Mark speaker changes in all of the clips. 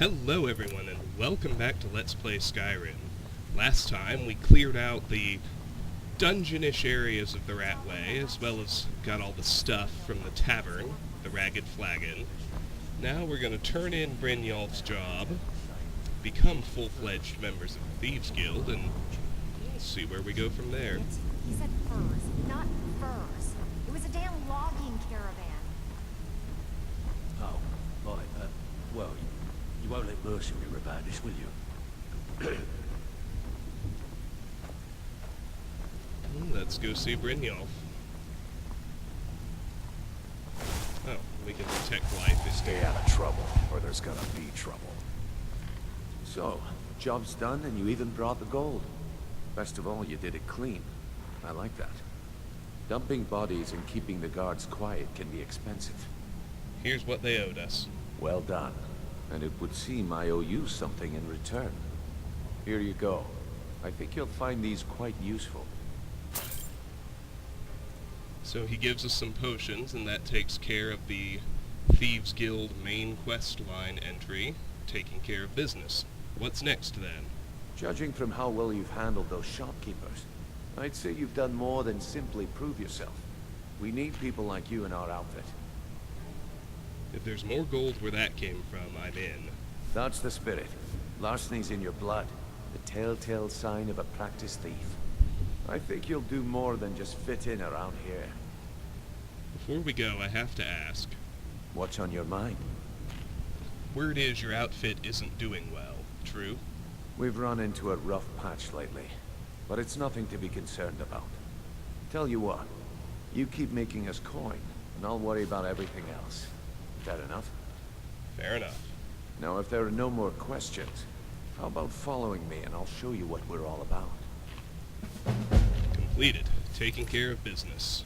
Speaker 1: Hello everyone and welcome back to Let's Play Skyrim. Last time we cleared out the dungeonish areas of the Ratway, as well as got all the stuff from the tavern, the Ragged Flagon. Now we're going to turn in Brynjolf's job, become full-fledged members of the Thieves Guild, and see where we go from there.
Speaker 2: He said furs, not furs. It was a damn logging caravan.
Speaker 3: Oh, right, well, you won't let Mercer hear about this, will you?
Speaker 1: Let's go see Brynjolf. Oh, we can detect life.
Speaker 4: Stay out of trouble, or there's gonna be trouble.
Speaker 3: So, job's done and you even brought the gold. Best of all, you did it clean. I like that. Dumping bodies and keeping the guards quiet can be expensive.
Speaker 1: Here's what they owed us.
Speaker 3: Well done. And it would seem I owe you something in return. Here you go. I think you'll find these quite useful.
Speaker 1: So he gives us some potions, and that takes care of the Thieves Guild main quest line entry, taking care of business. What's next then?
Speaker 3: Judging from how well you've handled those shopkeepers, I'd say you've done more than simply prove yourself. We need people like you in our outfit.
Speaker 1: If there's more gold where that came from, I'm in.
Speaker 3: That's the spirit. Larceny's in your blood. The telltale sign of a practiced thief. I think you'll do more than just fit in around here.
Speaker 1: Before we go, I have to ask.
Speaker 3: What's on your mind?
Speaker 1: Word is your outfit isn't doing well, true?
Speaker 3: We've run into a rough patch lately, but it's nothing to be concerned about. Tell you what, you keep making us coin, and I'll worry about everything else. That enough?
Speaker 1: Fair enough.
Speaker 3: Now, if there are no more questions, how about following me and I'll show you what we're all about?
Speaker 1: Completed. Taking care of business.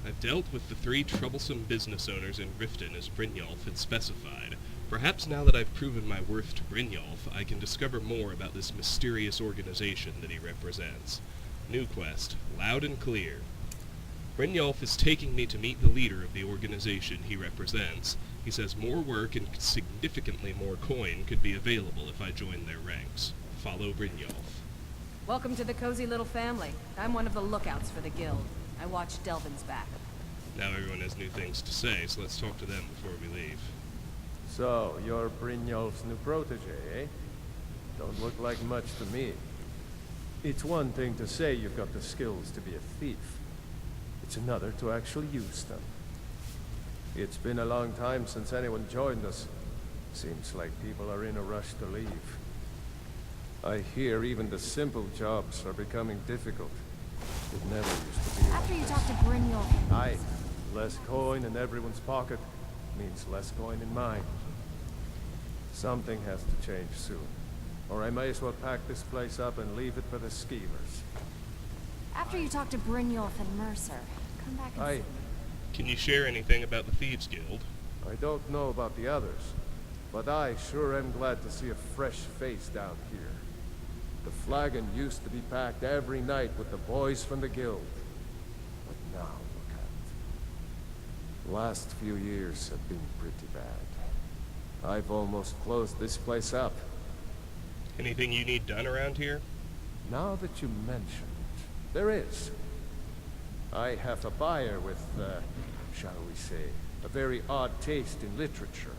Speaker 1: I've dealt with the 3 troublesome business owners in Riften as Brynjolf had specified. Perhaps now that I've proven my worth to Brynjolf, I can discover more about this mysterious organization that he represents. New quest. Loud and clear. Brynjolf is taking me to meet the leader of the organization he represents. He says more work and significantly more coin could be available if I join their ranks. Follow Brynjolf.
Speaker 5: Welcome to the cozy little family. I'm one of the lookouts for the guild. I watch Delvin's back.
Speaker 1: Now everyone has new things to say, so let's talk to them before we leave.
Speaker 6: So, you're Brynjolf's new protege, eh? Don't look like much to me. It's one thing to say you've got the skills to be a thief. It's another to actually use them. It's been a long time since anyone joined us. Seems like people are in a rush to leave. I hear even the simple jobs are becoming difficult. It never used to be like
Speaker 2: After you
Speaker 6: this.
Speaker 2: talk to Brynjolf.
Speaker 6: Aye. Less coin in everyone's pocket means less coin in mine. Something has to change soon. Or I may as well pack this place up and leave it for the schemers.
Speaker 2: After you talk to Brynjolf and Mercer, come back and
Speaker 6: Aye.
Speaker 2: see me.
Speaker 1: Can you share anything about the Thieves Guild?
Speaker 6: I don't know about the others, but I sure am glad to see a fresh face down here. The Flagon used to be packed every night with the boys from the guild. But now look at it. Last few years have been pretty bad. I've almost closed this place up.
Speaker 1: Anything you need done around here?
Speaker 6: Now that you mention it, there is. I have a buyer with, shall we say, a very odd taste in literature,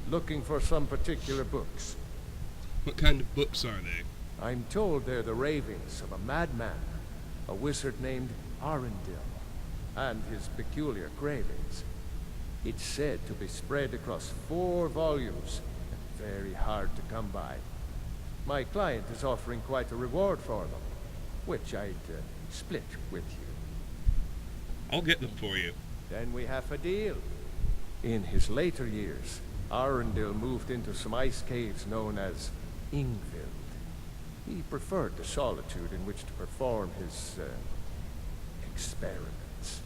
Speaker 6: looking for some particular books.
Speaker 1: What kind of books are they?
Speaker 6: I'm told they're the ravings of a madman, a wizard named Arundel, and his peculiar cravings. It's said to be spread across 4 volumes, and very hard to come by. My client is offering quite a reward for them, which I'd split with you.
Speaker 1: I'll get them for you.
Speaker 6: Then we have a deal. In his later years, Arundel moved into some ice caves known as Ingvild. He preferred the solitude in which to perform his, experiments.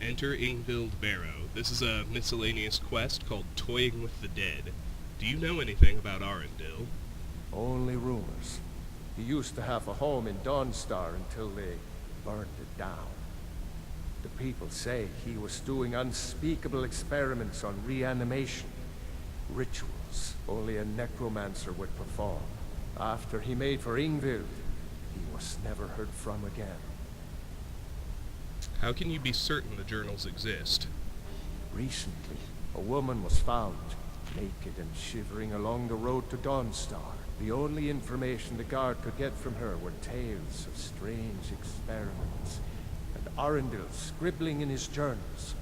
Speaker 1: Enter Ingvild Barrow. This is a miscellaneous quest called Toying with the Dead. Do you know anything about Arundel?
Speaker 6: Only rumors. He used to have a home in Dawnstar until they burned it down. The people say he was doing unspeakable experiments on reanimation. Rituals only a necromancer would perform. After he made for Ingvild, he was never heard from again.
Speaker 1: How can you be certain the journals exist?
Speaker 6: Recently, a woman was found, naked and shivering along the road to Dawnstar. The only information the guard could get from her were tales of strange experiments, and Arundel scribbling in his journals.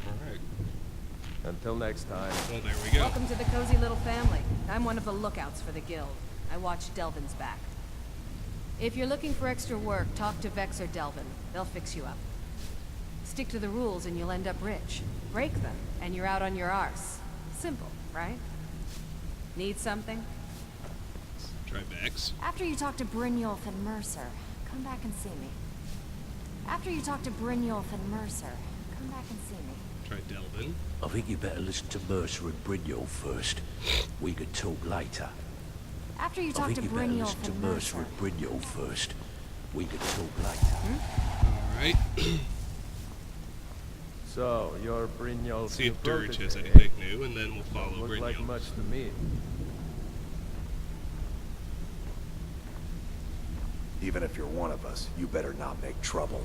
Speaker 1: Alright.
Speaker 6: Until next time.
Speaker 1: Well, there we go.
Speaker 5: Welcome to the cozy little family. I'm one of the lookouts for the guild. I watch Delvin's back. If you're looking for extra work, talk to Vex or Delvin. They'll fix you up. Stick to the rules and you'll end up rich. Break them, and you're out on your arse. Simple, right? Need something?
Speaker 1: Try Vex.
Speaker 2: After you talk to Brynjolf and Mercer, come back and see me. After you talk to Brynjolf and Mercer, come back and see me.
Speaker 1: Try Delvin.
Speaker 7: I think you better listen to Mercer and Brynjolf first. We could talk later.
Speaker 2: After you
Speaker 7: I
Speaker 2: talk
Speaker 7: think
Speaker 2: to
Speaker 7: you better
Speaker 2: Brynjolf
Speaker 7: listen to
Speaker 2: and
Speaker 7: Mercer
Speaker 2: Mercer.
Speaker 7: and Brynjolf first. We could talk later.
Speaker 1: Alright.
Speaker 6: So, you're Brynjolf's
Speaker 1: See if
Speaker 6: new
Speaker 1: Dirge has
Speaker 6: protege,
Speaker 1: anything new, and then we'll follow
Speaker 6: Don't look like
Speaker 1: Brynjolf.
Speaker 6: much to me.
Speaker 4: Even if you're one of us, you better not make trouble.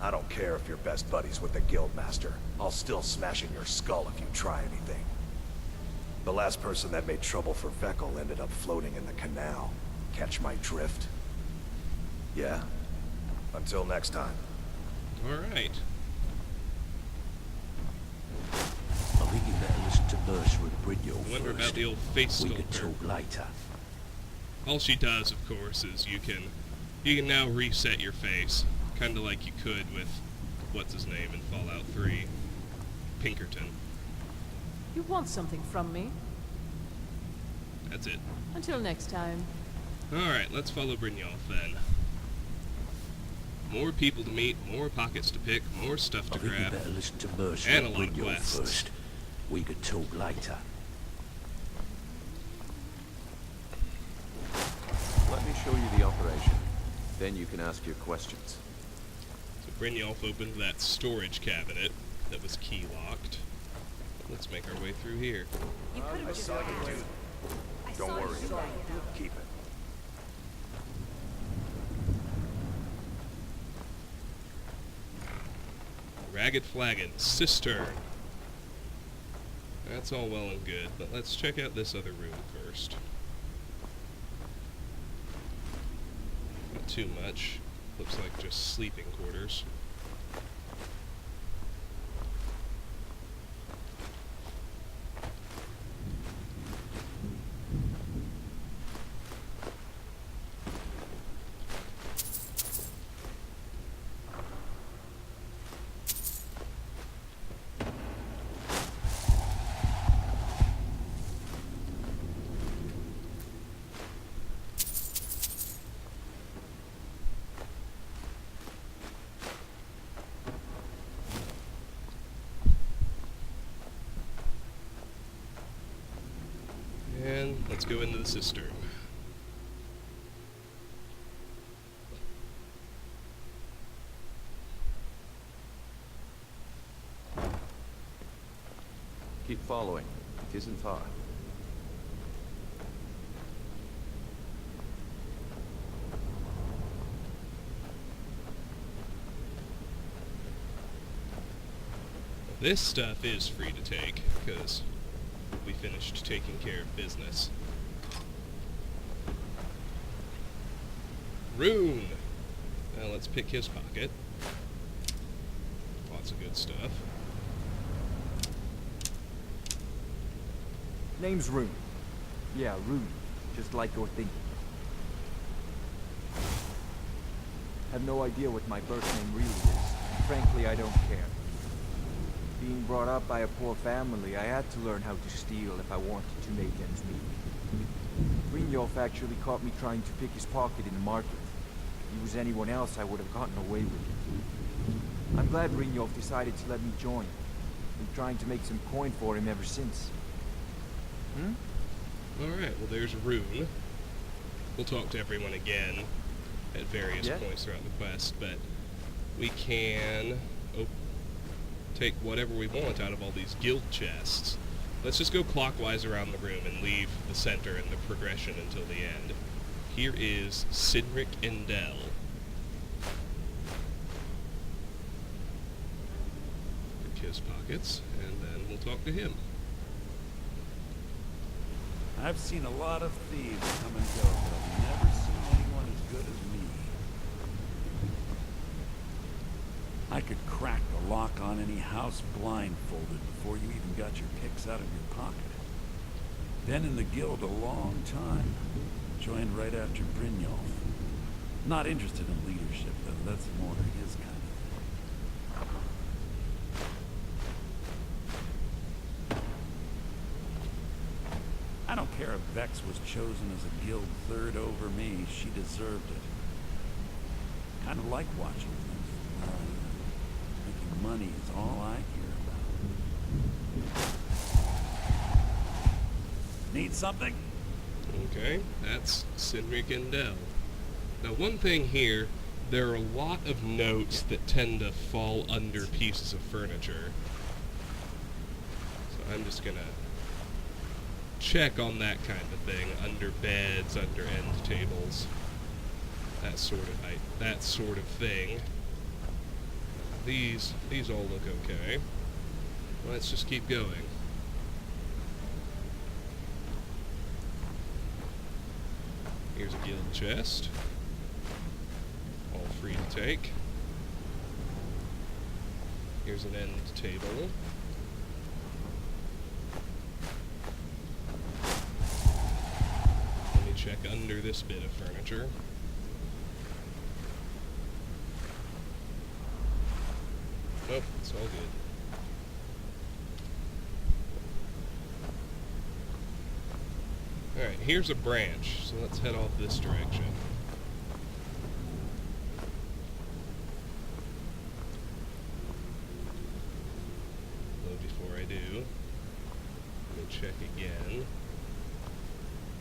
Speaker 4: I don't care if you're best buddies with the Guildmaster. I'll still smash in your skull if you try anything. The last person that made trouble for Vekel ended up floating in the canal. Catch my drift? Yeah? Until next time.
Speaker 1: Alright.
Speaker 7: I think you better listen to Mercer and Brynjolf
Speaker 1: Wonder about
Speaker 7: first.
Speaker 1: the old face
Speaker 7: We could
Speaker 1: sculptor.
Speaker 7: talk later.
Speaker 1: All she does, of course, is you can now reset your face, kind of like you could with what's his name in Fallout 3, Pinkerton.
Speaker 8: You want something from me?
Speaker 1: That's it.
Speaker 8: Until next time.
Speaker 1: All right, let's follow Brynjolf then. More people to meet, more pockets to pick, more stuff
Speaker 7: I
Speaker 1: to
Speaker 7: think you
Speaker 1: grab.
Speaker 7: better listen to Mercer
Speaker 1: And
Speaker 7: and
Speaker 1: a lot of
Speaker 7: Brynjolf
Speaker 1: quests.
Speaker 7: first. We could talk later.
Speaker 3: Let me show you the operation. Then you can ask your questions.
Speaker 1: So Brynjolf opened that storage cabinet that was key locked. Let's make our way through here.
Speaker 2: You could have just
Speaker 4: saw you do it.
Speaker 2: I
Speaker 4: Don't
Speaker 2: saw you
Speaker 4: worry
Speaker 2: do
Speaker 4: about
Speaker 2: that,
Speaker 4: it.
Speaker 2: you know.
Speaker 4: Keep it.
Speaker 1: Ragged Flagon, Cistern. That's all well and good, but let's check out this other room first. Not too much. Looks like just sleeping quarters. And let's go into the cistern.
Speaker 3: Keep following. It isn't far.
Speaker 1: This stuff is free to take, because we finished taking care of business. Rune! Now let's pick his pocket. Lots of good stuff.
Speaker 9: Name's Rune. Yeah, Rune. Just like you're thinking. Have no idea what my birth name really is. Frankly, I don't care. Being brought up by a poor family, I had to learn how to steal if I wanted to make ends meet. Brynjolf actually caught me trying to pick his pocket in the market. If he was anyone else, I would have gotten away with it. I'm glad Brynjolf decided to let me join. Been trying to make some coin for him ever since.
Speaker 1: Alright, well there's Rune. We'll talk to everyone again at various
Speaker 9: Yeah?
Speaker 1: points throughout the quest, but we can take whatever we want out of all these guild chests. Let's just go clockwise around the room and leave the center and the progression until the end. Here is Cynric Endel. Pick his pockets, and then we'll talk to him.
Speaker 10: I've seen a lot of thieves come and go, but I've never seen anyone as good as me. I could crack the lock on any house blindfolded before you even got your picks out of your pocket. Been in the guild a long time. Joined right after Brynjolf. Not interested in leadership, though. That's more his kind of thing. I don't care if Vex was chosen as a guild third over me. She deserved it. Kind of like watching things from where I am. Making money is all I care about. Need something?
Speaker 1: Okay, that's Cynric Endel. Now, one thing here, there are a lot of notes that tend to fall under pieces of furniture. So I'm just gonna check on that kind of thing, under beds, under end tables, that sort of thing. These all look okay. Let's just keep going. Here's a guild chest. All free to take. Here's an end table. Let me check under this bit of furniture. Nope, it's all good. Alright, here's a branch, so let's head off this direction. Though before I do, let me check again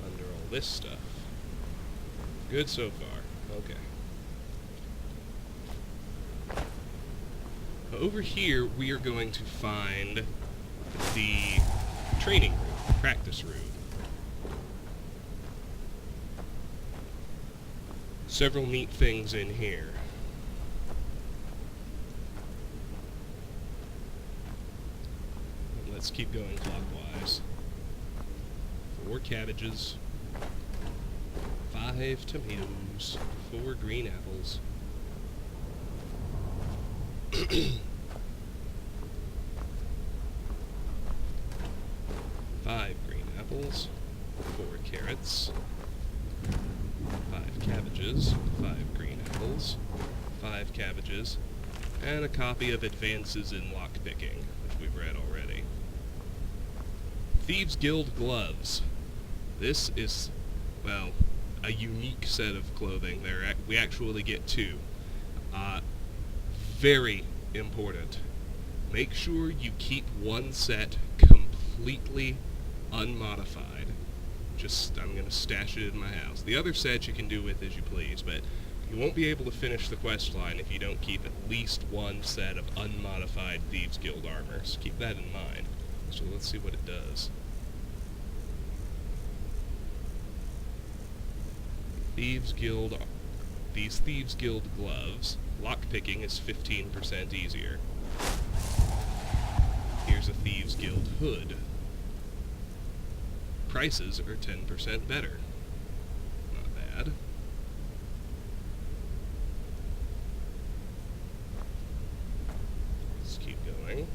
Speaker 1: under all this stuff. Good so far. Okay. Over here, we are going to find the training room, the practice room. Several neat things in here. Let's keep going clockwise. 4 cabbages, 5 tomatoes, 4 green apples. 5 green apples, 4 carrots, 5 cabbages, 5 green apples, 5 cabbages, and a copy of Advances in Lockpicking, which we've read already. Thieves Guild gloves. This is, well, a unique set of clothing. We actually get 2. Very important. Make sure you keep one set completely unmodified. I'm going to stash it in my house. The other set you can do with as you please, but you won't be able to finish the quest line if you don't keep at least one set of unmodified Thieves Guild armor. So keep that in mind. So let's see what it does. Thieves Guild... These Thieves Guild gloves. Lockpicking is 15% easier. Here's a Thieves Guild hood. Prices are 10% better. Not bad. Let's keep going.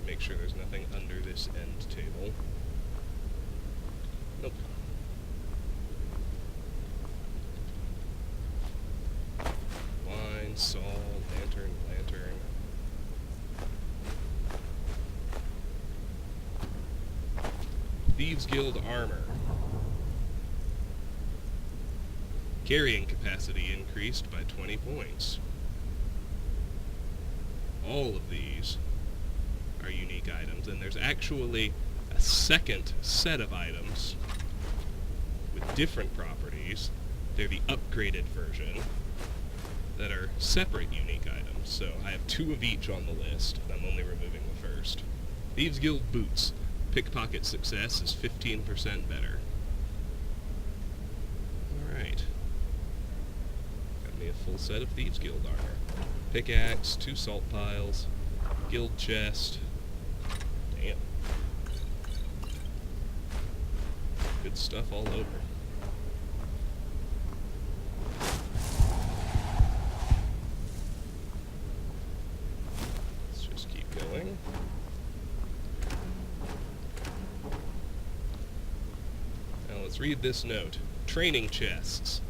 Speaker 1: Make sure there's nothing under this end table. Nope. Wine, saw, lantern. Thieves Guild armor. Carrying capacity increased by 20 points. All of these are unique items, and there's actually a second set of items with different properties. They're the upgraded version. that are separate unique items. So I have 2 of each on the list, and I'm only removing the first. Thieves Guild boots. Pickpocket success is 15% better. Alright. Got me a full set of Thieves Guild armor. Pickaxe, 2 salt piles, guild chest. Damn. Good stuff all over. Let's just keep going. Now let's read this note. Training chests.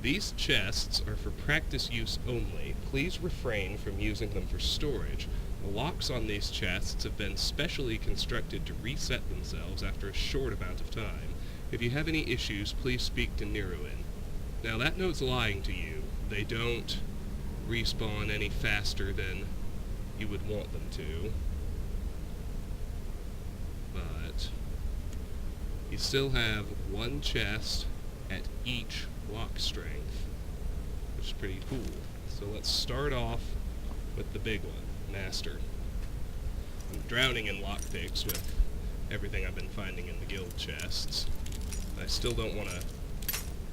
Speaker 1: These chests are for practice use only. Please refrain from using them for storage. The locks on these chests have been specially constructed to reset themselves after a short amount of time. If you have any issues, please speak to Niruin. Now that note's lying to you. They don't respawn any faster than you would want them to. But you still have 1 chest at each lock strength, which is pretty cool. So let's start off with the big one, Master. I'm drowning in lockpicks with everything I've been finding in the guild chests. I still don't want to...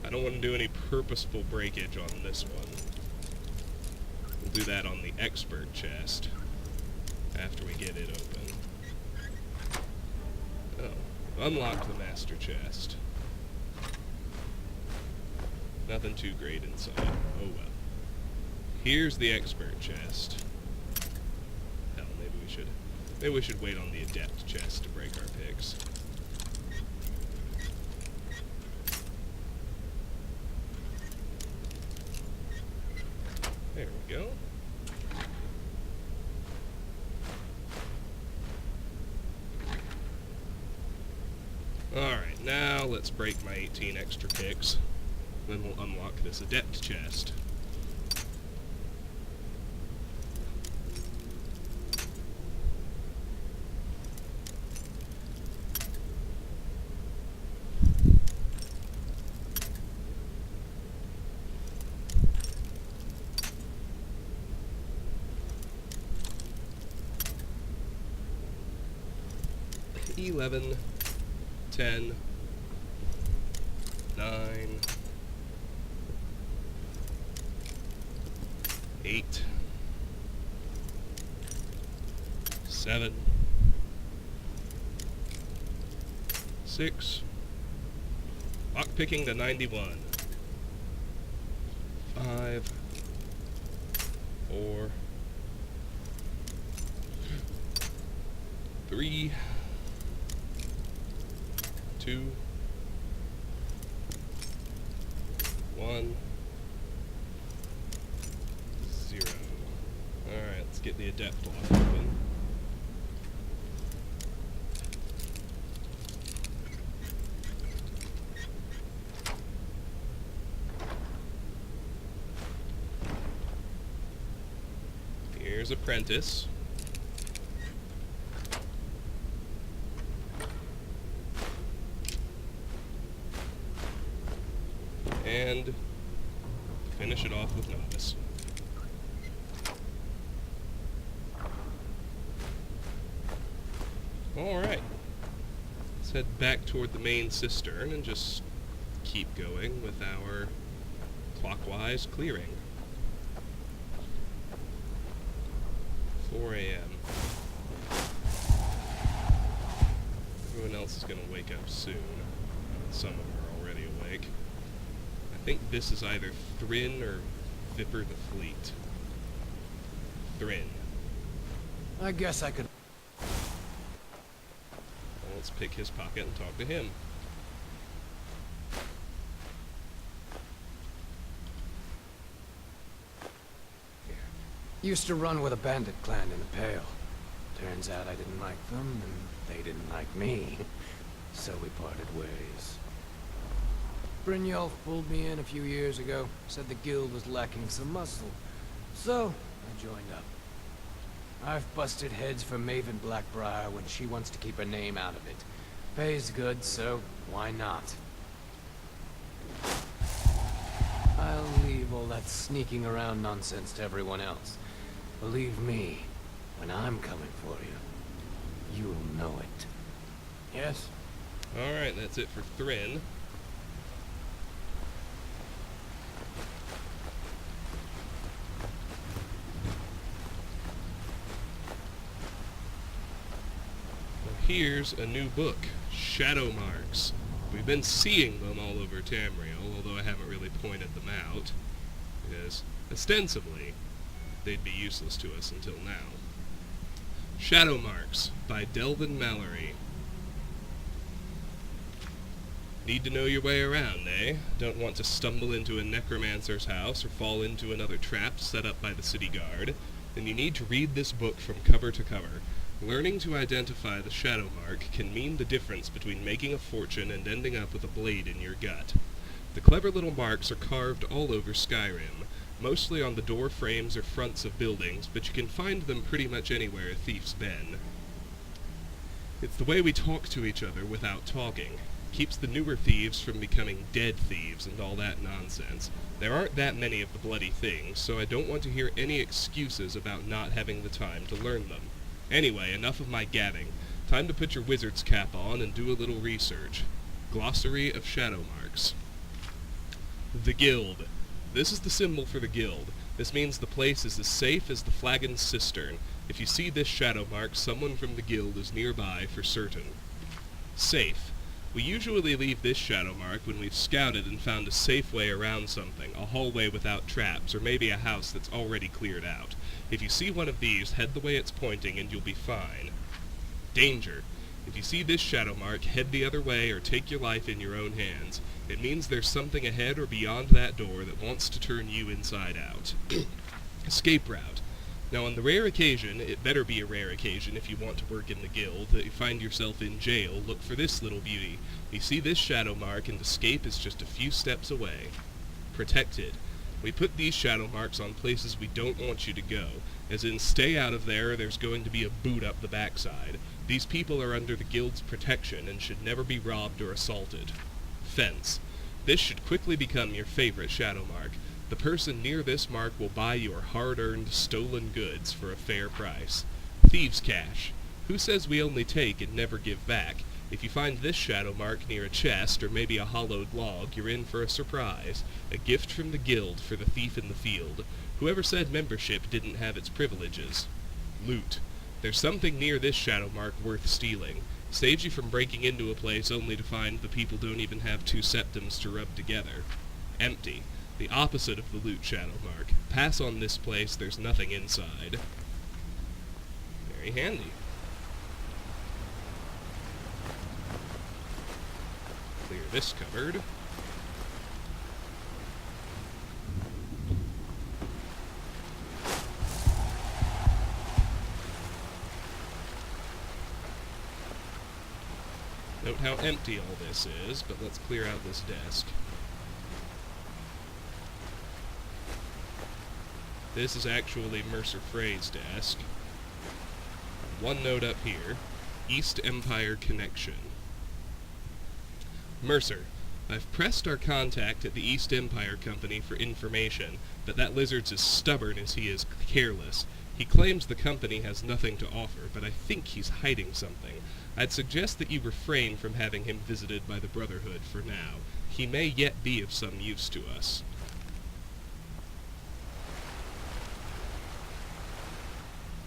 Speaker 1: I don't want to do any purposeful breakage on this one. We'll do that on the expert chest after we get it open. Oh, unlocked the master chest. Nothing too great inside. Oh well. Here's the expert chest. Hell, maybe we should wait on the adept chest to break our picks. There we go. Alright, now let's break my 18 extra picks. Then we'll unlock this adept chest. $11, $10, $9, $8, $7, $6, lockpicking to 91, 5, 4, 3, 2, 1, 0. Alright, let's get the adept lock open. Here's apprentice. And finish it off with novice. Alright. Let's head back toward the main cistern and just keep going with our clockwise clearing. 4 a.m. Everyone else is going to wake up soon. Some of them are already awake. I think this is either Thrin or Vipper the Fleet. Thrin.
Speaker 9: I guess I could...
Speaker 1: Well, let's pick his pocket and talk to him.
Speaker 9: Used to run with a bandit clan in the Pale. Turns out I didn't like them, and they didn't like me. So we parted ways. Brynjolf pulled me in a few years ago, said the guild was lacking some muscle. So, I joined up. I've busted heads for Maven Blackbriar when she wants to keep her name out of it. Pays good, so why not?
Speaker 11: I'll leave all that sneaking around nonsense to everyone else. Believe me, when I'm coming for you, you'll know it. Yes?
Speaker 1: Alright, that's it for Thrin. Here's a new book, Shadow Marks. We've been seeing them all over Tamriel, although I haven't really pointed them out, because ostensibly they'd be useless to us until now. Shadow Marks by Delvin Mallory. Need to know your way around, eh? Don't want to stumble into a necromancer's house or fall into another trap set up by the city guard? Then you need to read this book from cover to cover. Learning to identify the shadow mark can mean the difference between making a fortune and ending up with a blade in your gut. The clever little marks are carved all over Skyrim, mostly on the door frames or fronts of buildings, but you can find them pretty much anywhere a thief's been. It's the way we talk to each other without talking. Keeps the newer thieves from becoming dead thieves and all that nonsense. There aren't that many of the bloody things, so I don't want to hear any excuses about not having the time to learn them. Anyway, enough of my gabbing. Time to put your wizard's cap on and do a little research. Glossary of Shadow Marks. The Guild. This is the symbol for the Guild. This means the place is as safe as the Flagon cistern. If you see this shadow mark, someone from the Guild is nearby for certain. Safe. We usually leave this shadow mark when we've scouted and found a safe way around something, a hallway without traps, or maybe a house that's already cleared out. If you see one of these, head the way it's pointing and you'll be fine. Danger. If you see this shadow mark, head the other way or take your life in your own hands. It means there's something ahead or beyond that door that wants to turn you inside out. Escape route. Now, on the rare occasion, it better be a rare occasion if you want to work in the guild, that you find yourself in jail, look for this little beauty. You see this shadow mark and escape is just a few steps away. Protected. We put these shadow marks on places we don't want you to go, as in stay out of there or there's going to be a boot up the backside. These people are under the guild's protection and should never be robbed or assaulted. Fence. This should quickly become your favorite shadow mark. The person near this mark will buy your hard-earned, stolen goods for a fair price. Thieves' cash. Who says we only take and never give back? If you find this shadow mark near a chest or maybe a hollowed log, you're in for a surprise. A gift from the guild for the thief in the field. Whoever said membership didn't have its privileges? Loot. There's something near this shadow mark worth stealing. Saves you from breaking into a place only to find the people don't even have two septums to rub together. Empty. The opposite of the loot shadow mark. Pass on this place, there's nothing inside. Very handy. Clear this cupboard. Note how empty all this is, but let's clear out this desk. This is actually Mercer Frey's desk. One note up here. East Empire Connection. Mercer, I've pressed our contact at the East Empire Company for information, but that lizard's as stubborn as he is careless. He claims the company has nothing to offer, but I think he's hiding something. I'd suggest that you refrain from having him visited by the Brotherhood for now. He may yet be of some use to us.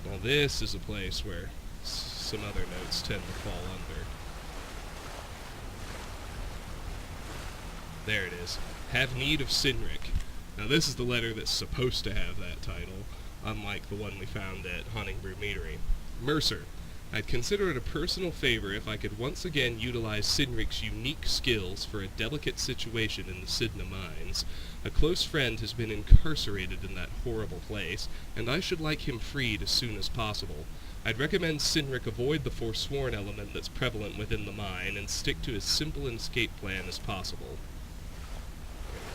Speaker 1: Now this is a place where some other notes tend to fall under. There it is. Have need of Sinric. Now this is the letter that's supposed to have that title, unlike the one we found at Honningbrew Meadery. Mercer, I'd consider it a personal favor if I could once again utilize Sinric's unique skills for a delicate situation in the Sidna mines. A close friend has been incarcerated in that horrible place, and I should like him freed as soon as possible. I'd recommend Sinric avoid the Forsworn element that's prevalent within the mine and stick to as simple an escape plan as possible.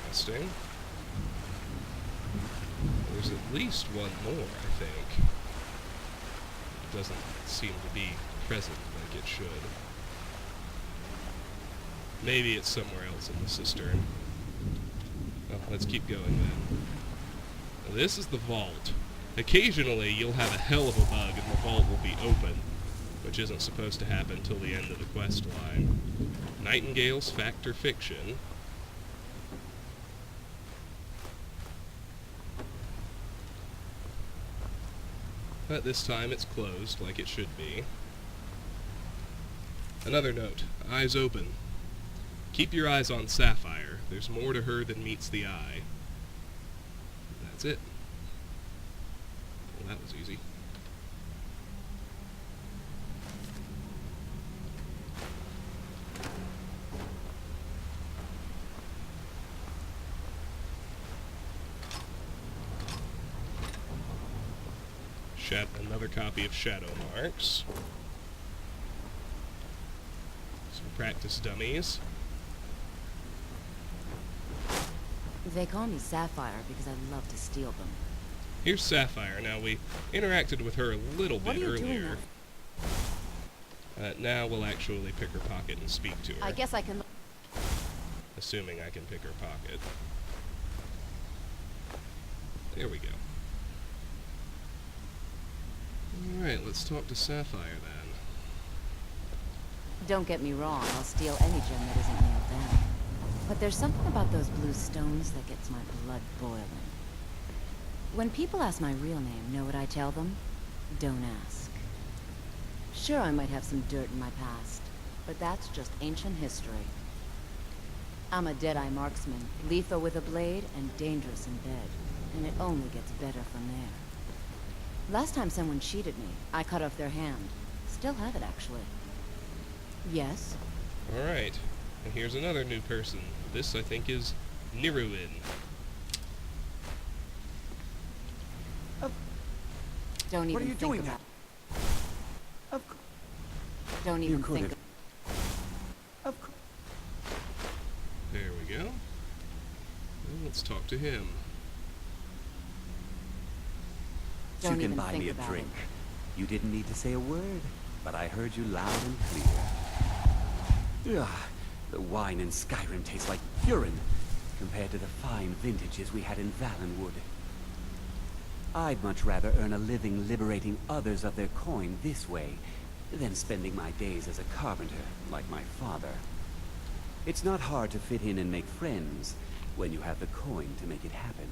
Speaker 1: Interesting. There's at least one more, I think. It doesn't seem to be present like it should. Maybe it's somewhere else in the cistern. Oh, let's keep going then. Now, this is the vault. Occasionally, you'll have a hell of a bug and the vault will be open, which isn't supposed to happen till the end of the quest line. Nightingale's Fact or Fiction. But this time it's closed, like it should be. Another note, eyes open. Keep your eyes on Sapphire. There's more to her than meets the eye. That's it. Well, that was easy. Another copy of Shadow Marks. Some practice dummies.
Speaker 2: They call me Sapphire because I love to steal them.
Speaker 1: Here's Sapphire. Now, we interacted with her a little
Speaker 2: What
Speaker 1: bit
Speaker 2: are you
Speaker 1: earlier.
Speaker 2: doing
Speaker 1: Now we'll actually pick her pocket and speak to her.
Speaker 2: I guess I can...
Speaker 1: Assuming I can pick her pocket. There we go. Alright, let's talk to Sapphire then.
Speaker 2: Don't get me wrong, I'll steal any gem that isn't nailed down. But there's something about those blue stones that gets my blood boiling. When people ask my real name, know what I tell them? Don't ask. Sure, I might have some dirt in my past, but that's just ancient history. I'm a Deadeye marksman, lethal with a blade and dangerous in bed, and it only gets better from there. Last time someone cheated me, I cut off their hand. Still have it, actually. Yes?
Speaker 1: Alright, and here's another new person. This, I think, is Niruin.
Speaker 2: Don't even
Speaker 4: What are you
Speaker 2: think
Speaker 4: doing
Speaker 2: about
Speaker 4: now?
Speaker 2: Don't even
Speaker 4: could
Speaker 2: think
Speaker 4: have. Of course.
Speaker 1: There we go. And let's talk to him.
Speaker 2: Don't
Speaker 12: You can
Speaker 2: even
Speaker 12: buy
Speaker 2: think
Speaker 12: me a
Speaker 2: about
Speaker 12: drink.
Speaker 2: it.
Speaker 12: You didn't need to say a word, but I heard you loud and clear. Ugh, the wine in Skyrim tastes like urine compared to the fine vintages we had in Valenwood. I'd much rather earn a living liberating others of their coin this way than spending my days as a carpenter like my father. It's not hard to fit in and make friends when you have the coin to make it happen.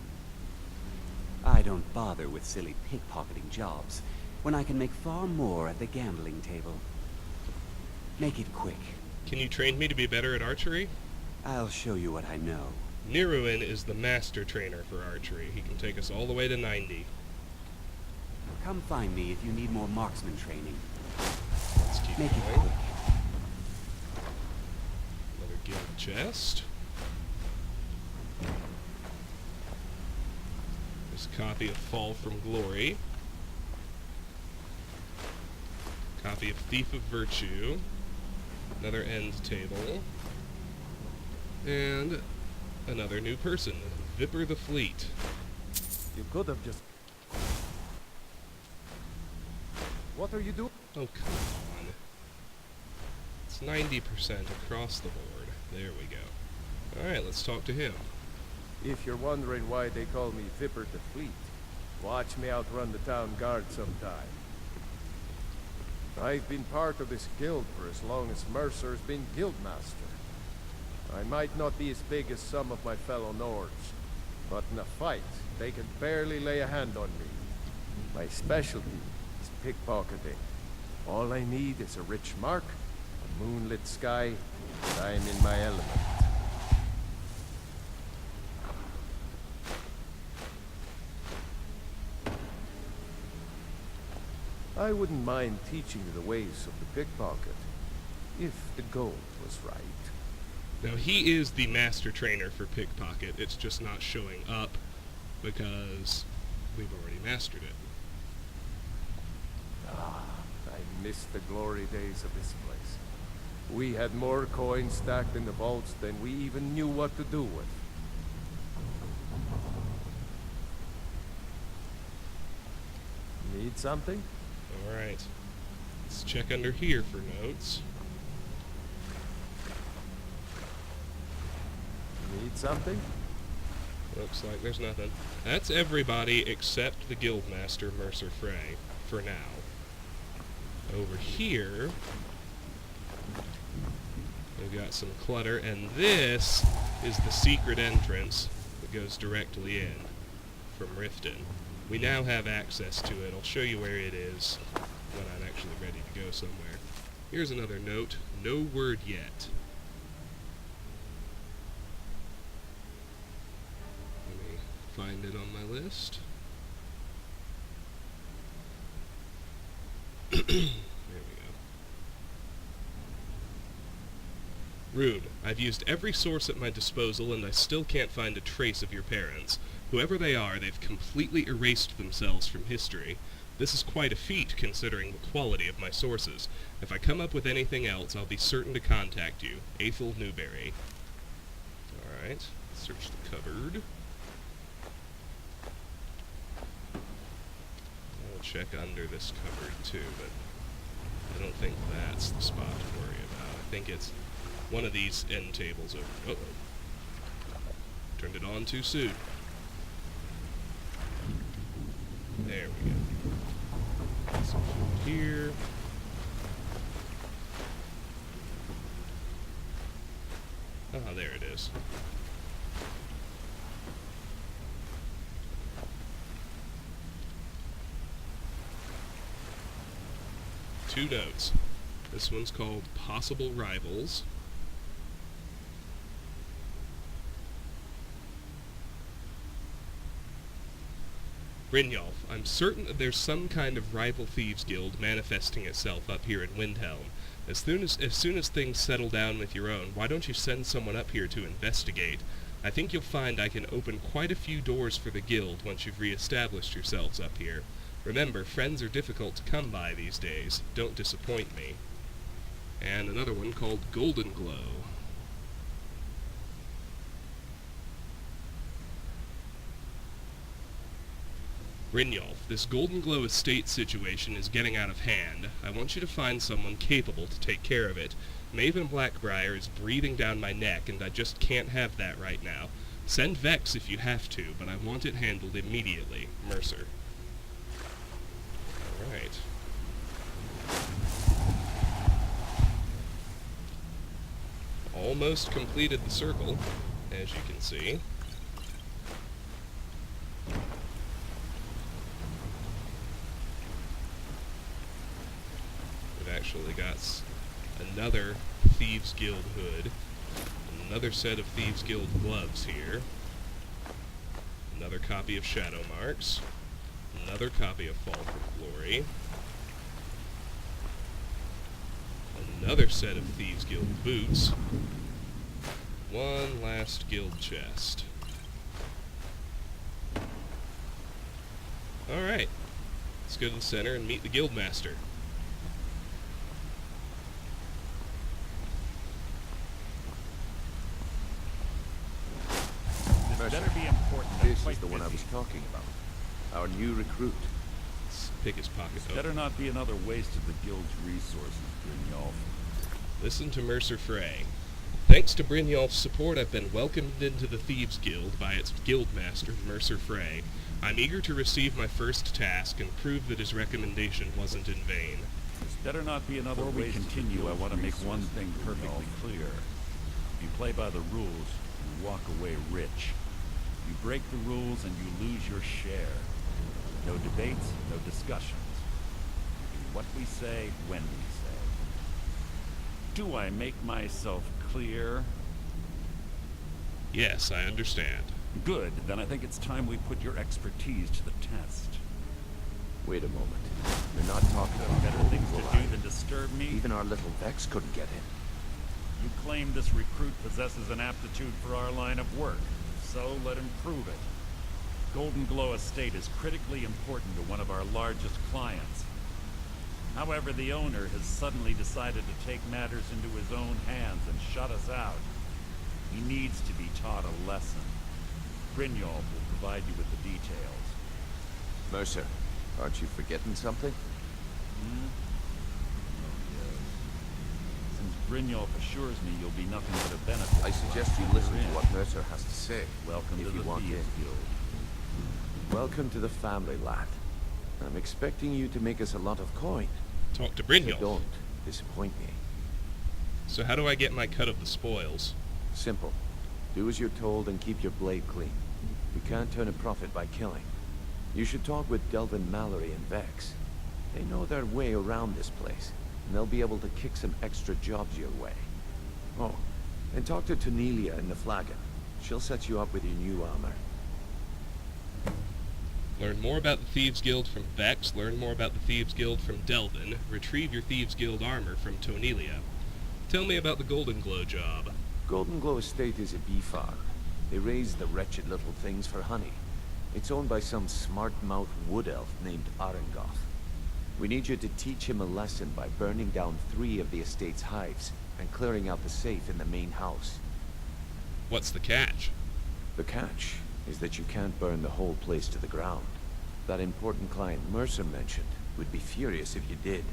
Speaker 12: I don't bother with silly pickpocketing jobs when I can make far more at the gambling table. Make it quick.
Speaker 1: Can you train me to be better at archery?
Speaker 12: I'll show you what I know.
Speaker 1: Niruin is the master trainer for archery. He can take us all the way to 90.
Speaker 12: Come find me if you need more marksman training.
Speaker 1: Let's keep
Speaker 12: Make it
Speaker 1: going.
Speaker 12: quick.
Speaker 1: Another guild chest. There's a copy of Fall from Glory. Copy of Thief of Virtue. Another end table. And another new person, Vipper the Fleet.
Speaker 6: You could have just... What are you doing?
Speaker 1: Oh, come on. It's 90% across the board. There we go. Alright, let's talk to him.
Speaker 6: If you're wondering why they call me Vipper the Fleet, watch me outrun the town guard sometime. I've been part of this guild for as long as Mercer's been guildmaster. I might not be as big as some of my fellow Nords, but in a fight, they can barely lay a hand on me. My specialty is pickpocketing. All I need is a rich mark, a moonlit sky, and I'm in my element. I wouldn't mind teaching you the ways of the pickpocket, if the gold was right.
Speaker 1: Now, he is the master trainer for pickpocket. It's just not showing up because we've already mastered it.
Speaker 6: Ah, I miss the glory days of this place. We had more coins stacked in the vaults than we even knew what to do with. Need something?
Speaker 1: Alright. Let's check under here for notes.
Speaker 6: Need something?
Speaker 1: Looks like there's nothing. That's everybody except the Guildmaster, Mercer Frey, for now. Over here, we've got some clutter, and this is the secret entrance that goes directly in from Riften. We now have access to it. I'll show you where it is when I'm actually ready to go somewhere. Here's another note. No word yet. Let me find it on my list. There we go. Rune, I've used every source at my disposal, and I still can't find a trace of your parents. Whoever they are, they've completely erased themselves from history. This is quite a feat, considering the quality of my sources. If I come up with anything else, I'll be certain to contact you. Aethel Newberry. Alright, search the cupboard. I'll check under this cupboard, too, but I don't think that's the spot to worry about. I think it's one of these end tables over. Uh-oh. Turned it on too soon. There we go. Some food here. Ah, there it is. Two notes. This one's called Possible Rivals. Brynjolf, I'm certain that there's some kind of rival thieves guild manifesting itself up here in Windhelm. As soon as things settle down with your own, why don't you send someone up here to investigate? I think you'll find I can open quite a few doors for the guild once you've re-established yourselves up here. Remember, friends are difficult to come by these days. Don't disappoint me. And another one called Golden Glow. Brynjolf, this Golden Glow estate situation is getting out of hand. I want you to find someone capable to take care of it. Maven Blackbriar is breathing down my neck, and I just can't have that right now. Send Vex if you have to, but I want it handled immediately. Mercer. Alright. Almost completed the circle, as you can see. Actually got another Thieves Guild hood, another set of Thieves Guild gloves here, another copy of Shadow Marks, another copy of Fall from Glory, another set of Thieves Guild boots, one last guild chest. Alright, let's go to the center and meet the Guildmaster.
Speaker 10: Better be important.
Speaker 3: This is the one I was talking about. Our new recruit.
Speaker 1: Let's pick his pocket open.
Speaker 10: Better not be another waste of the guild's resources, Brynjolf.
Speaker 1: Listen to Mercer Frey. Thanks to Brynjolf's support, I've been welcomed into the Thieves Guild by its guildmaster, Mercer Frey. I'm eager to receive my first task and prove that his recommendation wasn't in vain.
Speaker 10: This better not be another
Speaker 3: Before we
Speaker 10: waste
Speaker 3: continue,
Speaker 10: of
Speaker 3: I want to make one
Speaker 10: resources,
Speaker 3: thing perfectly clear.
Speaker 10: If you play by the rules, you walk away rich. You break the rules and you lose your share. No debates, no discussions. Do what we say, when we say. Do I make myself clear?
Speaker 1: Yes, I understand.
Speaker 10: Good, then I think it's time we put your expertise to the test.
Speaker 3: Wait a moment. You're not talking about
Speaker 10: Better
Speaker 3: Golden
Speaker 10: things to
Speaker 3: Glow,
Speaker 10: do
Speaker 3: are you?
Speaker 10: than disturb me?
Speaker 3: Even our little Vex couldn't get in.
Speaker 10: You claim this recruit possesses an aptitude for our line of work, so let him prove it. Golden Glow Estate is critically important to one of our largest clients. However, the owner has suddenly decided to take matters into his own hands and shut us out. He needs to be taught a lesson. Brynjolf will provide you with the details.
Speaker 3: Mercer, aren't you forgetting something?
Speaker 10: Oh, yes. Since Brynjolf assures me you'll be nothing but a benefit.
Speaker 3: I suggest you listen to what Mercer has to say.
Speaker 10: Welcome
Speaker 3: if
Speaker 10: to
Speaker 3: you
Speaker 10: the
Speaker 3: want
Speaker 10: Thieves
Speaker 3: in.
Speaker 10: Guild.
Speaker 3: Welcome to the family, lad. I'm expecting you to make us a lot of coin.
Speaker 1: Talk to
Speaker 3: So
Speaker 1: Brynjolf.
Speaker 3: don't disappoint me.
Speaker 1: So how do I get my cut of the spoils?
Speaker 3: Simple. Do as you're told and keep your blade clean. We can't turn a profit by killing. You should talk with Delvin Mallory and Vex. They know their way around this place, and they'll be able to kick some extra jobs your way. Oh, and talk to Tonelia in the Flagon. She'll set you up with your new armor.
Speaker 1: Learn more about the Thieves Guild from Vex, learn more about the Thieves Guild from Delvin, retrieve your Thieves Guild armor from Tonelia. Tell me about the Golden Glow job.
Speaker 3: Golden Glow Estate is a bee farm. They raise the wretched little things for honey. It's owned by some smart-mouthed wood elf named Arengoth. We need you to teach him a lesson by burning down 3 of the estate's hives and clearing out the safe in the main house.
Speaker 1: What's the catch?
Speaker 3: The catch is that you can't burn the whole place to the ground. That important client Mercer mentioned would be furious if you did.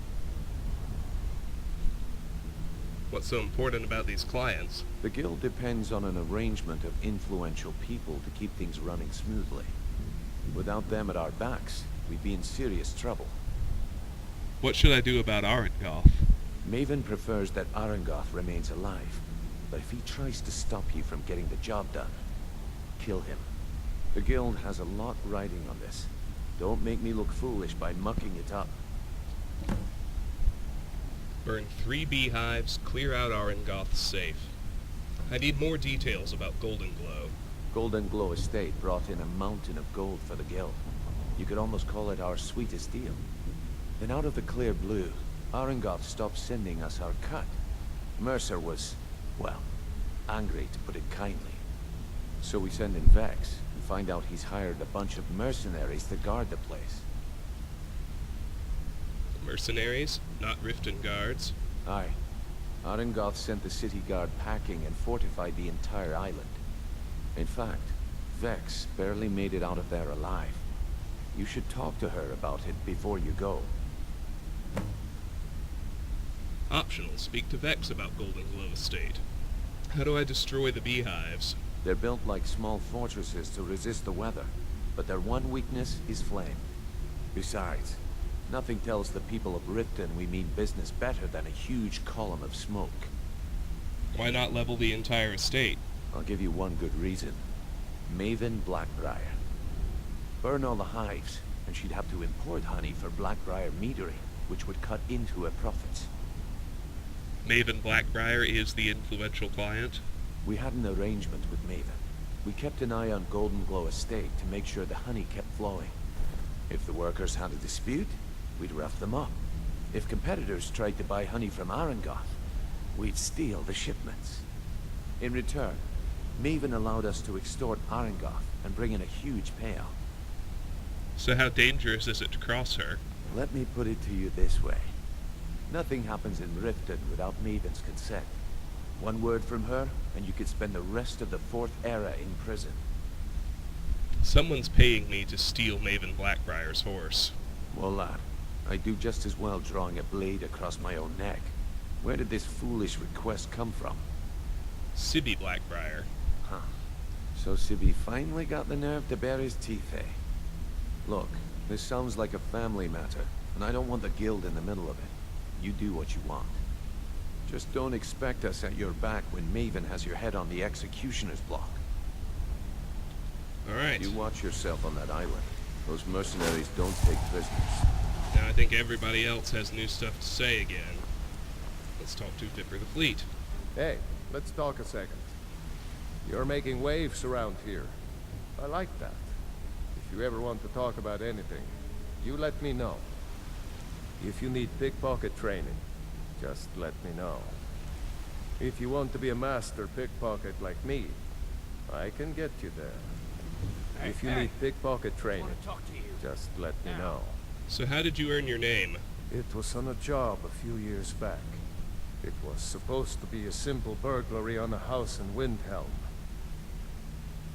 Speaker 1: What's so important about these clients?
Speaker 3: The guild depends on an arrangement of influential people to keep things running smoothly. Without them at our backs, we'd be in serious trouble.
Speaker 1: What should I do about Arengoth?
Speaker 3: Maven prefers that Arengoth remains alive, but if he tries to stop you from getting the job done, kill him. The guild has a lot riding on this. Don't make me look foolish by mucking it up.
Speaker 1: Burn 3 beehives, clear out Arengoth's safe. I need more details about Golden Glow.
Speaker 3: Golden Glow Estate brought in a mountain of gold for the guild. You could almost call it our sweetest deal. Then out of the clear blue, Arengoth stopped sending us our cut. Mercer was, well, angry to put it kindly. So we send in Vex and find out he's hired a bunch of mercenaries to guard the place.
Speaker 1: Mercenaries, not Riften guards.
Speaker 3: Aye. Arengoth sent the city guard packing and fortified the entire island. In fact, Vex barely made it out of there alive. You should talk to her about it before you go.
Speaker 1: Optional, speak to Vex about Golden Glow Estate. How do I destroy the beehives?
Speaker 3: They're built like small fortresses to resist the weather, but their one weakness is flame. Besides, nothing tells the people of Riften we mean business better than a huge column of smoke.
Speaker 1: Why not level the entire estate?
Speaker 3: I'll give you one good reason. Maven Blackbriar. Burn all the hives, and she'd have to import honey for Blackbriar metering, which would cut into her profits.
Speaker 1: Maven Blackbriar is the influential client?
Speaker 3: We had an arrangement with Maven. We kept an eye on Golden Glow Estate to make sure the honey kept flowing. If the workers had a dispute, we'd rough them up. If competitors tried to buy honey from Arengoth, we'd steal the shipments. In return, Maven allowed us to extort Arengoth and bring in a huge payout.
Speaker 1: So how dangerous is it to cross her?
Speaker 3: Let me put it to you this way. Nothing happens in Riften without Maven's consent. One word from her, and you could spend the rest of the 4th era in prison.
Speaker 1: Someone's paying me to steal Maven Blackbriar's horse.
Speaker 3: Well, lad, I'd do just as well drawing a blade across my own neck. Where did this foolish request come from?
Speaker 1: Sibby Blackbriar.
Speaker 3: Huh. So Sibby finally got the nerve to bare his teeth, eh? Look, this sounds like a family matter, and I don't want the guild in the middle of it. You do what you want. Just don't expect us at your back when Maven has your head on the executioner's block.
Speaker 1: Alright.
Speaker 3: You watch yourself on that island. Those mercenaries don't take prisoners.
Speaker 1: Now I think everybody else has new stuff to say again. Let's talk to Dipper the Fleet.
Speaker 6: Hey, let's talk a second. You're making waves around here. I like that. If you ever want to talk about anything, you let me know. If you need pickpocket training, just let me know. If you want to be a master pickpocket like me, I can get you there. If you need pickpocket training, just let me know.
Speaker 1: So how did you earn your name?
Speaker 6: It was on a job a few years back. It was supposed to be a simple burglary on a house in Windhelm.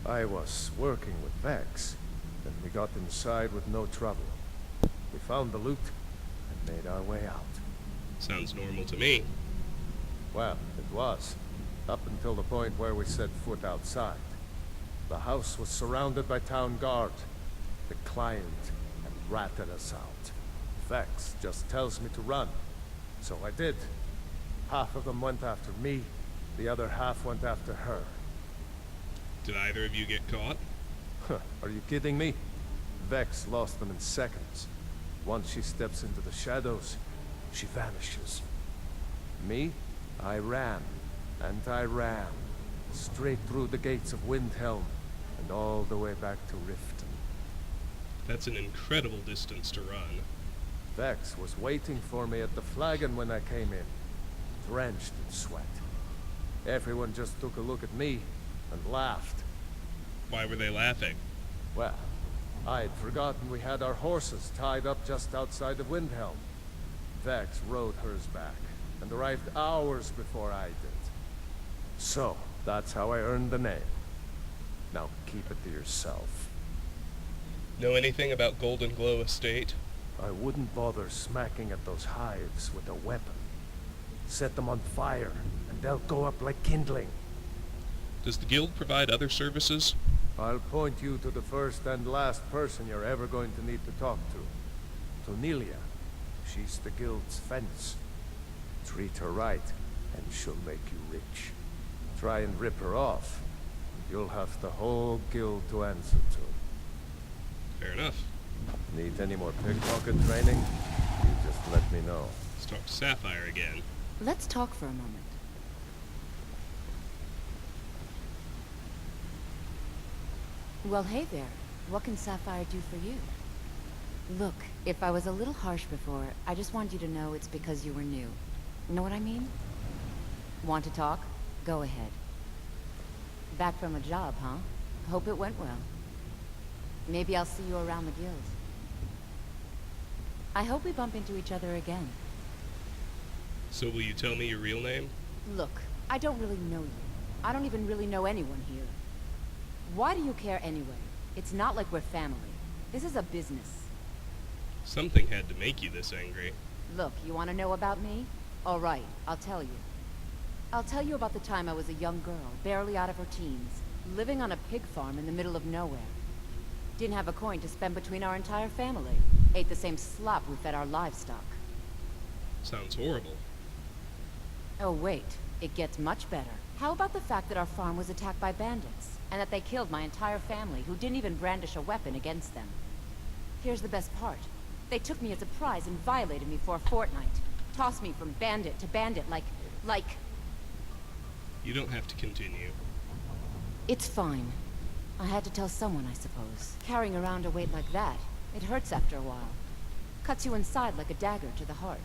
Speaker 6: I was working with Vex, and we got inside with no trouble. We found the loot and made our way out.
Speaker 1: Sounds normal to me.
Speaker 6: Well, it was. Up until the point where we set foot outside. The house was surrounded by town guard. The client had ratted us out. Vex just tells me to run. So I did. Half of them went after me, the other half went after her.
Speaker 1: Did either of you get caught?
Speaker 6: Are you kidding me? Vex lost them in seconds. Once she steps into the shadows, she vanishes. Me? I ran, and I ran, straight through the gates of Windhelm, and all the way back to Riften.
Speaker 1: That's an incredible distance to run.
Speaker 6: Vex was waiting for me at the Flagon when I came in, drenched in sweat. Everyone just took a look at me and laughed.
Speaker 1: Why were they laughing?
Speaker 6: Well, I had forgotten we had our horses tied up just outside of Windhelm. Vex rode hers back, and arrived hours before I did. So, that's how I earned the name. Now keep it to yourself.
Speaker 1: Know anything about Golden Glow Estate?
Speaker 6: I wouldn't bother smacking at those hives with a weapon. Set them on fire, and they'll go up like kindling.
Speaker 1: Does the guild provide other services?
Speaker 6: I'll point you to the first and last person you're ever going to need to talk to. Nelia. She's the guild's fence. Treat her right, and she'll make you rich. Try and rip her off, and you'll have the whole guild to answer to.
Speaker 1: Fair enough.
Speaker 6: Need any more pickpocket training? You just let me know.
Speaker 1: Let's talk to Sapphire again.
Speaker 2: Let's talk for a moment. Well, hey there. What can Sapphire do for you? Look, if I was a little harsh before, I just want you to know it's because you were new. Know what I mean? Want to talk? Go ahead. Back from a job, huh? Hope it went well. Maybe I'll see you around the guild. I hope we bump into each other again.
Speaker 1: So will you tell me your real name?
Speaker 2: Look, I don't really know you. I don't even really know anyone here. Why do you care anyway? It's not like we're family. This is a business.
Speaker 1: Something had to make you this angry.
Speaker 2: Look, you want to know about me? All right, I'll tell you. I'll tell you about the time I was a young girl, barely out of her teens, living on a pig farm in the middle of nowhere. Didn't have a coin to spend between our entire family. Ate the same slop we fed our livestock.
Speaker 1: Sounds horrible.
Speaker 2: Oh wait, it gets much better. How about the fact that our farm was attacked by bandits, and that they killed my entire family who didn't even brandish a weapon against them? Here's the best part. They took me as a prize and violated me for a fortnight. Tossed me from bandit to bandit like...
Speaker 1: You don't have to continue.
Speaker 2: It's fine. I had to tell someone, I suppose. Carrying around a weight like that, it hurts after a while. Cuts you inside like a dagger to the heart.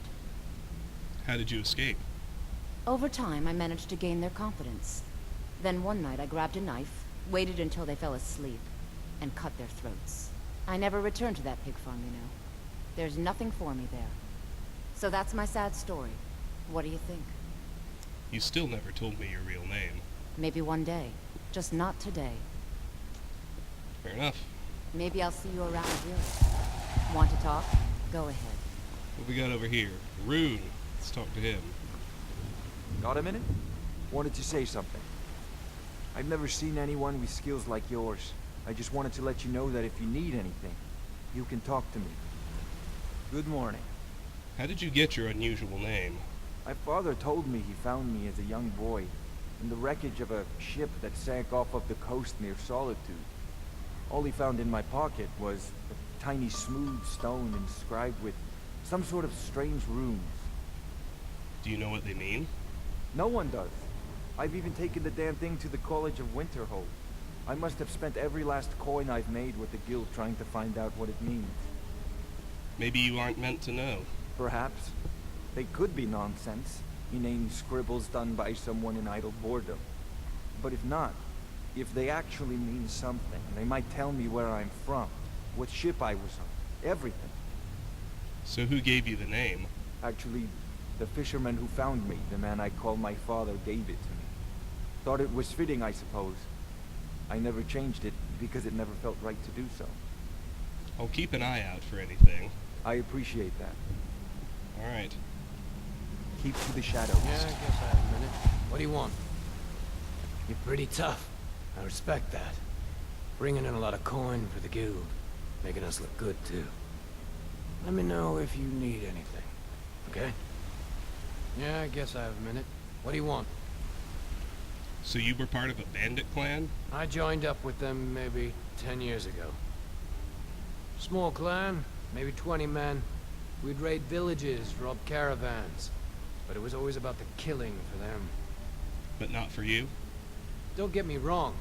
Speaker 1: How did you escape?
Speaker 2: Over time, I managed to gain their confidence. Then one night I grabbed a knife, waited until they fell asleep, and cut their throats. I never returned to that pig farm, you know. There's nothing for me there. So that's my sad story. What do you think?
Speaker 1: You still never told me your real name.
Speaker 2: Maybe one day. Just not today.
Speaker 1: Fair enough.
Speaker 2: Maybe I'll see you around the village. Want to talk? Go ahead.
Speaker 1: What we got over here? Rune. Let's talk to him.
Speaker 9: Got a minute? Wanted to say something. I've never seen anyone with skills like yours. I just wanted to let you know that if you need anything, you can talk to me. Good morning.
Speaker 1: How did you get your unusual name?
Speaker 9: My father told me he found me as a young boy in the wreckage of a ship that sank off of the coast near Solitude. All he found in my pocket was a tiny smooth stone inscribed with some sort of strange runes.
Speaker 1: Do you know what they mean?
Speaker 9: No one does. I've even taken the damn thing to the College of Winterhold. I must have spent every last coin I've made with the guild trying to find out what it means.
Speaker 1: Maybe you aren't meant to know.
Speaker 9: Perhaps. They could be nonsense, inane scribbles done by someone in idle boredom. But if not, if they actually mean something, they might tell me where I'm from, what ship I was on, everything.
Speaker 1: So who gave you the name?
Speaker 9: Actually, the fisherman who found me, the man I call my father, gave it to me. Thought it was fitting, I suppose. I never changed it because it never felt right to do so.
Speaker 1: I'll keep an eye out for anything.
Speaker 9: I appreciate that.
Speaker 1: All right.
Speaker 9: keep to the shadows.
Speaker 11: Yeah, I guess I have a minute. What do you want? You're pretty tough. I respect that. Bringing in a lot of coin for the guild. Making us look good, too. Let me know if you need anything. Okay? Yeah, I guess I have a minute. What do you want?
Speaker 1: So you were part of a bandit clan?
Speaker 11: I joined up with them maybe 10 years ago. Small clan, maybe 20 men. We'd raid villages, rob caravans. But it was always about the killing for them.
Speaker 1: But not for you?
Speaker 11: Don't get me wrong.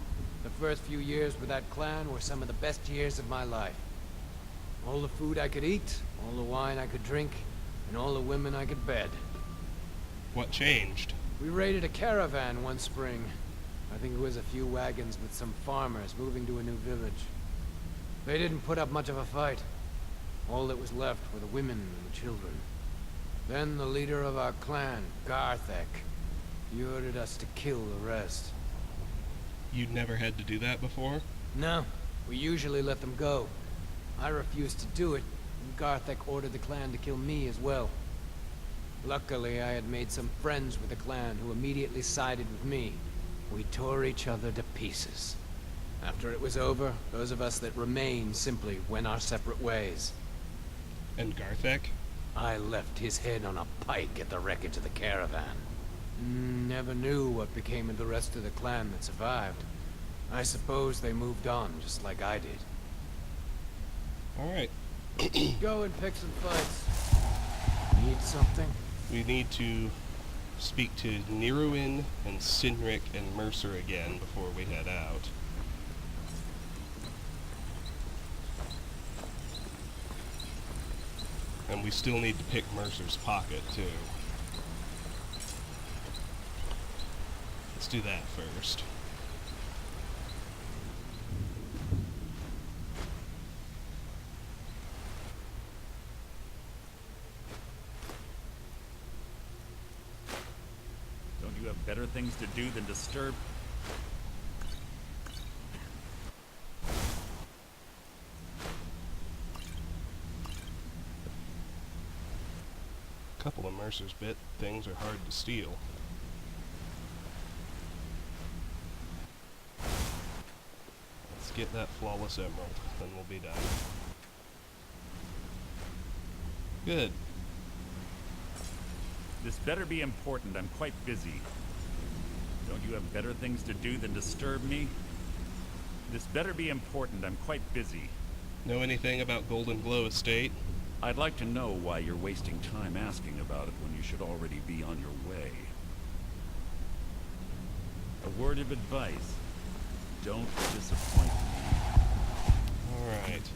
Speaker 11: The first few years with that clan were some of the best years of my life. All the food I could eat, all the wine I could drink, and all the women I could bed.
Speaker 1: What changed?
Speaker 11: We raided a caravan one spring. I think it was a few wagons with some farmers moving to a new village. They didn't put up much of a fight. All that was left were the women and the children. Then the leader of our clan, Garthek, he ordered us to kill the rest.
Speaker 1: You'd never had to do that before?
Speaker 11: No, we usually let them go. I refused to do it, and Garthek ordered the clan to kill me as well. Luckily, I had made some friends with the clan who immediately sided with me. We tore each other to pieces. After it was over, those of us that remained simply went our separate ways.
Speaker 1: And Garthek?
Speaker 11: I left his head on a pike at the wreckage of the caravan. Never knew what became of the rest of the clan that survived. I suppose they moved on, just like I did.
Speaker 1: Alright.
Speaker 11: Go and pick some fights. Need something?
Speaker 1: We need to speak to Neruin and Sinric and Mercer again before we head out. And we still need to pick Mercer's pocket, too. Let's do that first.
Speaker 10: Don't you have better things to do than disturb?
Speaker 1: A couple of Mercer's bit things are hard to steal. Let's get that flawless emerald, then we'll be done. Good.
Speaker 10: This better be important. I'm quite busy. Don't you have better things to do than disturb me? This better be important. I'm quite busy.
Speaker 1: Know anything about Golden Glow Estate?
Speaker 10: I'd like to know why you're wasting time asking about it when you should already be on your way. A word of advice. Don't disappoint me.
Speaker 1: Alright.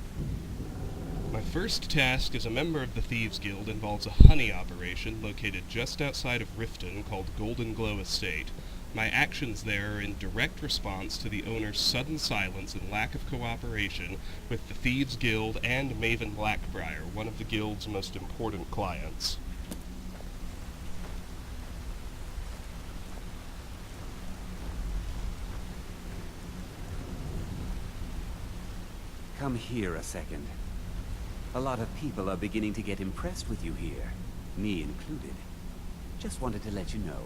Speaker 1: My first task as a member of the Thieves Guild involves a honey operation located just outside of Riften called Golden Glow Estate. My actions there are in direct response to the owner's sudden silence and lack of cooperation with the Thieves Guild and Maven Blackbriar, one of the guild's most important clients.
Speaker 12: Come here a second. A lot of people are beginning to get impressed with you here, me included. Just wanted to let you know.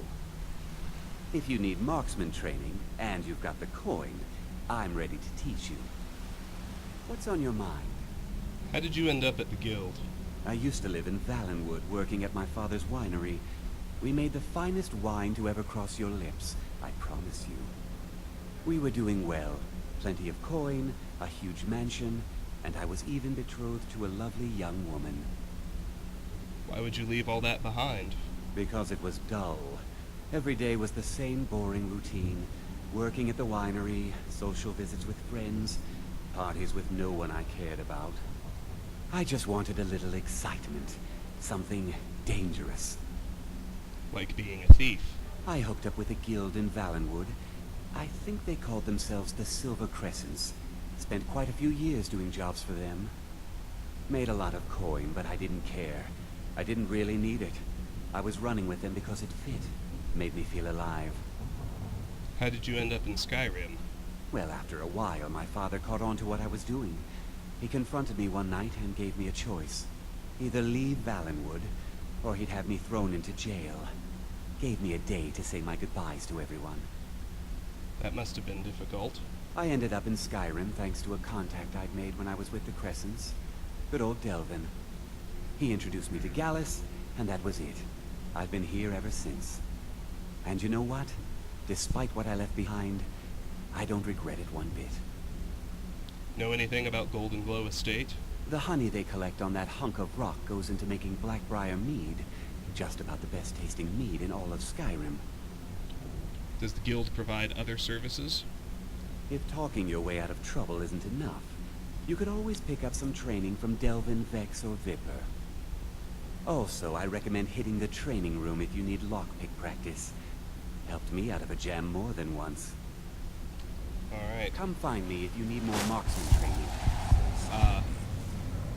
Speaker 12: If you need marksman training, and you've got the coin, I'm ready to teach you. What's on your mind?
Speaker 1: How did you end up at the guild?
Speaker 12: I used to live in Valenwood, working at my father's winery. We made the finest wine to ever cross your lips, I promise you. We were doing well. Plenty of coin, a huge mansion, and I was even betrothed to a lovely young woman.
Speaker 1: Why would you leave all that behind?
Speaker 12: Because it was dull. Every day was the same boring routine. Working at the winery, social visits with friends, parties with no one I cared about. I just wanted a little excitement. Something dangerous.
Speaker 1: Like being a thief?
Speaker 12: I hooked up with a guild in Valenwood. I think they called themselves the Silver Crescents. Spent quite a few years doing jobs for them. Made a lot of coin, but I didn't care. I didn't really need it. I was running with them because it fit. Made me feel alive.
Speaker 1: How did you end up in Skyrim?
Speaker 12: Well, after a while, my father caught on to what I was doing. He confronted me one night and gave me a choice. Either leave Valenwood, or he'd have me thrown into jail. Gave me a day to say my goodbyes to everyone.
Speaker 1: That must have been difficult.
Speaker 12: I ended up in Skyrim thanks to a contact I'd made when I was with the Crescents. Good old Delvin. He introduced me to Gallus, and that was it. I've been here ever since. And you know what? Despite what I left behind, I don't regret it one bit.
Speaker 1: Know anything about Golden Glow Estate?
Speaker 12: The honey they collect on that hunk of rock goes into making Blackbriar mead. Just about the best tasting mead in all of Skyrim.
Speaker 1: Does the guild provide other services?
Speaker 12: If talking your way out of trouble isn't enough, you could always pick up some training from Delvin, Vex, or Viper. Also, I recommend hitting the training room if you need lockpick practice. Helped me out of a jam more than once.
Speaker 1: Alright.
Speaker 12: Come find me if you need more marksman training.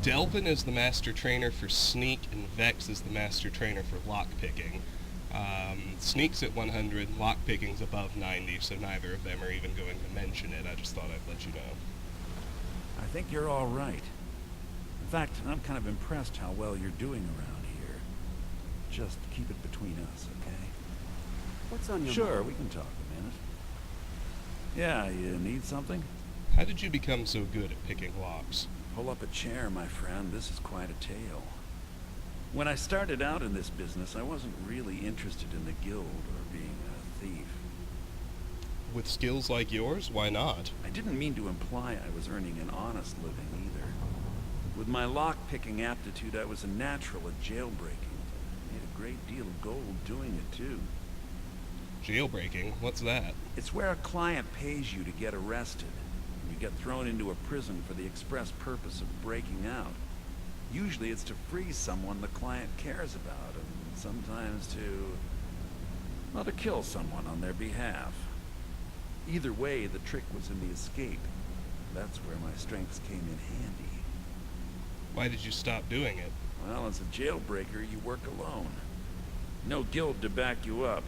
Speaker 1: Delvin is the master trainer for Sneak, and Vex is the master trainer for lockpicking. Sneak's at 100, lockpicking's above 90, so neither of them are even going to mention it. I just thought I'd let you know.
Speaker 10: I think you're all right. In fact, I'm kind of impressed how well you're doing around here. Just keep it between us, okay?
Speaker 12: What's on your
Speaker 10: Sure,
Speaker 12: mind?
Speaker 10: we can talk a minute. Yeah, you need something?
Speaker 1: How did you become so good at picking locks?
Speaker 10: Pull up a chair, my friend. This is quite a tale. When I started out in this business, I wasn't really interested in the guild or being a thief.
Speaker 1: With skills like yours, why not?
Speaker 10: I didn't mean to imply I was earning an honest living either. With my lock-picking aptitude, I was a natural at jailbreaking. I made a great deal of gold doing it, too.
Speaker 1: Jailbreaking? What's that?
Speaker 10: It's where a client pays you to get arrested. You get thrown into a prison for the express purpose of breaking out. Usually it's to free someone the client cares about, and sometimes to kill someone on their behalf. Either way, the trick was in the escape. That's where my strengths came in handy.
Speaker 1: Why did you stop doing it?
Speaker 10: Well, as a jailbreaker, you work alone. No guild to back you up.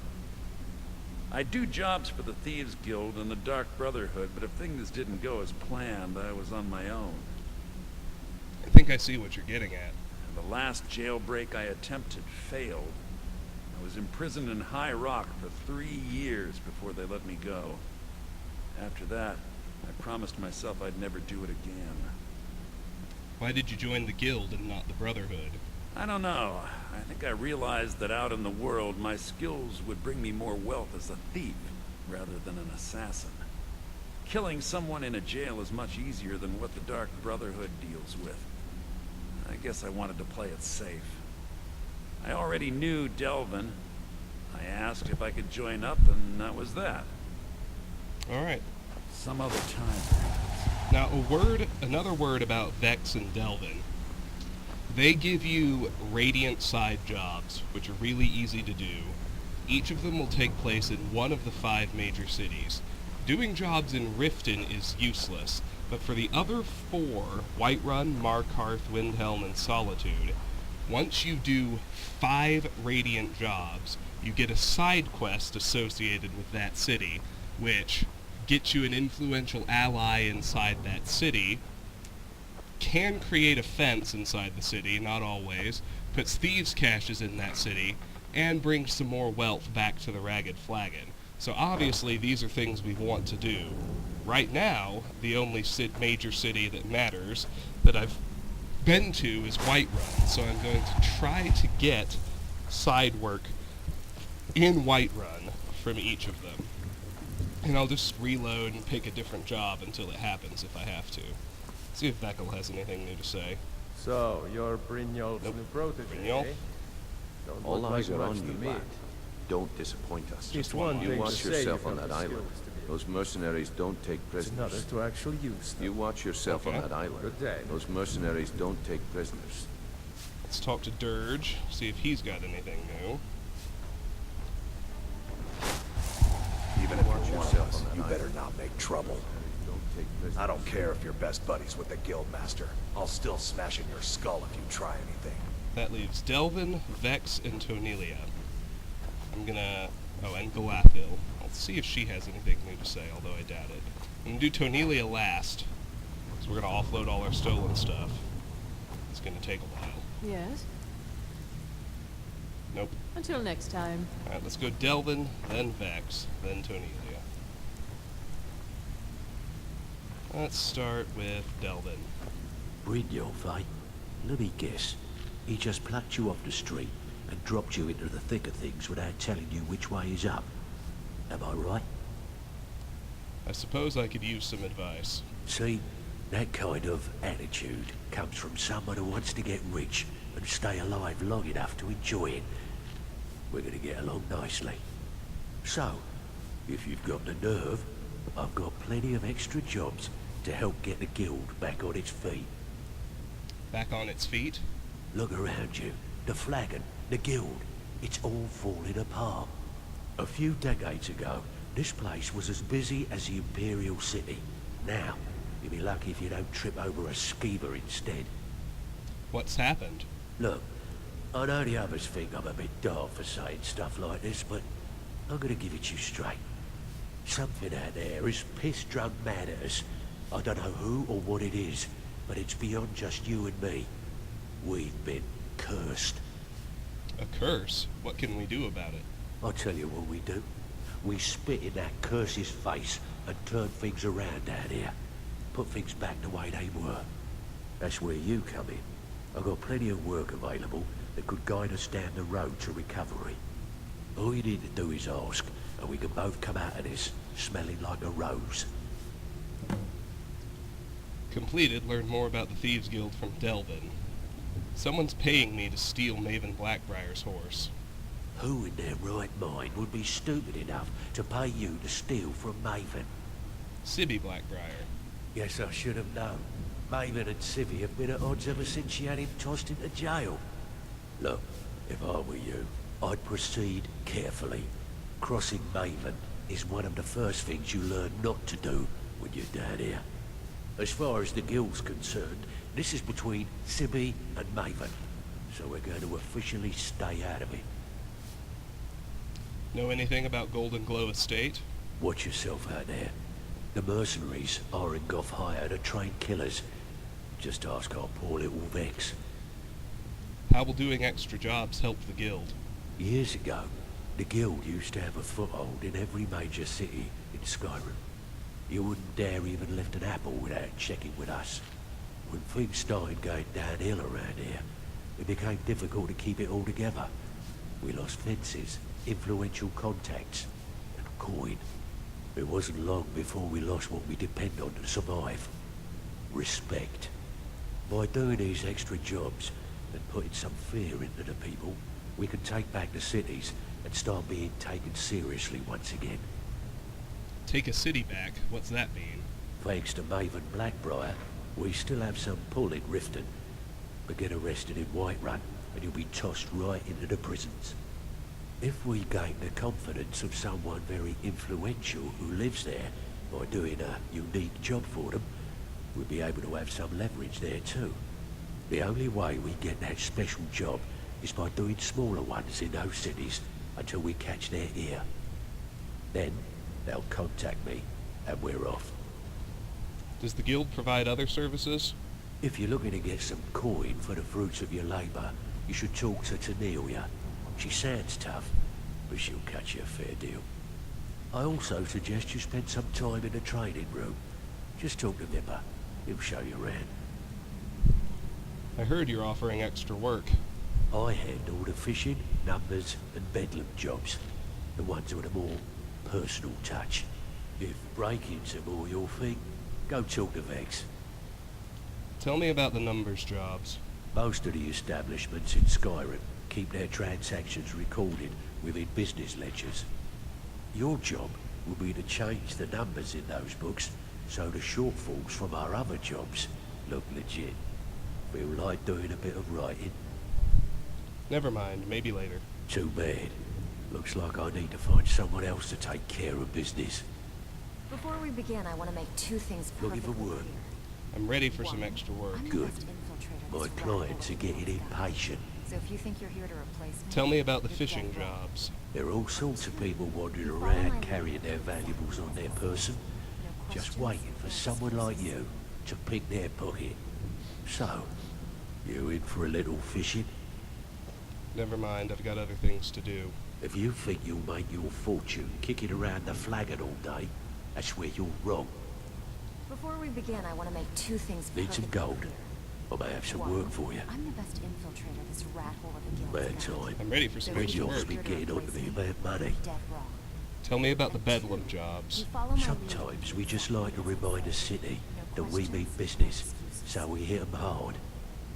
Speaker 10: I do jobs for the Thieves Guild and the Dark Brotherhood, but if things didn't go as planned, I was on my own.
Speaker 1: I think I see what you're getting at.
Speaker 10: And the last jailbreak I attempted failed. I was imprisoned in High Rock for 3 years before they let me go. After that, I promised myself I'd never do it again.
Speaker 1: Why did you join the guild and not the Brotherhood?
Speaker 10: I don't know. I think I realized that out in the world, my skills would bring me more wealth as a thief, rather than an assassin. Killing someone in a jail is much easier than what the Dark Brotherhood deals with. I guess I wanted to play it safe. I already knew Delvin. I asked if I could join up, and that was that.
Speaker 1: Alright.
Speaker 10: Some other time, perhaps.
Speaker 1: Now, another word about Vex and Delvin. They give you radiant side jobs, which are really easy to do. Each of them will take place in one of the 5 major cities. Doing jobs in Riften is useless, but for the other 4, Whiterun, Markarth, Windhelm, and Solitude, once you do 5 radiant jobs, you get a side quest associated with that city, which gets you an influential ally inside that city, can create a fence inside the city, not always, puts thieves' caches in that city, and brings some more wealth back to the Ragged Flagon. So obviously these are things we want to do. Right now, the only major city that matters that I've been to is Whiterun, so I'm going to try to get side work in Whiterun from each of them. And I'll just reload and pick a different job until it happens if I have to. See if Beckel has anything new to say.
Speaker 6: So, you're Brynjolf's new protege,
Speaker 1: Brynjolf?
Speaker 6: eh? Don't
Speaker 3: All
Speaker 6: look
Speaker 3: eyes
Speaker 6: like
Speaker 3: are
Speaker 6: much
Speaker 3: on
Speaker 6: to
Speaker 3: you,
Speaker 6: me.
Speaker 3: lad. Don't disappoint us.
Speaker 6: It's one
Speaker 3: You
Speaker 6: thing
Speaker 3: watch
Speaker 6: to say
Speaker 3: yourself
Speaker 6: you've
Speaker 3: on
Speaker 6: got
Speaker 3: that
Speaker 6: the
Speaker 3: island.
Speaker 6: skills to be a
Speaker 3: Those mercenaries don't take
Speaker 6: It's another
Speaker 3: prisoners.
Speaker 6: to actually use them.
Speaker 3: You watch yourself on
Speaker 1: Okay.
Speaker 3: that island.
Speaker 6: Good day.
Speaker 3: Those mercenaries don't take prisoners.
Speaker 1: Let's talk to Dirge, see if he's got anything new.
Speaker 4: Even if
Speaker 3: Watch
Speaker 4: you're one of
Speaker 3: yourself
Speaker 4: us,
Speaker 3: on that
Speaker 4: you better
Speaker 3: island.
Speaker 4: not make trouble.
Speaker 3: Don't take prisoners.
Speaker 4: I don't care if you're best buddies with the Guildmaster. I'll still smash in your skull if you try anything.
Speaker 1: That leaves Delvin, Vex, and Tonelia. I'm gonna... oh, and Galathil. I'll see if she has anything new to say, although I doubt it. I'm gonna do Tonelia last, so we're gonna offload all our stolen stuff. It's gonna take a while.
Speaker 8: Yes?
Speaker 1: Nope.
Speaker 8: Until next time.
Speaker 1: Alright, let's go Delvin, then Vex, then Tonelia. Let's start with Delvin.
Speaker 7: Brynjolf, eh? Let me guess. He just plucked you off the street and dropped you into the thick of things without telling you which way is up. Am I right?
Speaker 1: I suppose I could use some advice.
Speaker 7: See, that kind of attitude comes from someone who wants to get rich and stay alive long enough to enjoy it. We're gonna get along nicely. So, if you've got the nerve, I've got plenty of extra jobs to help get the guild back on its feet.
Speaker 1: Back on its feet?
Speaker 7: Look around you. The Flagon, the guild, it's all falling apart. A few decades ago, this place was as busy as the Imperial City. Now, you'll be lucky if you don't trip over a skeever instead.
Speaker 1: What's happened?
Speaker 7: Look, I know the others think I'm a bit daft for saying stuff like this, but I'm gonna give it to you straight. Something out there is piss-drunk mad at us. I don't know who or what it is, but it's beyond just you and me. We've been cursed.
Speaker 1: A curse? What can we do about it?
Speaker 7: I'll tell you what we do. We spit in that curse's face and turn things around down here. Put things back the way they were. That's where you come in. I've got plenty of work available that could guide us down the road to recovery. All you need to do is ask, and we can both come out of this smelling like a rose.
Speaker 1: Completed, learn more about the Thieves Guild from Delvin. Someone's paying me to steal Maven Blackbriar's horse.
Speaker 7: Who in their right mind would be stupid enough to pay you to steal from Maven?
Speaker 1: Sibby Blackbriar.
Speaker 7: Yes, I should have known. Maven and Civvy have been at odds ever since she had him tossed into jail. Look, if I were you, I'd proceed carefully. Crossing Maven is one of the first things you learn not to do when you're down here. As far as the guild's concerned, this is between Civvy and Maven, so we're going to officially stay out of it.
Speaker 1: Know anything about Golden Glow Estate?
Speaker 7: Watch yourself out there. The mercenaries are in Goth hire to train killers. Just ask our poor little Vex.
Speaker 1: How will doing extra jobs help the guild?
Speaker 7: Years ago, the guild used to have a foothold in every major city in Skyrim. You wouldn't dare even lift an apple without checking with us. When things started going downhill around here, it became difficult to keep it all together. We lost fences, influential contacts, and coin. It wasn't long before we lost what we depend on to survive. Respect. By doing these extra jobs and putting some fear into the people, we can take back the cities and start being taken seriously once again.
Speaker 1: Take a city back? What's that mean?
Speaker 7: Thanks to Maven Blackbriar, we still have some pull in Riften. But get arrested in Whiterun, and you'll be tossed right into the prisons. If we gain the confidence of someone very influential who lives there by doing a unique job for them, we'll be able to have some leverage there too. The only way we get that special job is by doing smaller ones in those cities until we catch their ear. Then, they'll contact me, and we're off.
Speaker 1: Does the guild provide other services?
Speaker 7: If you're looking to get some coin for the fruits of your labor, you should talk to Tonelia. She sounds tough, but she'll cut you a fair deal. I also suggest you spend some time in the training room. Just talk to Nipper. He'll show you around.
Speaker 1: I heard you're offering extra work.
Speaker 7: I handle the fishing, numbers, and bedlam jobs. The ones with a more personal touch. If break-ins are more your thing, go talk to Vex.
Speaker 1: Tell me about the numbers jobs.
Speaker 7: Most of the establishments in Skyrim keep their transactions recorded within business ledgers. Your job will be to change the numbers in those books so the shortfalls from our other jobs look legit. Feel like doing a bit of writing?
Speaker 1: Never mind, maybe later.
Speaker 7: Too bad. Looks like I need to find someone else to take care of business.
Speaker 2: Before we begin, I want to make two things
Speaker 7: Looking
Speaker 2: perfectly
Speaker 7: for work?
Speaker 2: clear.
Speaker 1: I'm ready for some extra work.
Speaker 2: I'm the
Speaker 7: Good.
Speaker 2: best infiltrator
Speaker 7: My
Speaker 2: this
Speaker 7: clients are
Speaker 2: realm.
Speaker 7: getting impatient.
Speaker 2: So if you think you're here to replace me,
Speaker 1: Tell me about the
Speaker 2: you're
Speaker 1: fishing
Speaker 2: dead wrong.
Speaker 1: jobs.
Speaker 7: There are all sorts of people wandering
Speaker 2: Follow
Speaker 7: around
Speaker 2: my
Speaker 7: carrying
Speaker 2: lead.
Speaker 7: their valuables on their person,
Speaker 2: No
Speaker 7: just
Speaker 2: questions,
Speaker 7: waiting for
Speaker 2: no
Speaker 7: someone like
Speaker 2: excuses.
Speaker 7: you to pick their pocket. So, you in for a little fishing?
Speaker 1: Never mind, I've got other things to do.
Speaker 7: If you think you'll make your fortune kicking around the Flagon all day, that's where you're wrong.
Speaker 2: Before we begin, I want to make two things
Speaker 7: Need some
Speaker 2: perfectly
Speaker 7: gold?
Speaker 2: clear.
Speaker 7: I may have some
Speaker 2: One,
Speaker 7: work for you.
Speaker 2: I'm the best infiltrator this rat hole of a guild's
Speaker 7: Bad
Speaker 2: got.
Speaker 7: time.
Speaker 1: I'm ready for some
Speaker 2: So if
Speaker 1: extra
Speaker 2: you
Speaker 7: Brynjolf's
Speaker 1: work.
Speaker 2: think
Speaker 7: been
Speaker 2: you're
Speaker 7: getting
Speaker 2: gonna
Speaker 7: onto me
Speaker 2: replace
Speaker 7: about money.
Speaker 2: you're dead wrong.
Speaker 1: Tell me about the
Speaker 2: And
Speaker 1: bedlam
Speaker 2: two,
Speaker 1: jobs.
Speaker 2: you follow my lead
Speaker 7: Sometimes we just like to remind the city
Speaker 2: No
Speaker 7: that we mean
Speaker 2: questions,
Speaker 7: business,
Speaker 2: no excuses.
Speaker 7: so we hit 'em hard.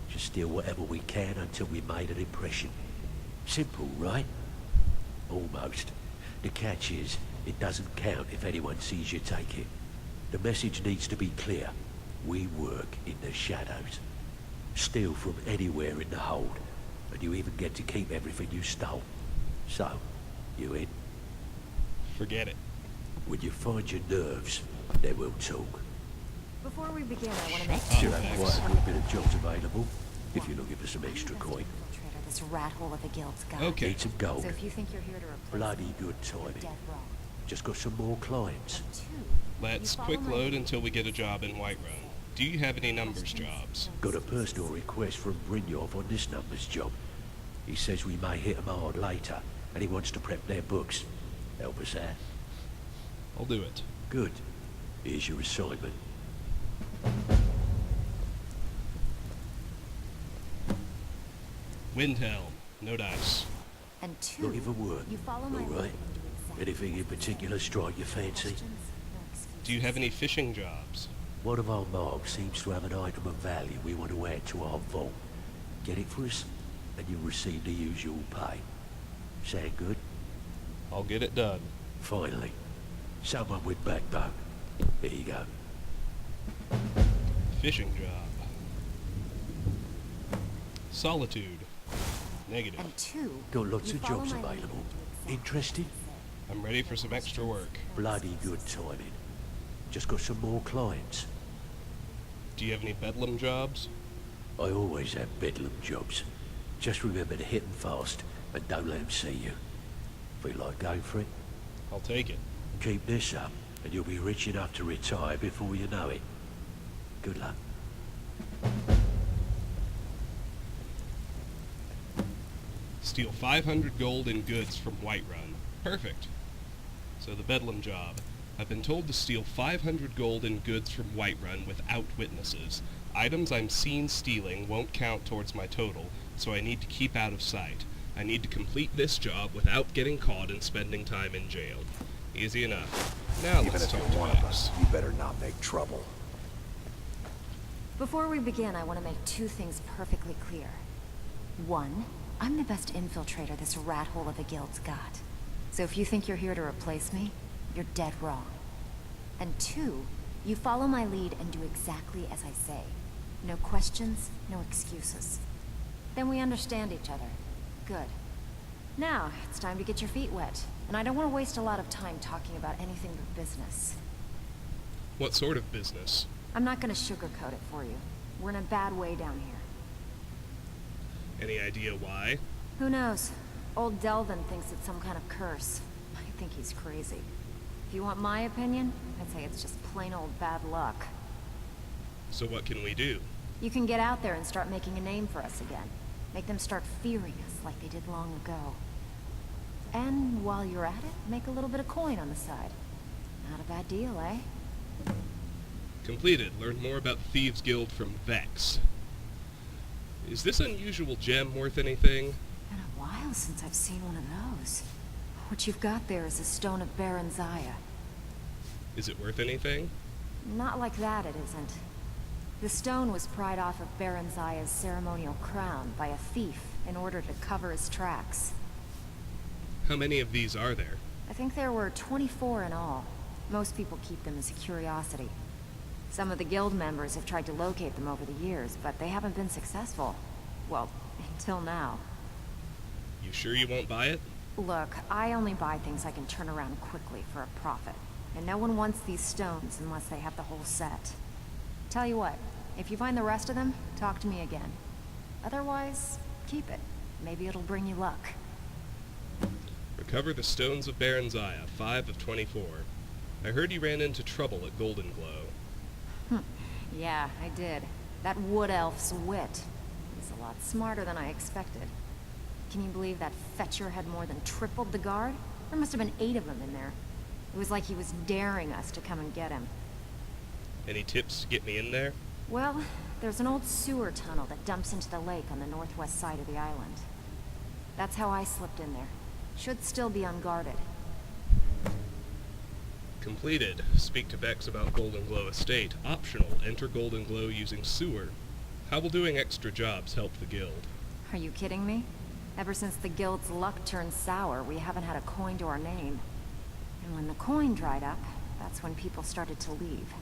Speaker 7: Just steal whatever we can until we made an impression. Simple, right? Almost. The catch is, it doesn't count if anyone sees you take it. The message needs to be clear. We work in the shadows. Steal from anywhere in the hold, and you even get to keep everything you stole. So, you in?
Speaker 1: Forget it.
Speaker 7: When you find your nerves, then we'll talk.
Speaker 2: Before we begin, I want to make
Speaker 1: up,
Speaker 2: two
Speaker 7: Still have
Speaker 1: Vex.
Speaker 7: quite a good bit of jobs available, if you're looking for some extra
Speaker 2: I'm the best
Speaker 7: coin.
Speaker 2: infiltrator this rat hole of a guild's got.
Speaker 1: Okay.
Speaker 7: Need some gold.
Speaker 2: So if you think you're here to replace
Speaker 7: Bloody
Speaker 2: me,
Speaker 7: good
Speaker 2: you're
Speaker 7: timing.
Speaker 2: dead wrong.
Speaker 7: Just got some more clients.
Speaker 2: And two,
Speaker 1: Let's
Speaker 2: you follow
Speaker 1: quick
Speaker 2: my
Speaker 1: load
Speaker 2: lead.
Speaker 1: until we get a job in Whiterun. Do you have any numbers jobs?
Speaker 7: Got a personal request from Brynjolf on this numbers job. He says we may hit 'em hard later, and he wants to prep their books. Help us out.
Speaker 1: I'll do it.
Speaker 7: Good. Here's your assignment.
Speaker 1: Windhelm. No dice.
Speaker 2: And two,
Speaker 7: Looking for work.
Speaker 2: you follow my
Speaker 7: All
Speaker 2: lead
Speaker 7: right.
Speaker 2: and do exactly
Speaker 7: Anything in
Speaker 2: as I say.
Speaker 7: particular strike your fancy?
Speaker 2: Questions? No excuses.
Speaker 1: Do you have any fishing jobs?
Speaker 7: One of our mobs seems to have an item of value we want to add to our vault. Get it for us, and you'll receive the usual pay. Sound good?
Speaker 1: I'll get it done.
Speaker 7: Finally, someone with backbone. Here you go.
Speaker 1: Fishing job. Solitude. Negative.
Speaker 2: And two,
Speaker 7: Got lots
Speaker 2: you
Speaker 7: of
Speaker 2: follow
Speaker 7: jobs
Speaker 2: my lead and
Speaker 7: available.
Speaker 2: do exactly
Speaker 7: Interested?
Speaker 2: as I say.
Speaker 1: I'm ready for some extra work.
Speaker 7: Bloody good timing. Just got some more clients.
Speaker 1: Do you have any bedlam jobs?
Speaker 7: I always have bedlam jobs. Just remember to hit 'em fast and don't let 'em see you. Feel like going for it?
Speaker 1: I'll take it.
Speaker 7: Keep this up and you'll be rich enough to retire before you know it. Good luck.
Speaker 1: Steal 500 gold in goods from Whiterun. Perfect. So the bedlam job. I've been told to steal 500 gold in goods from Whiterun without witnesses. Items I'm seen stealing won't count towards my total, so I need to keep out of sight. I need to complete this job without getting caught and spending time in jail. Easy enough. Now
Speaker 4: Even
Speaker 1: let's
Speaker 4: if
Speaker 1: talk
Speaker 4: you're
Speaker 1: to
Speaker 4: one of
Speaker 1: Vex.
Speaker 4: us, you better not make trouble.
Speaker 2: Before we begin, I want to make two things perfectly clear. One, I'm the best infiltrator this rat hole of a guild's got. So if you think you're here to replace me, you're dead wrong. And two, you follow my lead and do exactly as I say. No questions, no excuses. Then we understand each other. Good. Now, it's time to get your feet wet. And I don't want to waste a lot of time talking about anything but business.
Speaker 1: What sort of business?
Speaker 2: I'm not going to sugarcoat it for you. We're in a bad way down here.
Speaker 1: Any idea why?
Speaker 2: Who knows? Old Delvin thinks it's some kind of curse. I think he's crazy. If you want my opinion, I'd say it's just plain old bad luck.
Speaker 1: So what can we do?
Speaker 2: You can get out there and start making a name for us again. Make them start fearing us like they did long ago. And while you're at it, make a little bit of coin on the side. Not a bad deal, eh?
Speaker 1: Completed. Learn more about the Thieves Guild from Vex. Is this unusual gem worth anything?
Speaker 2: Been a while since I've seen one of those. What you've got there is a stone of Baron Zaya.
Speaker 1: Is it worth anything?
Speaker 2: Not like that, it isn't. The stone was pried off of Baron Zaya's ceremonial crown by a thief in order to cover his tracks.
Speaker 1: How many of these are there?
Speaker 2: I think there were 24 in all. Most people keep them as a curiosity. Some of the guild members have tried to locate them over the years, but they haven't been successful. Well, until now.
Speaker 1: You sure you won't buy it?
Speaker 2: Look, I only buy things I can turn around quickly for a profit. And no one wants these stones unless they have the whole set. Tell you what, if you find the rest of them, talk to me again. Otherwise, keep it. Maybe it'll bring you luck.
Speaker 1: Recover the stones of Baron Zaya, 5 of 24. I heard you ran into trouble at Golden Glow.
Speaker 2: Yeah, I did. That wood elf's wit. He's a lot smarter than I expected. Can you believe that fetcher had more than tripled the guard? There must have been 8 of them in there. It was like he was daring us to come and get him.
Speaker 1: Any tips to get me in there?
Speaker 2: Well, there's an old sewer tunnel that dumps into the lake on the northwest side of the island. That's how I slipped in there. Should still be unguarded.
Speaker 1: Completed. Speak to Vex about Golden Glow Estate. Optional. Enter Golden Glow using sewer. How will doing extra jobs help the guild?
Speaker 2: Are you kidding me? Ever since the guild's luck turned sour, we haven't had a coin to our name. And when the coin dried up, that's when people started to leave.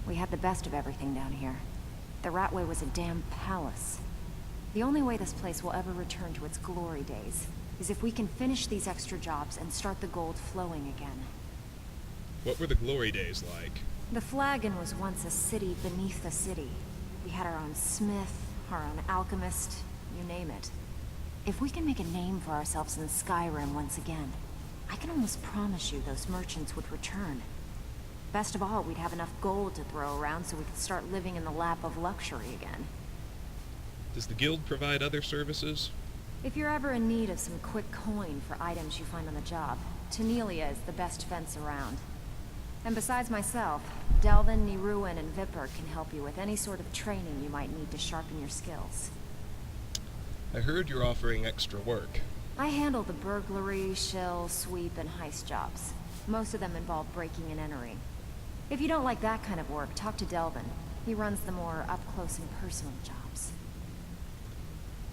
Speaker 2: We had the best of everything down here. The Ratway was a damn palace. The only way this place will ever return to its glory days is if we can finish these extra jobs and start the gold flowing again.
Speaker 1: What were the glory days like?
Speaker 2: The Flagon was once a city beneath a city. We had our own smith, our own alchemist, you name it. If we can make a name for ourselves in Skyrim once again, I can almost promise you those merchants would return. Best of all, we'd have enough gold to throw around so we could start living in the lap of luxury again.
Speaker 1: Does the guild provide other services?
Speaker 2: If you're ever in need of some quick coin for items you find on the job, Tanelia is the best fence around. And besides myself, Delvin, Niruin, and Vipper can help you with any sort of training you might need to sharpen your skills.
Speaker 1: I heard you're offering extra work.
Speaker 2: I handle the burglary, shill, sweep, and heist jobs. Most of them involve breaking and entering. If you don't like that kind of work, talk to Delvin. He runs the more up-close and personal jobs.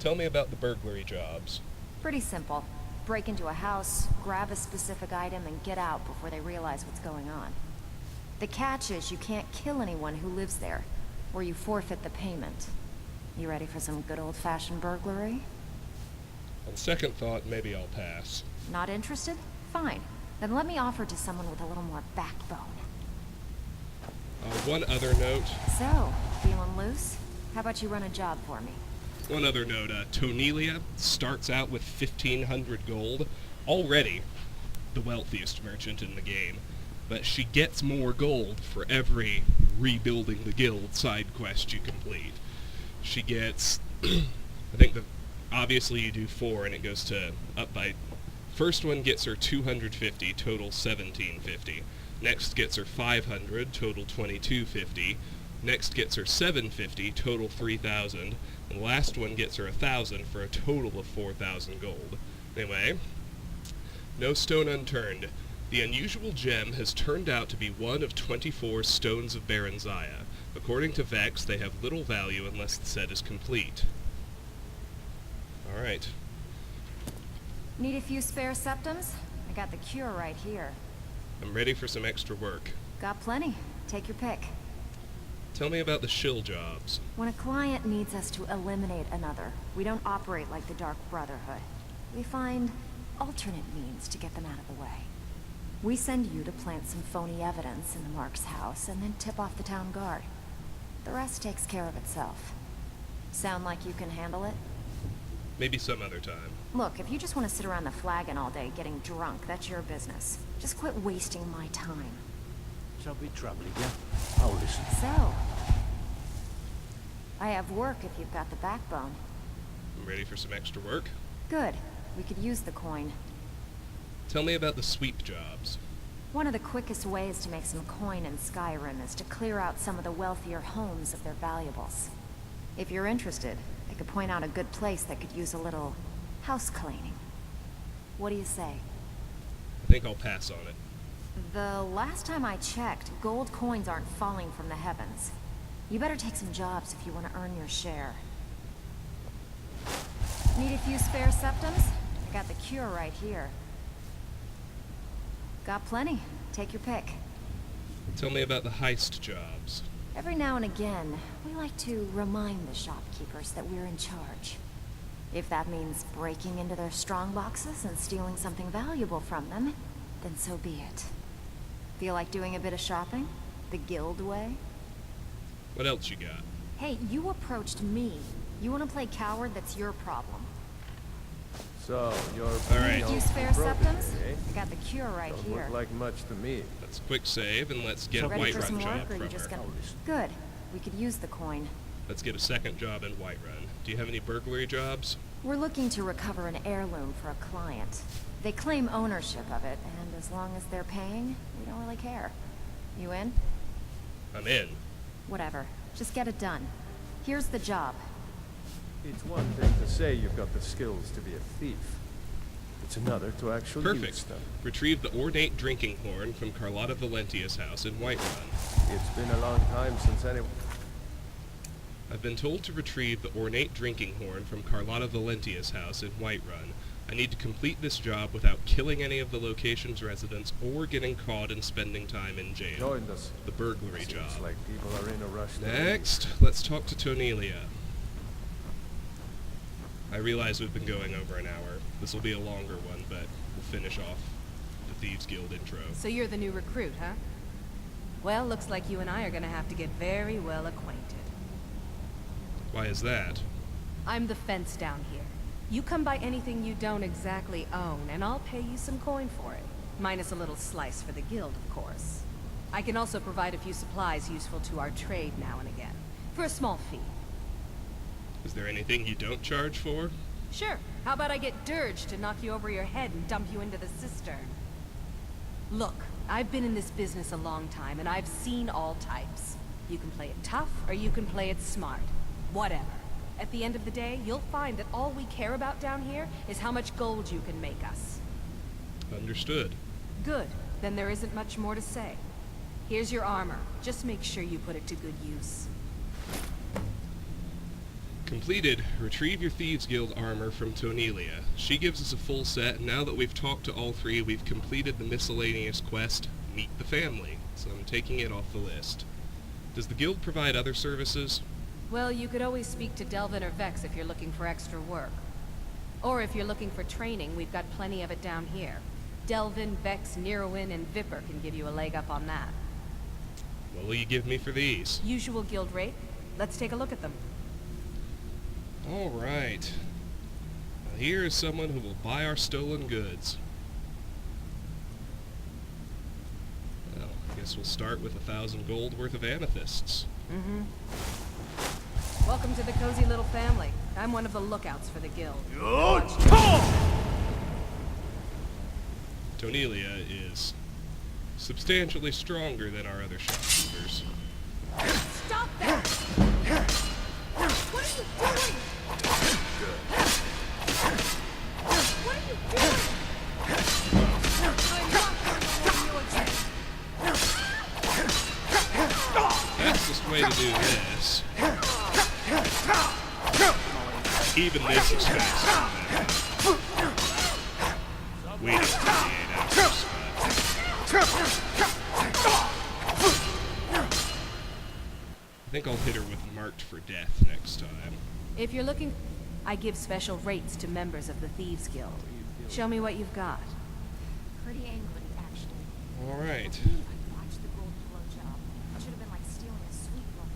Speaker 1: Tell me about the burglary jobs.
Speaker 2: Pretty simple. Break into a house, grab a specific item, and get out before they realize what's going on. The catch is you can't kill anyone who lives there, or you forfeit the payment. You ready for some good old-fashioned burglary?
Speaker 1: On second thought, maybe I'll pass.
Speaker 2: Not interested? Fine. Then let me offer to someone with a little more backbone.
Speaker 1: One other note.
Speaker 2: So, feeling loose? How about you run a job for me?
Speaker 1: One other note. Tonelia starts out with 1,500 gold. Already the wealthiest merchant in the game. But she gets more gold for every rebuilding the guild side quest you complete. She gets, I think obviously you do 4 and it goes to up by, first one gets her 250, total 1,750. Next gets her 500, total 2,250. Next gets her 750, total 3,000. And the last one gets her 1,000 for a total of 4,000 gold. Anyway, no stone unturned. The unusual gem has turned out to be one of 24 stones of Baronziah. According to Vex, they have little value unless the set is complete. Alright.
Speaker 2: Need a few spare septums? I got the cure right here.
Speaker 1: I'm ready for some extra work.
Speaker 2: Got plenty. Take your pick.
Speaker 1: Tell me about the shill jobs.
Speaker 2: When a client needs us to eliminate another, we don't operate like the Dark Brotherhood. We find alternate means to get them out of the way. We send you to plant some phony evidence in the Mark's house and then tip off the town guard. The rest takes care of itself. Sound like you can handle it?
Speaker 1: Maybe some other time.
Speaker 2: Look, if you just want to sit around the Flagon all day getting drunk, that's your business. Just quit wasting my time.
Speaker 7: So be troubling you. I'll listen.
Speaker 2: So, I have work if you've got the backbone.
Speaker 1: I'm ready for some extra work.
Speaker 2: Good. We could use the coin.
Speaker 1: Tell me about the sweep jobs.
Speaker 2: One of the quickest ways to make some coin in Skyrim is to clear out some of the wealthier homes of their valuables. If you're interested, I could point out a good place that could use a little house cleaning. What do you say?
Speaker 1: I think I'll pass on it.
Speaker 2: The last time I checked, gold coins aren't falling from the heavens. You better take some jobs if you want to earn your share. Need a few spare septums? I got the cure right here. Got plenty. Take your pick.
Speaker 1: Tell me about the heist jobs.
Speaker 2: Every now and again, we like to remind the shopkeepers that we're in charge. If that means breaking into their strong boxes and stealing something valuable from them, then so be it. Feel like doing a bit of shopping? The guild way?
Speaker 1: What else you got?
Speaker 2: Hey, you approached me. You want to play coward? That's your problem.
Speaker 6: So, you're
Speaker 1: Alright.
Speaker 2: Need you spare septums? I got the cure right
Speaker 6: Don't
Speaker 2: here.
Speaker 6: look like much to me.
Speaker 1: Let's quick save and let's get a
Speaker 2: Ready for
Speaker 1: Whiterun
Speaker 2: some
Speaker 1: job
Speaker 2: work, or
Speaker 1: from
Speaker 2: you just
Speaker 1: her.
Speaker 2: gonna... Good. We could use the coin.
Speaker 1: Let's get a second job in Whiterun. Do you have any burglary jobs?
Speaker 2: We're looking to recover an heirloom for a client. They claim ownership of it, and as long as they're paying, we don't really care. You in?
Speaker 1: I'm in.
Speaker 2: Whatever. Just get it done. Here's the job.
Speaker 6: It's one thing to say you've got the skills to be a thief. It's another to actually use
Speaker 1: Perfect.
Speaker 6: them.
Speaker 1: Retrieve the ornate drinking horn from Carlotta Valentia's house in Whiterun.
Speaker 6: It's been a long time since anyone...
Speaker 1: I've been told to retrieve the ornate drinking horn from Carlotta Valentia's house in Whiterun. I need to complete this job without killing any of the location's residents or getting caught and spending time in jail.
Speaker 6: Join us.
Speaker 1: The burglary
Speaker 6: Seems
Speaker 1: job.
Speaker 6: like people are in a rush to
Speaker 1: Next, let's talk to Tonelia. I realize we've been going over an hour. This will be a longer one, but we'll finish off the Thieves Guild intro.
Speaker 5: So you're the new recruit, huh? Well, looks like you and I are gonna have to get very well acquainted.
Speaker 1: Why is that?
Speaker 5: I'm the fence down here. You come by anything you don't exactly own, and I'll pay you some coin for it. Minus a little slice for the guild, of course. I can also provide a few supplies useful to our trade now and again, for a small fee.
Speaker 1: Is there anything you don't charge for?
Speaker 5: Sure. How about I get Dirge to knock you over your head and dump you into the cistern? Look, I've been in this business a long time, and I've seen all types. You can play it tough, or you can play it smart. Whatever. At the end of the day, you'll find that all we care about down here is how much gold you can make us.
Speaker 1: Understood.
Speaker 5: Good. Then there isn't much more to say. Here's your armor. Just make sure you put it to good use.
Speaker 1: Completed. Retrieve your Thieves Guild armor from Tonelia. She gives us a full set, and now that we've talked to all three, we've completed the miscellaneous quest, Meet the Family, so I'm taking it off the list. Does the guild provide other services?
Speaker 5: Well, you could always speak to Delvin or Vex if you're looking for extra work. Or if you're looking for training, we've got plenty of it down here. Delvin, Vex, Neroin, and Vipper can give you a leg up on that.
Speaker 1: What will you give me for these?
Speaker 5: Usual guild rate. Let's take a look at them.
Speaker 1: All right. Now here is someone who will buy our stolen goods. Well, I guess we'll start with 1,000 gold worth of amethysts.
Speaker 5: Mm-hmm. Welcome to the cozy little family. I'm one of the lookouts for the guild.
Speaker 1: Tonelia is substantially stronger than our other shopkeepers.
Speaker 5: Stop that! What are you doing? What are you doing? I'm not going to hold you again.
Speaker 1: Fastest way to do this. Even this is fast. Wait 48 hours. I think I'll hit her with Marked for Death next time.
Speaker 5: If you're looking, I give special rates to members of the Thieves Guild. Show me what you've got.
Speaker 2: Pretty angry, actually.
Speaker 1: All right.
Speaker 2: I watched the gold flow job. It should have been like stealing a sweet one.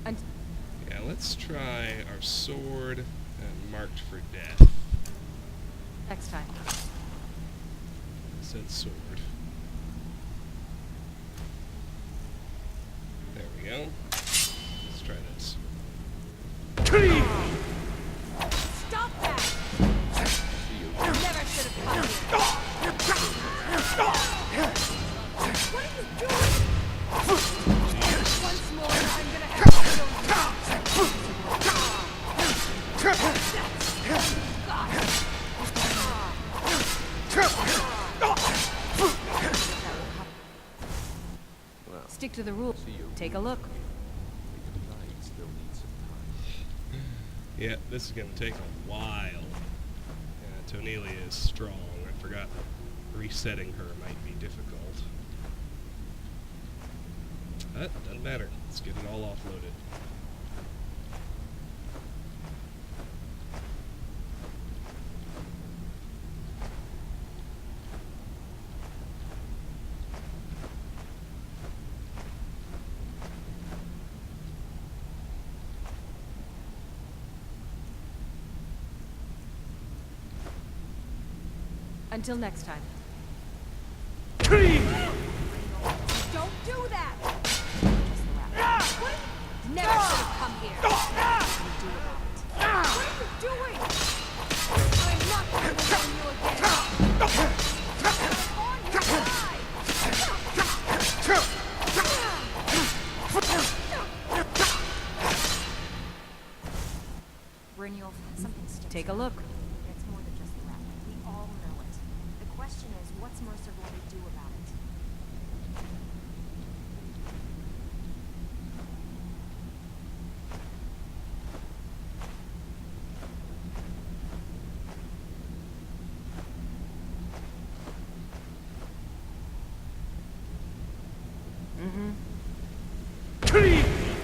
Speaker 5: And
Speaker 1: Yeah, let's try our sword and Marked for Death.
Speaker 5: next time.
Speaker 1: I said sword. There we go. Let's try this.
Speaker 5: Stop that! You never should have come here. What are you doing? Once more, I'm gonna have to kill
Speaker 3: Well,
Speaker 5: Stick to the rules. Take a look.
Speaker 3: still need some time.
Speaker 1: Yeah, this is going to take a while. Yeah, Tonelia is strong. I forgot that resetting her might be difficult. But doesn't matter. Let's get it all offloaded.
Speaker 5: Until next time.
Speaker 13: Don't do that! What? Never should have come here. What are you doing? I'm not going to warn you again. I'm on your side.
Speaker 2: Brynjolf, something sticks.
Speaker 5: Take a look.
Speaker 2: It's more than just the rat. We all know it. The question is, what's Mercer going to do about it?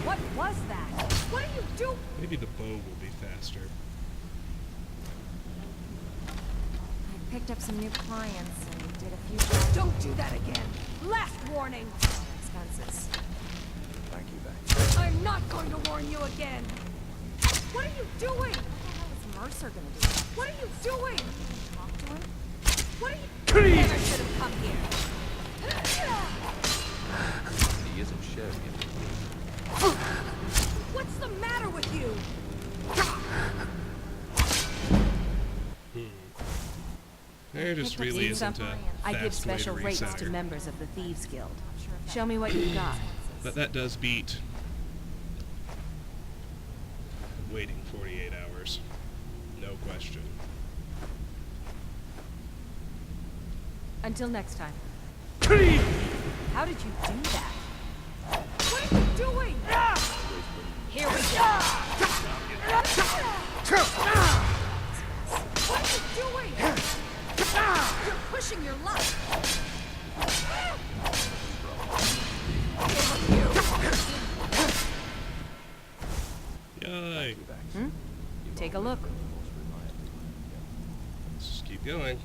Speaker 5: What was that?
Speaker 13: What are you doing?
Speaker 1: Maybe the bow will be faster.
Speaker 2: I picked up some new clients and did a few jobs.
Speaker 13: Don't do that again. Last warning.
Speaker 2: Expenses.
Speaker 4: Thank you, Vex.
Speaker 13: I'm not going to warn you again. What are you doing?
Speaker 2: What the hell is Mercer gonna do?
Speaker 13: What are you doing?
Speaker 2: Talk to him?
Speaker 13: What are you... Never should have come here.
Speaker 3: He isn't sharing it.
Speaker 13: What's the matter with you?
Speaker 1: There just really
Speaker 2: Need
Speaker 1: isn't a
Speaker 5: I give
Speaker 1: fast way to
Speaker 5: special rates
Speaker 1: reset
Speaker 5: to
Speaker 1: her.
Speaker 5: members of the Thieves Guild.
Speaker 2: Not sure if that
Speaker 5: Show me what you've got.
Speaker 1: But that does beat waiting 48 hours. No question.
Speaker 5: Until next time. How did you do that?
Speaker 13: What are you doing? Here we go. What are you doing? You're pushing your luck.
Speaker 1: Yay!
Speaker 5: Take a look.
Speaker 1: Let's just keep going.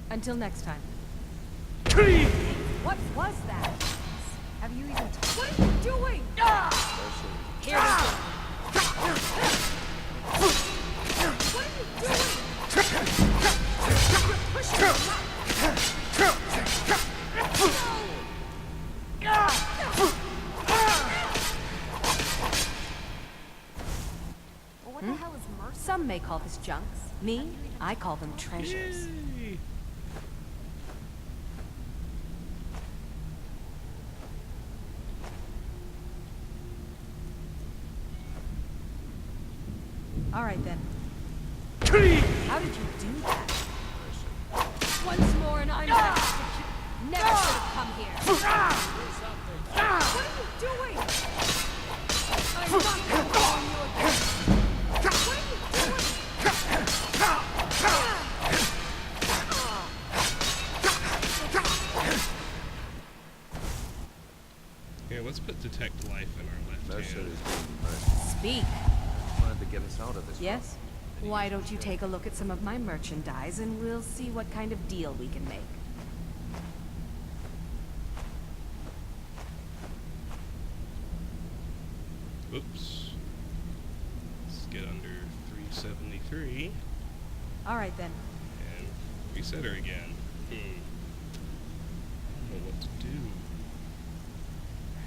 Speaker 5: Until next time.
Speaker 13: What was that?
Speaker 2: Have you even...
Speaker 13: What are you doing? Here we go. What are you doing? You're pushing your luck.
Speaker 2: Well, what the hell is Mercer?
Speaker 5: Some may call this junk. Me, I call them treasures.
Speaker 1: Yay!
Speaker 5: All right then. How did you do that?
Speaker 13: Once more and I'm back. Never should have come here. What are you doing? I'm not going to warn you again. What are you doing?
Speaker 1: Here, let's put detect life in our left
Speaker 3: Mercer
Speaker 1: hand.
Speaker 3: is being merciful.
Speaker 5: Speak.
Speaker 3: Wanted to get us out of this.
Speaker 5: Yes? Why don't you take a look at some of my merchandise and we'll see what kind of deal we can make.
Speaker 1: Oops. Let's get under 373
Speaker 5: All right then.
Speaker 1: and reset her again. I don't know what to do.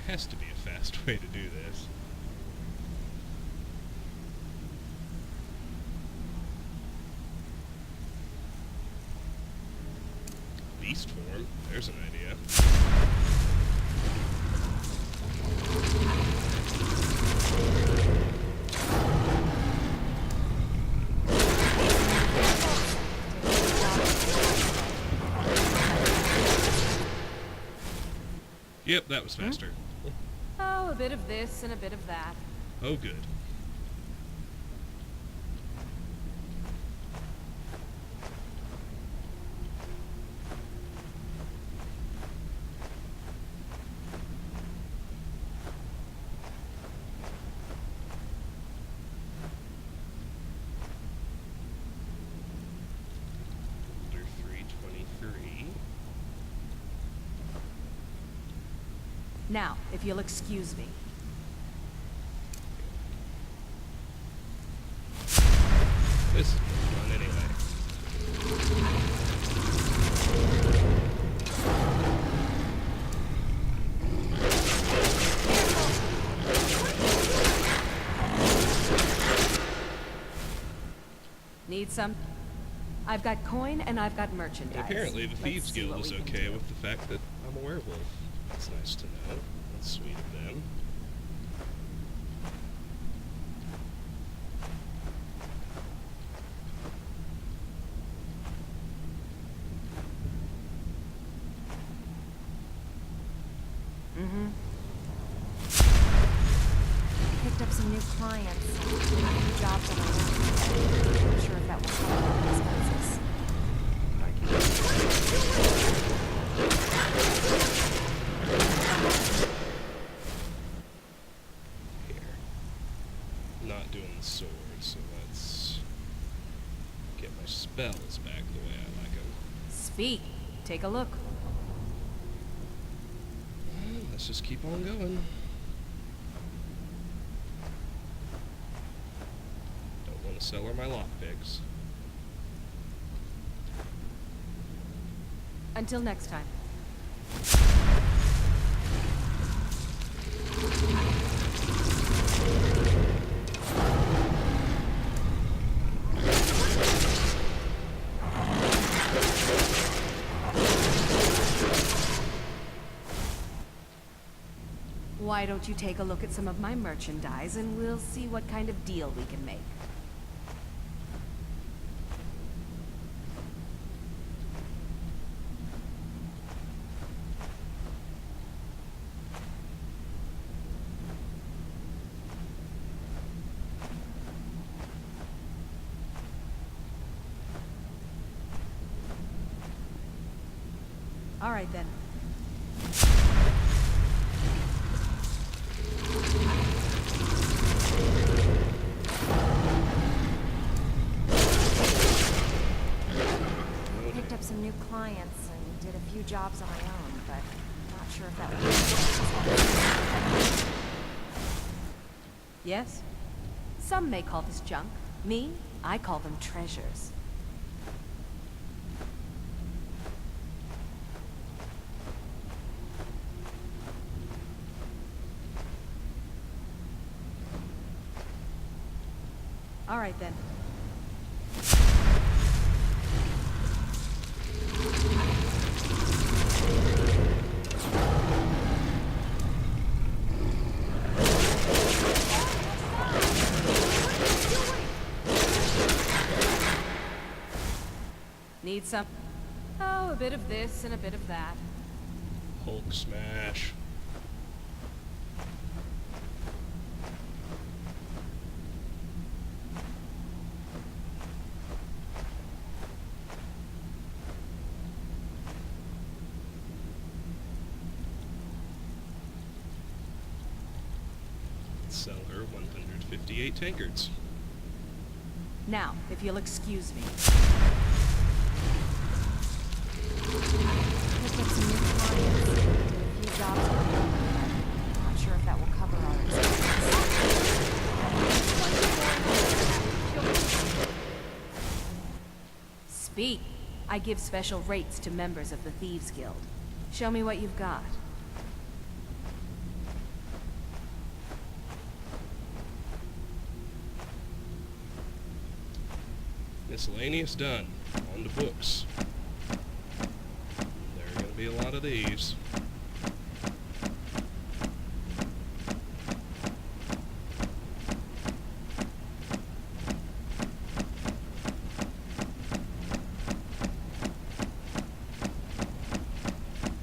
Speaker 1: There has to be a fast way to do this. Beast form. There's an idea. Yep, that was faster.
Speaker 5: Oh, a bit of this and a bit of that.
Speaker 1: Oh, good. Under 323.
Speaker 5: Now, if you'll excuse me.
Speaker 1: This is fun
Speaker 5: some? I've got coin and I've got merchandise.
Speaker 1: And apparently the Thieves
Speaker 5: Let's see
Speaker 1: Guild
Speaker 5: what
Speaker 1: is
Speaker 5: we can
Speaker 1: okay
Speaker 5: do.
Speaker 1: with the fact that I'm a werewolf. That's nice to know. That's sweet of them.
Speaker 2: Picked up some new clients and did a few jobs on my own. Not sure if that will cover all the expenses.
Speaker 1: Here. Not doing the sword, so let's get my spells back the way I like them.
Speaker 5: Speak. Take a look.
Speaker 1: Well, let's just keep on going. Don't want to sell her my lockpicks.
Speaker 5: Until next time. Why don't you take a look at some of my merchandise and we'll see what kind of deal we can make. All right then.
Speaker 2: Picked up some new clients and did a few jobs on my own, but not sure if that will.
Speaker 5: Yes? Some may call this junk. Me, I call them treasures. All right then. Need some? Oh, a bit of this and a bit of that.
Speaker 1: Hulk smash. Sell her 158 tankards.
Speaker 5: Now, if you'll excuse me.
Speaker 2: Picked up some new clients and did a few jobs on my own, but not sure if that will cover our expenses.
Speaker 5: Speak. I give special rates to members of the Thieves Guild. Show me what you've got.
Speaker 1: Miscellaneous done. On to books. There are going to be a lot of these.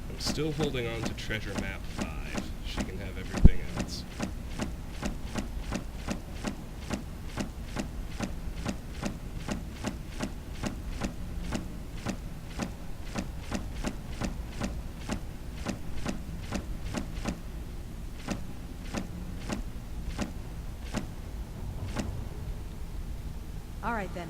Speaker 1: I'm still holding on to Treasure Map 5. She can have everything else.
Speaker 5: All right then.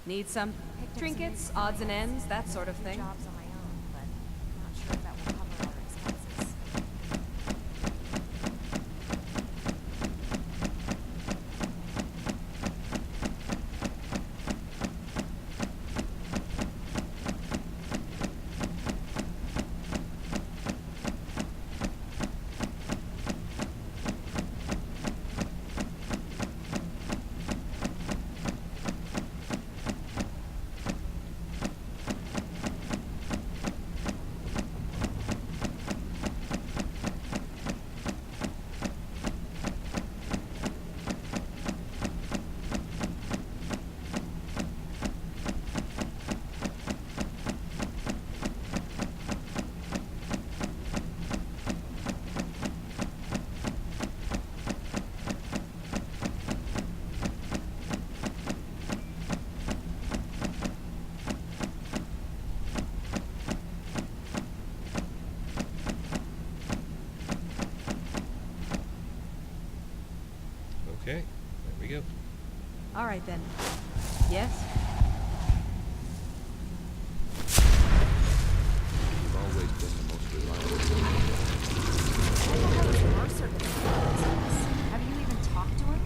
Speaker 5: Need some trinkets, odds and ends, that sort of thing.
Speaker 2: Jobs on my own, but not sure if that will cover our expenses.
Speaker 5: Alright then. Yes?
Speaker 3: You've always been the most reliable.
Speaker 2: What the hell is Mercer gonna do? Have you even talked to him?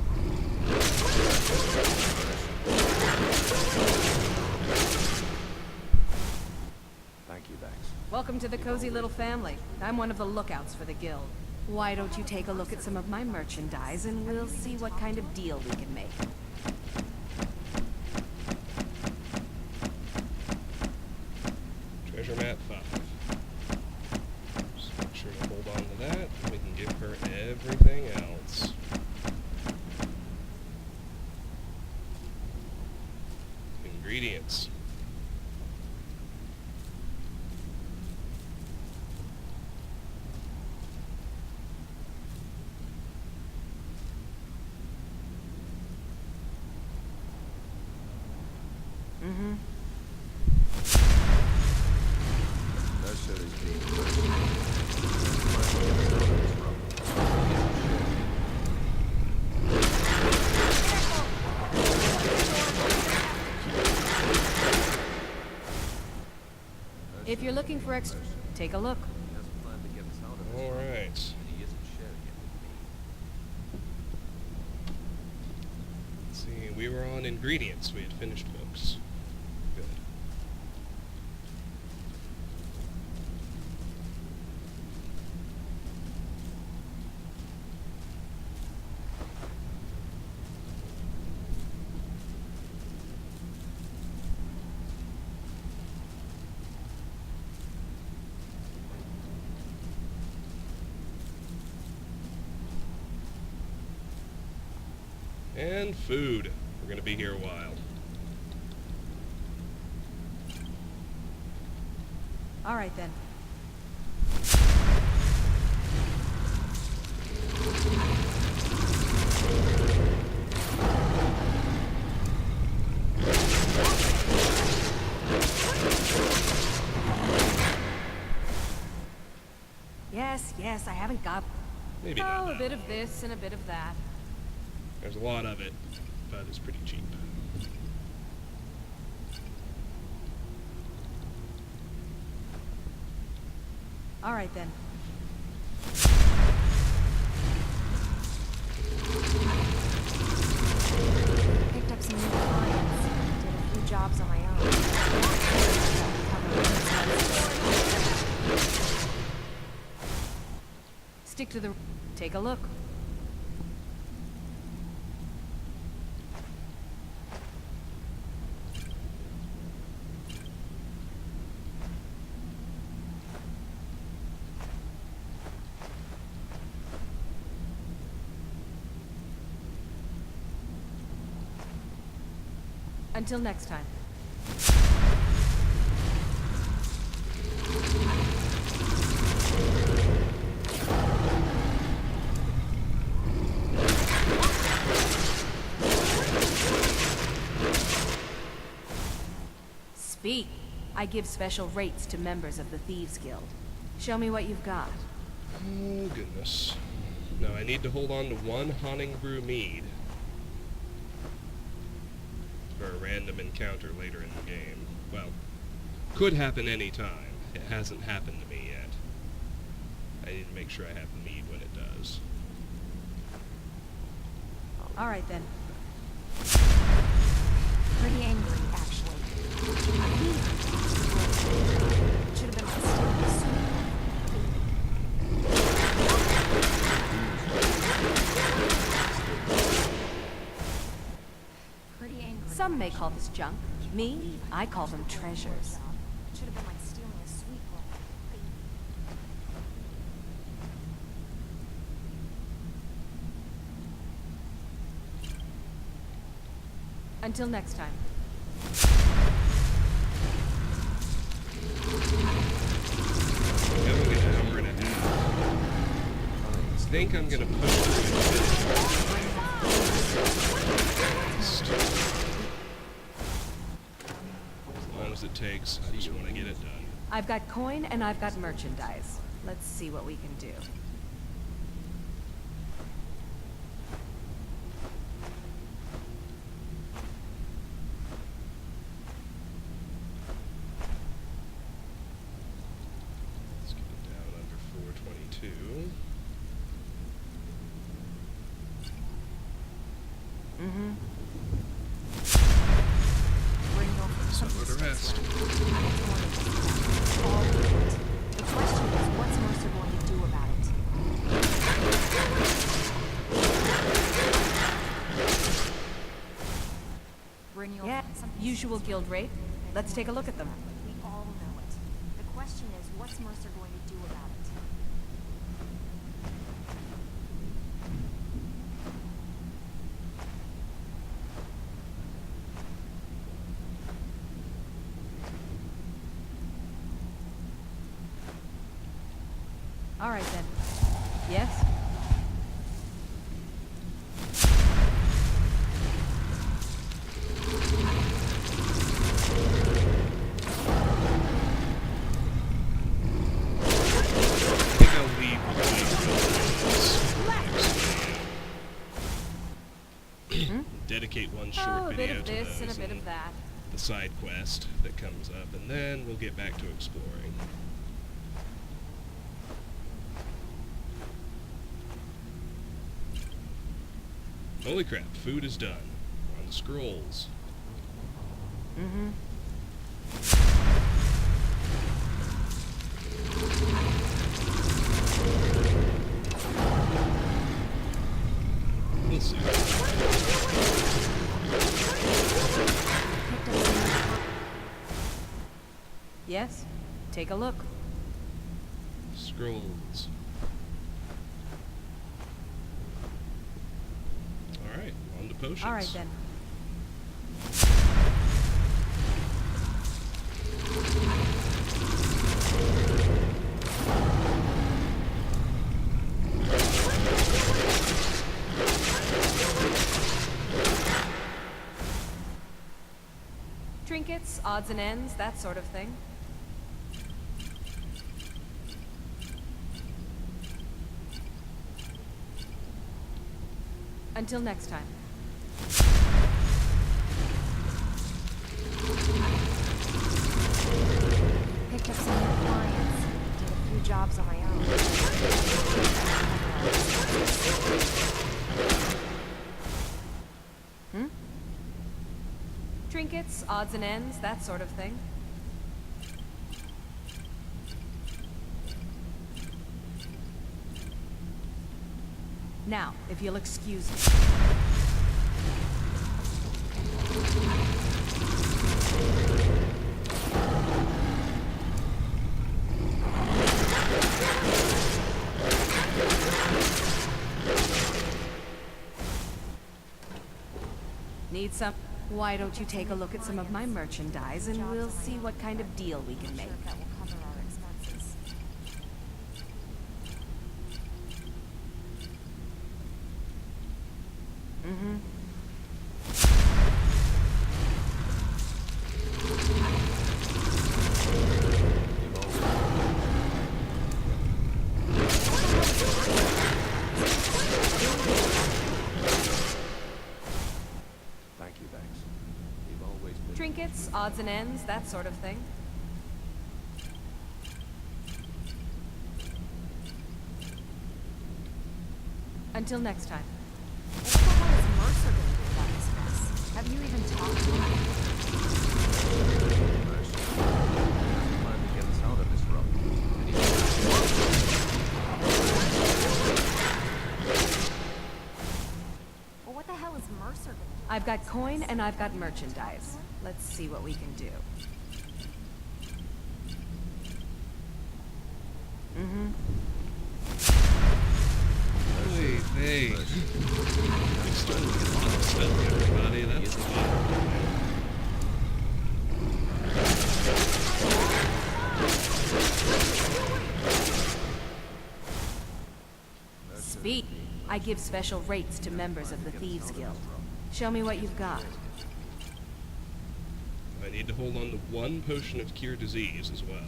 Speaker 3: Thank you, Vex.
Speaker 5: Welcome to the cozy little family. I'm one of the lookouts for the guild. Why don't you take a look at some of my merchandise and we'll see what kind of deal we can make.
Speaker 1: Treasure map 5. Just make sure to hold on to that. We can give her everything else. Ingredients.
Speaker 5: Mm-hmm.
Speaker 3: Mercer is being
Speaker 5: If you're looking for extra, take a look.
Speaker 1: Alright. Let's see, we were on ingredients. We had finished books. Good. And food. We're gonna be here a while.
Speaker 5: Alright then. Yes, I haven't got...
Speaker 1: Maybe not
Speaker 5: Oh, a
Speaker 1: that
Speaker 5: bit of
Speaker 1: long.
Speaker 5: this and a bit of that.
Speaker 1: There's a lot of it, but it's pretty cheap.
Speaker 5: Alright then.
Speaker 2: Picked up some new clients. Did a few jobs on my own.
Speaker 5: Stick to the... Take a look. Until next time. Speak. I give special rates to members of the Thieves Guild. Show me what you've got.
Speaker 1: Oh, goodness. No, I need to hold on to one Haunting Brew mead for a random encounter later in the game. Well, could happen any time. It hasn't happened to me yet. I need to make sure I have the mead when it does.
Speaker 5: Alright then.
Speaker 2: Pretty angry, actually. Should have been my Pretty angry.
Speaker 5: Some may call this junk. Me, I call them treasures.
Speaker 2: Should have been like stealing a sweet roll.
Speaker 5: Until next time.
Speaker 1: Going an hour and a half. I think I'm gonna push this to as long as it takes. I just want to get it done.
Speaker 5: I've got coin and I've got merchandise. Let's see what we can do.
Speaker 1: to...
Speaker 2: Mm-hmm.
Speaker 1: Somewhere to rest.
Speaker 13: All of it. The question is, what's Mercer going to do about it?
Speaker 5: Yeah, usual guild rate. Let's take a look at them.
Speaker 13: We all know it. The question is, what's Mercer going to do about it?
Speaker 5: All right then. Yes?
Speaker 1: I think I'll leave dedicate one short
Speaker 5: Oh, a bit
Speaker 1: video
Speaker 5: of
Speaker 1: to
Speaker 5: this and a
Speaker 1: those
Speaker 5: bit of that.
Speaker 1: the side quest that comes up, and then we'll get back to exploring. Holy crap, food is done. We're on the scrolls.
Speaker 2: Mm-hmm.
Speaker 1: We'll see.
Speaker 5: Yes? Take a look.
Speaker 1: Scrolls. Alright, on to potions.
Speaker 5: All right then. Trinkets, odds and ends, that sort of thing. Until next time.
Speaker 13: Picked up some new clients. Did a few jobs on my own.
Speaker 5: Hmm? Trinkets, odds and ends, that sort of thing. Now, if you'll excuse me. Need some? Why don't you take a look at some of my merchandise and we'll see what kind of deal we can make.
Speaker 13: That will cover our expenses.
Speaker 5: Mm-hmm.
Speaker 3: Thank you, Banks. You've always been...
Speaker 5: Trinkets, odds and ends, that sort of thing. Until next time.
Speaker 13: What the hell is Mercer going to do about this mess? Have you even talked to him?
Speaker 3: Time to get us out of this rut.
Speaker 13: Well, what the hell is Mercer going to do?
Speaker 5: I've got coin and I've got merchandise. Let's see what we can do. Mm-hmm.
Speaker 1: Hey. We stole a lot of stuff, everybody. That's a lot.
Speaker 5: Speak. I give special rates to members of the Thieves Guild. Show me what you've got.
Speaker 1: I need to hold on to one potion of cure disease as well.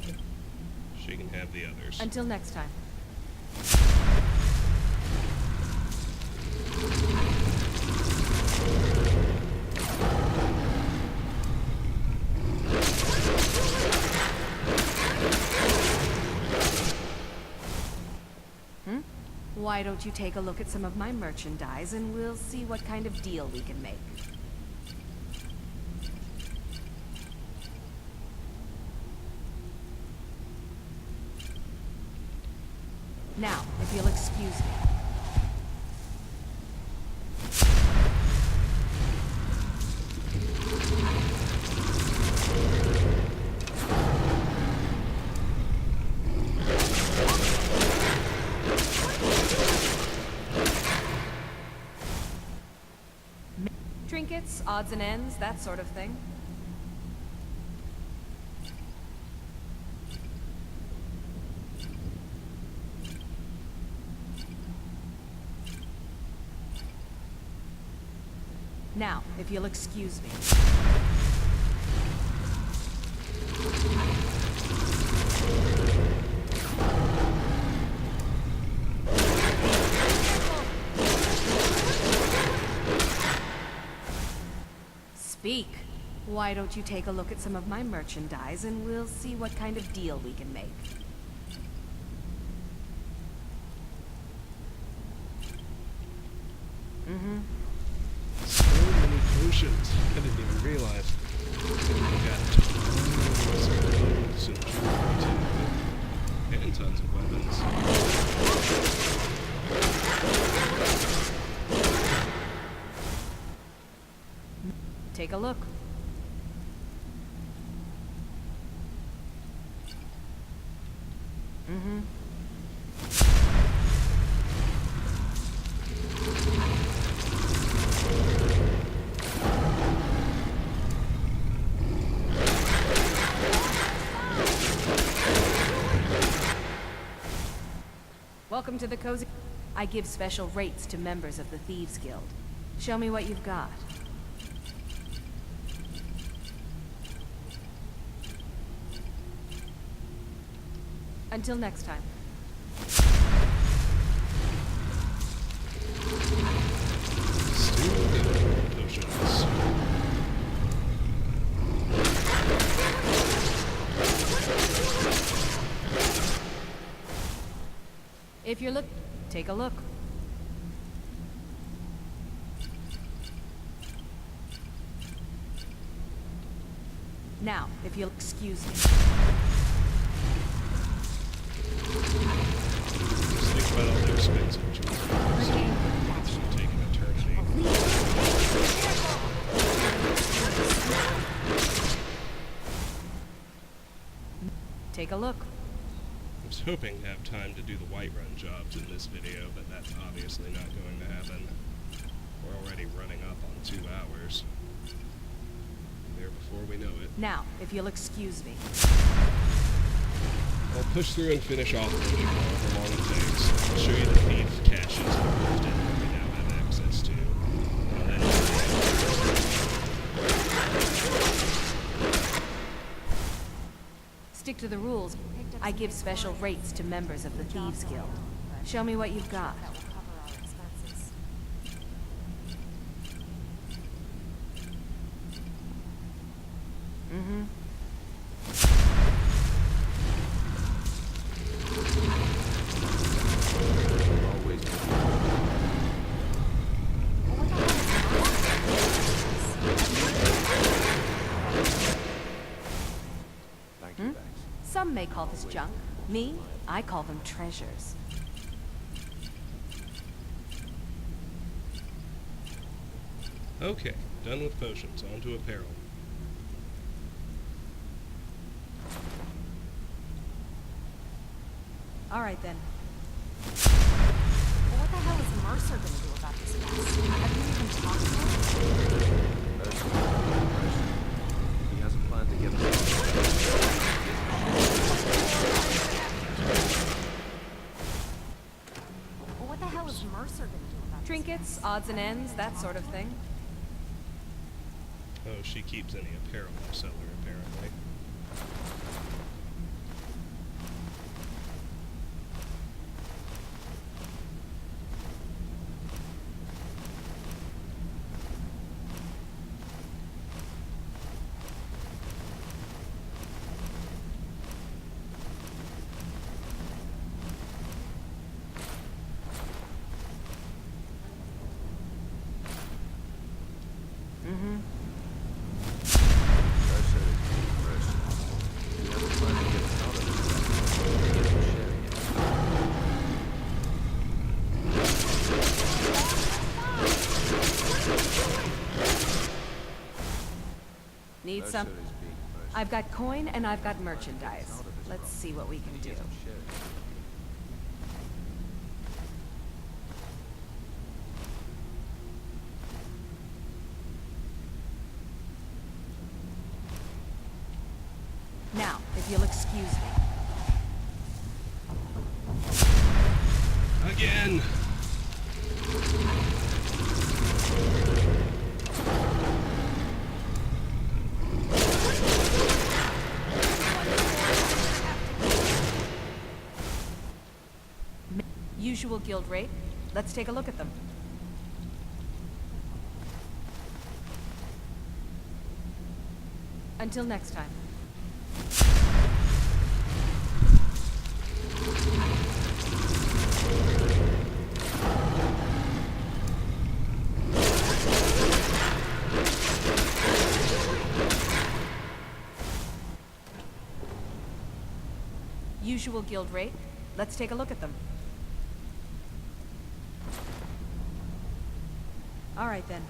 Speaker 1: She can have the others.
Speaker 5: Until next time. Why don't you take a look at some of my merchandise and we'll see what kind of deal we can make. Now, if you'll excuse me. Trinkets, odds and ends, that sort of thing. Now, if you'll excuse me. Speak. Why don't you take a look at some of my merchandise and we'll see what kind of deal we can make.
Speaker 1: So many potions. I didn't even realize. And we got tons of clothes and jewelry too. And tons of weapons.
Speaker 5: Take a look. Welcome to the cozy. I give special rates to members of the Thieves Guild. Show me what you've got. Until next time.
Speaker 1: Still good potions.
Speaker 5: If you're take a look. Now, if you'll excuse me.
Speaker 1: Just think about all the expensive jewelry. It's gonna take an eternity.
Speaker 5: Take a look.
Speaker 1: I was hoping to have time to do the Whiterun jobs in this video, but that's obviously not going to happen. We're already running up on 2 hours. There before we know it.
Speaker 5: Now, if you'll excuse me.
Speaker 1: I'll push through and finish offloading however long it takes. I'll show you the thief caches I've moved in that we now have access to. And then
Speaker 5: Stick to the rules. I give special rates to members of the Thieves Guild. Show me what you've got.
Speaker 3: Always. Thank you, Max.
Speaker 5: Some may call this junk. Me, I call them treasures.
Speaker 1: okay, done with potions. On to apparel.
Speaker 5: All right then.
Speaker 13: Well, what the hell is Mercer gonna do about this mess? Have you even talked to him?
Speaker 3: He has a plan to get us
Speaker 13: Well, what the hell is Mercer gonna do about
Speaker 5: Trinkets, odds and ends, that sort of thing.
Speaker 1: Oh, she keeps any apparel seller, apparently.
Speaker 5: some...
Speaker 6: Mercer is being merciful.
Speaker 5: I've got coin and I've got merchandise. Let's see what we can do. Now, if you'll excuse me.
Speaker 1: Again!
Speaker 5: Usual guild rate. Let's take a look at them. Until next time. Usual guild rate. Let's take a look at them. All right then.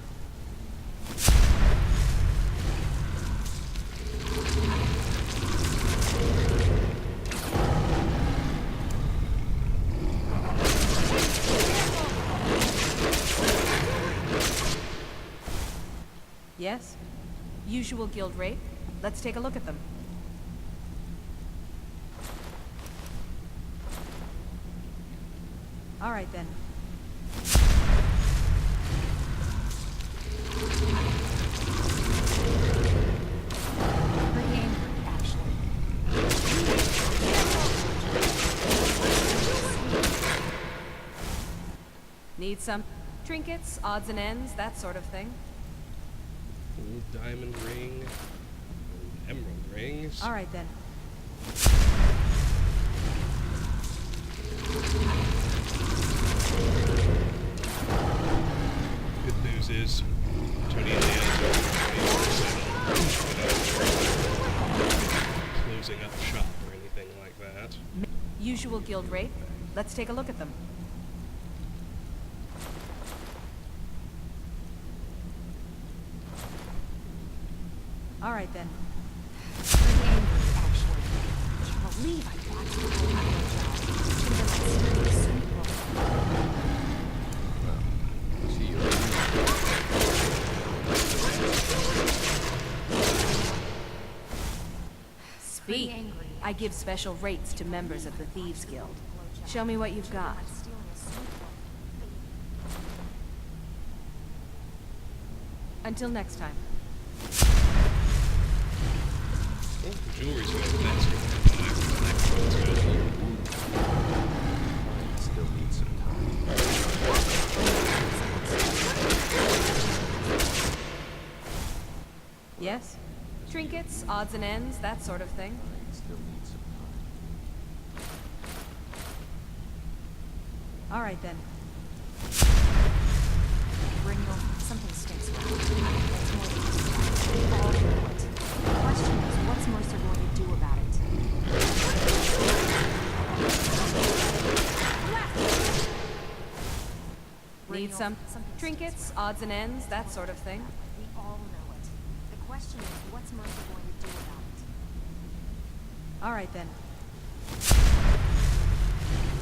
Speaker 5: Yes? Usual guild rate. Let's take a look at them. All right then.
Speaker 2: Pretty angry, actually.
Speaker 5: Need some trinkets, odds and ends, that sort of thing.
Speaker 1: Gold diamond ring. Gold emerald rings.
Speaker 5: All right then.
Speaker 1: Good news is, Tony and Dan's over 20% closing up shop or anything like that.
Speaker 5: Usual guild rate. Let's take a look at them. All right then.
Speaker 2: Pretty angry, actually. Can't believe I botched the whole job. Should have been like stealing a sweet roll.
Speaker 5: Speak. I give special rates to members of the Thieves Guild. Show me what you've got. Until next time.
Speaker 1: Oh, the jewelry's going faster than electronics.
Speaker 3: Still need some time.
Speaker 5: Yes? Trinkets, odds and ends, that sort of thing.
Speaker 3: Still need some time.
Speaker 5: All right then.
Speaker 2: Brynjolf, something stinks around here. That's more than just that. We all know it. The question is, what's Mercer going to do about it?
Speaker 5: Need some trinkets, odds and ends, that sort of thing.
Speaker 2: We all know it. The question is, what's Mercer going to do about it?
Speaker 5: All right then.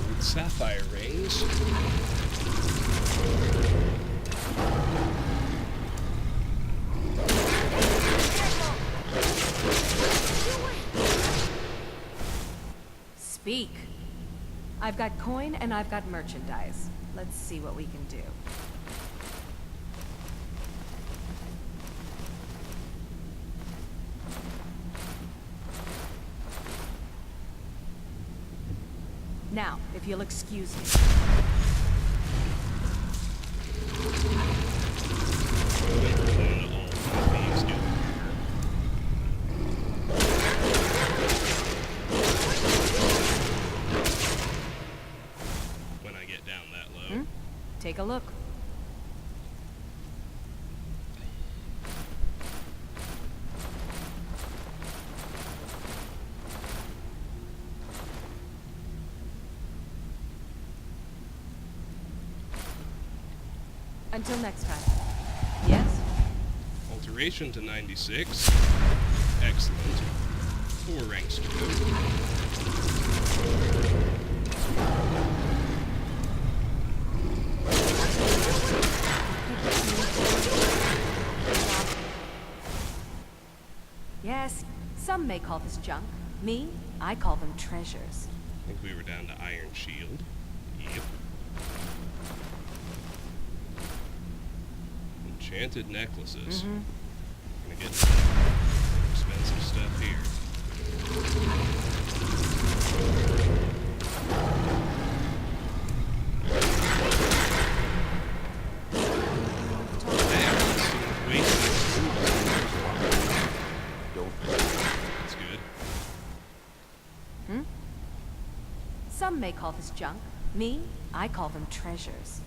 Speaker 1: Gold sapphire rings.
Speaker 5: Speak. I've got coin and I've got merchandise. Let's see what we can do. Now, if you'll excuse me.
Speaker 1: When I get down that low.
Speaker 5: Take a look. Until next time. Yes?
Speaker 1: Alteration Restoration to 96. Excellent. 4 ranks to go.
Speaker 5: Yes, some may call this junk. Me, I call them treasures.
Speaker 1: I think we were down to Iron Shield. Yep. Enchanted necklaces. Gonna get some expensive stuff here. Damn, this seems way too That's good.
Speaker 5: Some may call this junk. Me, I call them treasures.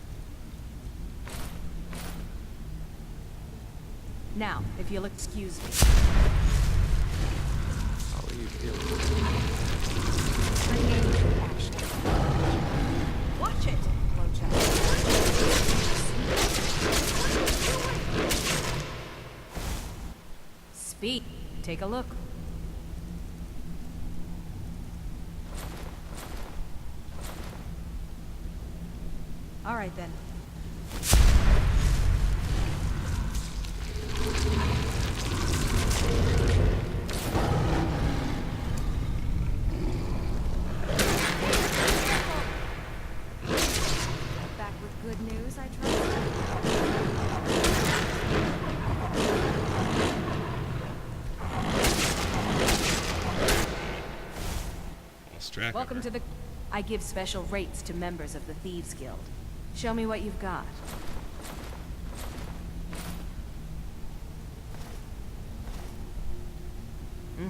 Speaker 5: Now, if you'll excuse me.
Speaker 3: How are you feeling?
Speaker 2: Pretty angry, actually.
Speaker 5: Watch it! Speak. Take a look. All right then.
Speaker 2: Back with good news, I trust?
Speaker 1: Lost track of
Speaker 5: Welcome
Speaker 1: her.
Speaker 5: to the... I give special rates to members of the Thieves Guild. Show me what you've got.
Speaker 1: The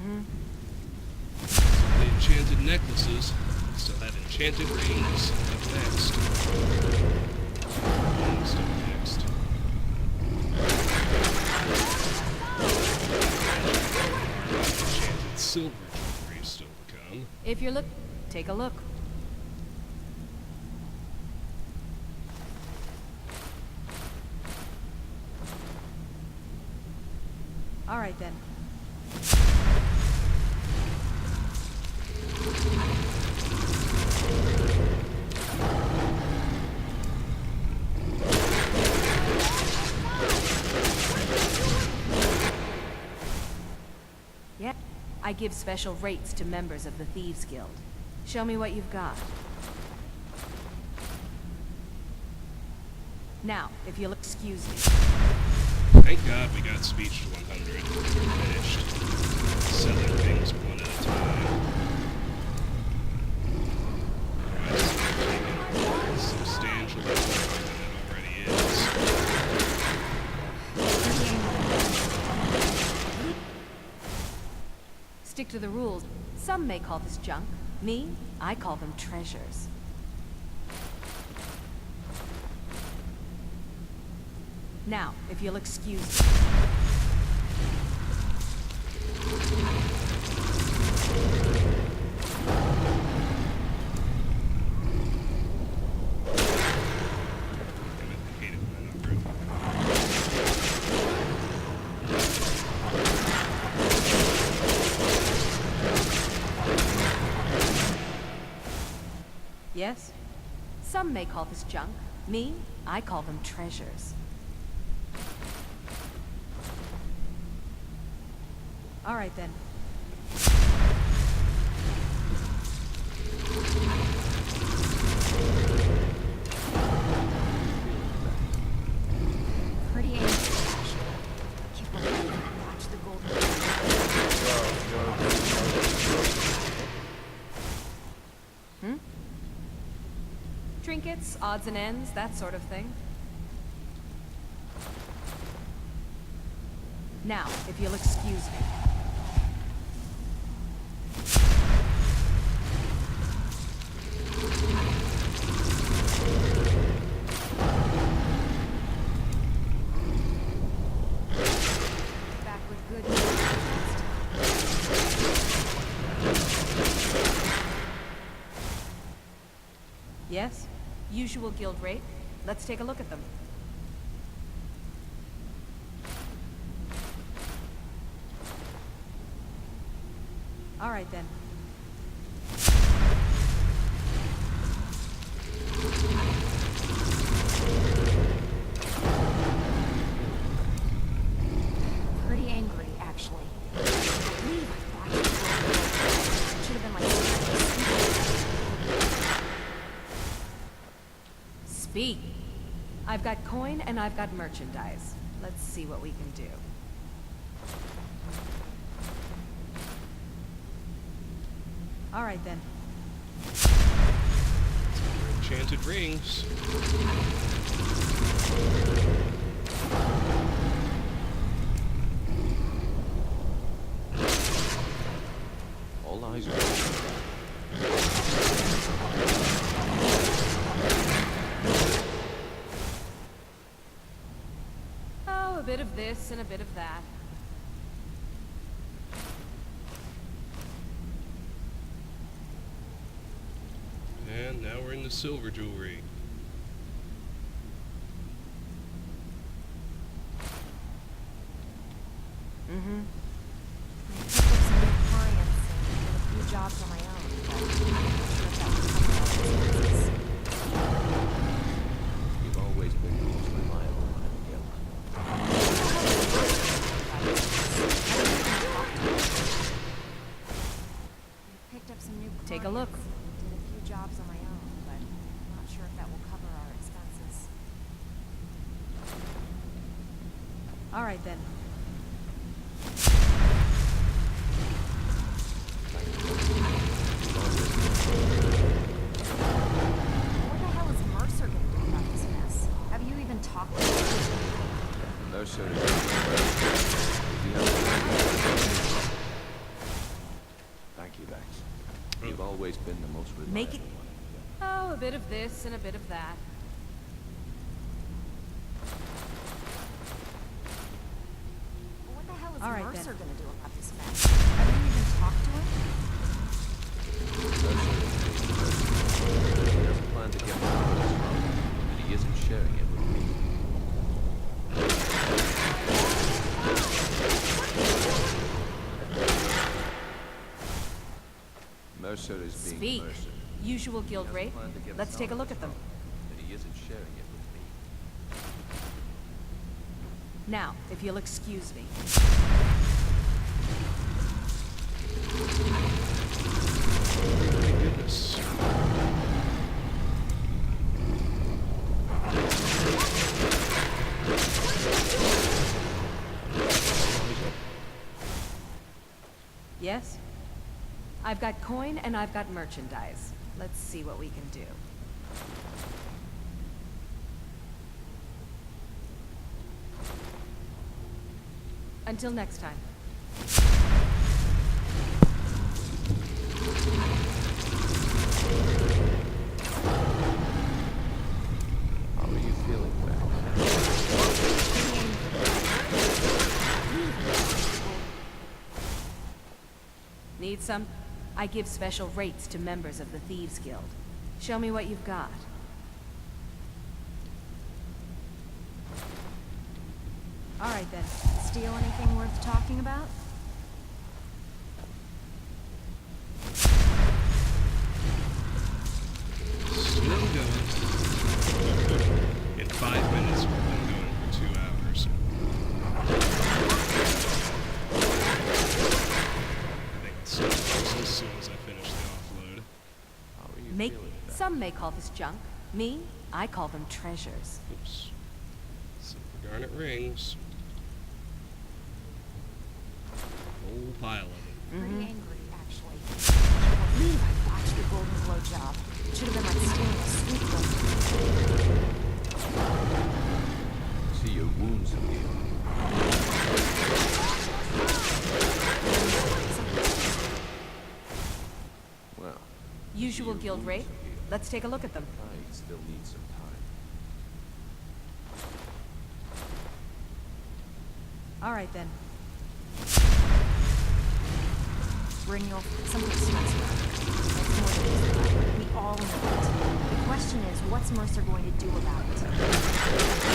Speaker 1: enchanted necklaces. Still have enchanted rings. Up next. Rings up next. Enchanted silver jewelry still to come.
Speaker 5: If you're take a look. All right then. Yeah, I give special rates to members of the Thieves Guild. Show me what you've got. Now, if you'll excuse me.
Speaker 1: Thank God we got speech to 100. We're finished. Selling things one at a time. Otherwise, substantially more than it already is.
Speaker 5: Stick to the rules. Some may call this junk. Me, I call them treasures. Now, if you'll excuse me.
Speaker 1: I hate it when I'm not
Speaker 5: Yes? Some may call this junk. Me, I call them treasures. All right then.
Speaker 2: Pretty angry, actually. Can't believe I watched the golden...
Speaker 5: Trinkets, odds and ends, that sort of thing. Now, if you'll excuse me.
Speaker 2: Back with good news.
Speaker 5: Yes? Usual guild rate. Let's take a look at them. All right then.
Speaker 2: Pretty angry, actually. I believe I thought you should have been like...
Speaker 5: Speak. I've got coin and I've got merchandise. Let's see what we can do. All right then.
Speaker 1: Enchanted rings.
Speaker 3: All eyes are on
Speaker 5: Oh, a bit of this and a bit of that.
Speaker 1: And now we're in the silver jewelry.
Speaker 2: Mm-hmm. I picked up some new clients and did a few jobs on my own, but I'm not sure if that would cover all the expenses.
Speaker 3: You've always been the most reliable one in the guild.
Speaker 2: I picked up some new clients.
Speaker 5: Take a look.
Speaker 2: Did a few jobs on my own, but I'm not sure if that will cover our expenses.
Speaker 5: All right then.
Speaker 2: What the hell is Mercer gonna do about this mess? Have you even talked to him?
Speaker 3: Mercer is... Thank you, Vex. You've always been the most reliable
Speaker 5: Make it-
Speaker 3: one.
Speaker 5: Oh, a bit of this and a bit of that.
Speaker 2: What the hell is
Speaker 5: All right,
Speaker 2: Mercer
Speaker 5: then.
Speaker 2: gonna do about this mess? Have you even talked to him?
Speaker 3: Mercer is being merciful. He doesn't plan to get more of this from you, and he isn't sharing it with me. Mercer is being
Speaker 5: Speak.
Speaker 3: merciful.
Speaker 5: Usual guild
Speaker 3: He
Speaker 5: rate.
Speaker 3: doesn't plan to get
Speaker 5: Let's
Speaker 3: some
Speaker 5: take a
Speaker 3: of
Speaker 5: look
Speaker 3: this
Speaker 5: at them.
Speaker 3: from you, and he isn't sharing it with me.
Speaker 5: Now, if you'll excuse me.
Speaker 1: Oh my goodness.
Speaker 5: Yes? I've got coin and I've got merchandise. Let's see what we can do. Until next time.
Speaker 3: How are you feeling, Vex?
Speaker 5: Need some? I give special rates to members of the Thieves Guild. Show me what you've got. All right then.
Speaker 2: Steal anything worth talking about?
Speaker 1: Still going. In 5 minutes, we've been going for 2 hours. I think it's so close as soon as I finish the offload.
Speaker 3: How are you
Speaker 5: Make
Speaker 3: feeling, Vex?
Speaker 5: some may call this junk. Me, I call them treasures.
Speaker 1: Oops. Silver garnet rings. Whole pile of them.
Speaker 2: Pretty angry, actually. I believe I botched the golden glow job. It should have been like stealing a sweet one.
Speaker 3: See your wounds heal. Well,
Speaker 5: Usual guild rate. Let's take a look at them.
Speaker 3: I still need some time.
Speaker 5: All right then.
Speaker 2: Brynjolf, something stinks around here. It's more than just that. We all know it. The question is, what's Mercer going to do about it?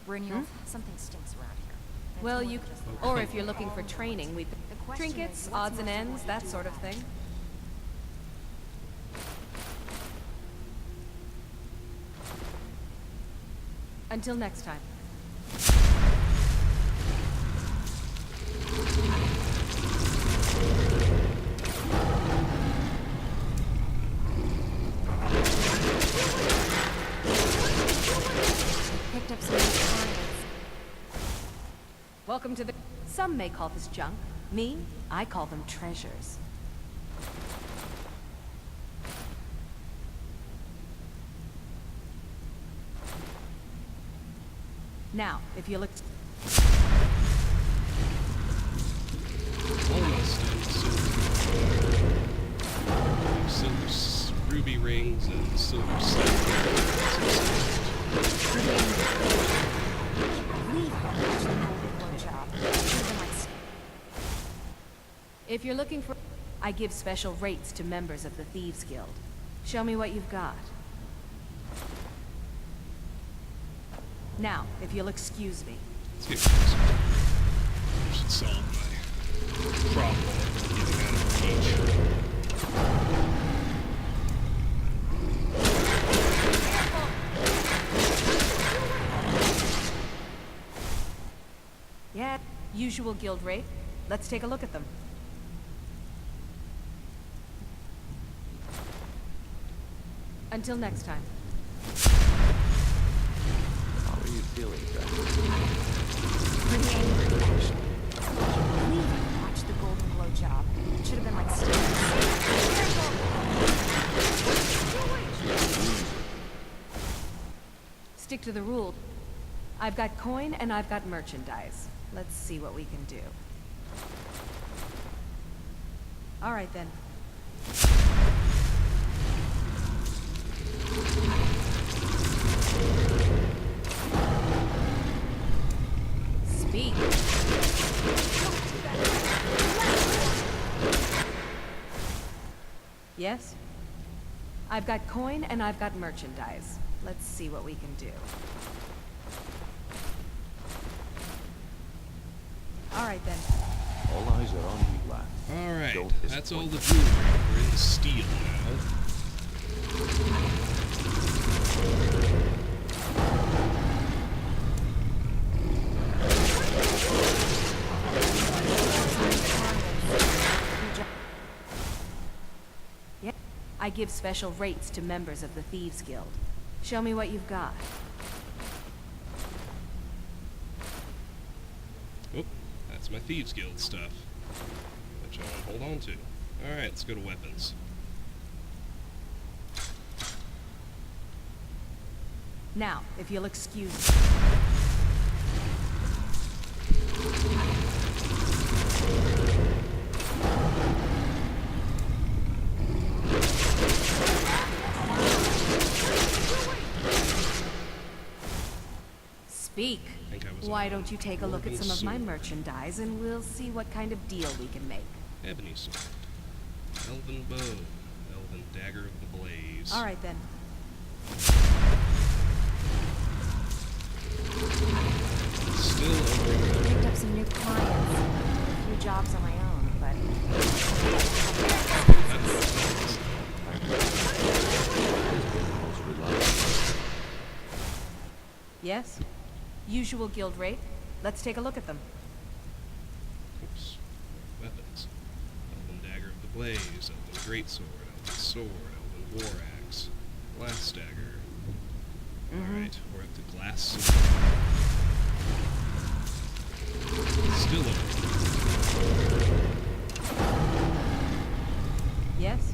Speaker 2: Brynjolf, something stinks around here.
Speaker 5: Well, you... Or if you're looking for training, we... Trinkets, odds and ends, that sort of thing. Until next time.
Speaker 2: Picked up some new clients.
Speaker 5: Welcome to the... Some may call this junk. Me, I call them treasures. Now, if you look...
Speaker 1: Almost silver ruby rings and silver stuff.
Speaker 5: If you're looking for... I give special rates to members of the Thieves Guild. Show me what you've got. Now, if you'll excuse me.
Speaker 1: Let's get closer. I should solve my problem of getting out of reach.
Speaker 5: Yeah, usual guild rate. Let's take a look at them. Until next time.
Speaker 3: How are you feeling, Jack?
Speaker 2: Pretty angry, actually. Would you believe I watched the Golden Glow job? It should have been like
Speaker 5: Stick to the rule. I've got coin and I've got merchandise. Let's see what we can do. All right then. Speak. Yes? I've got coin and I've got merchandise. Let's see what we can do. All right then.
Speaker 3: All eyes are on you, lad.
Speaker 1: Alright,
Speaker 3: Don't
Speaker 1: that's all
Speaker 3: disappoint.
Speaker 1: the jewelry. We're in the steel now.
Speaker 5: Yeah, I give special rates to members of the Thieves Guild. Show me what you've got.
Speaker 1: Oh, that's my Thieves Guild stuff, which I want to hold on to. Alright, let's go to weapons.
Speaker 5: Now, if you'll excuse me. Speak. Why don't you take a look at some of my merchandise and we'll see what kind of deal we can make.
Speaker 1: Ebony sword. Elven bow. Elven dagger of the blaze.
Speaker 5: All right then.
Speaker 1: Still over.
Speaker 2: Picked up some new clients. Did a few jobs on my own, but...
Speaker 5: Yes? Usual guild rate. Let's take a look at them.
Speaker 1: Oops. Weapons. Elven dagger of the blaze. Elven greatsword. Elven sword. Elven war axe. Glass dagger. Alright, we're up to glass sword. Still over.
Speaker 5: Yes?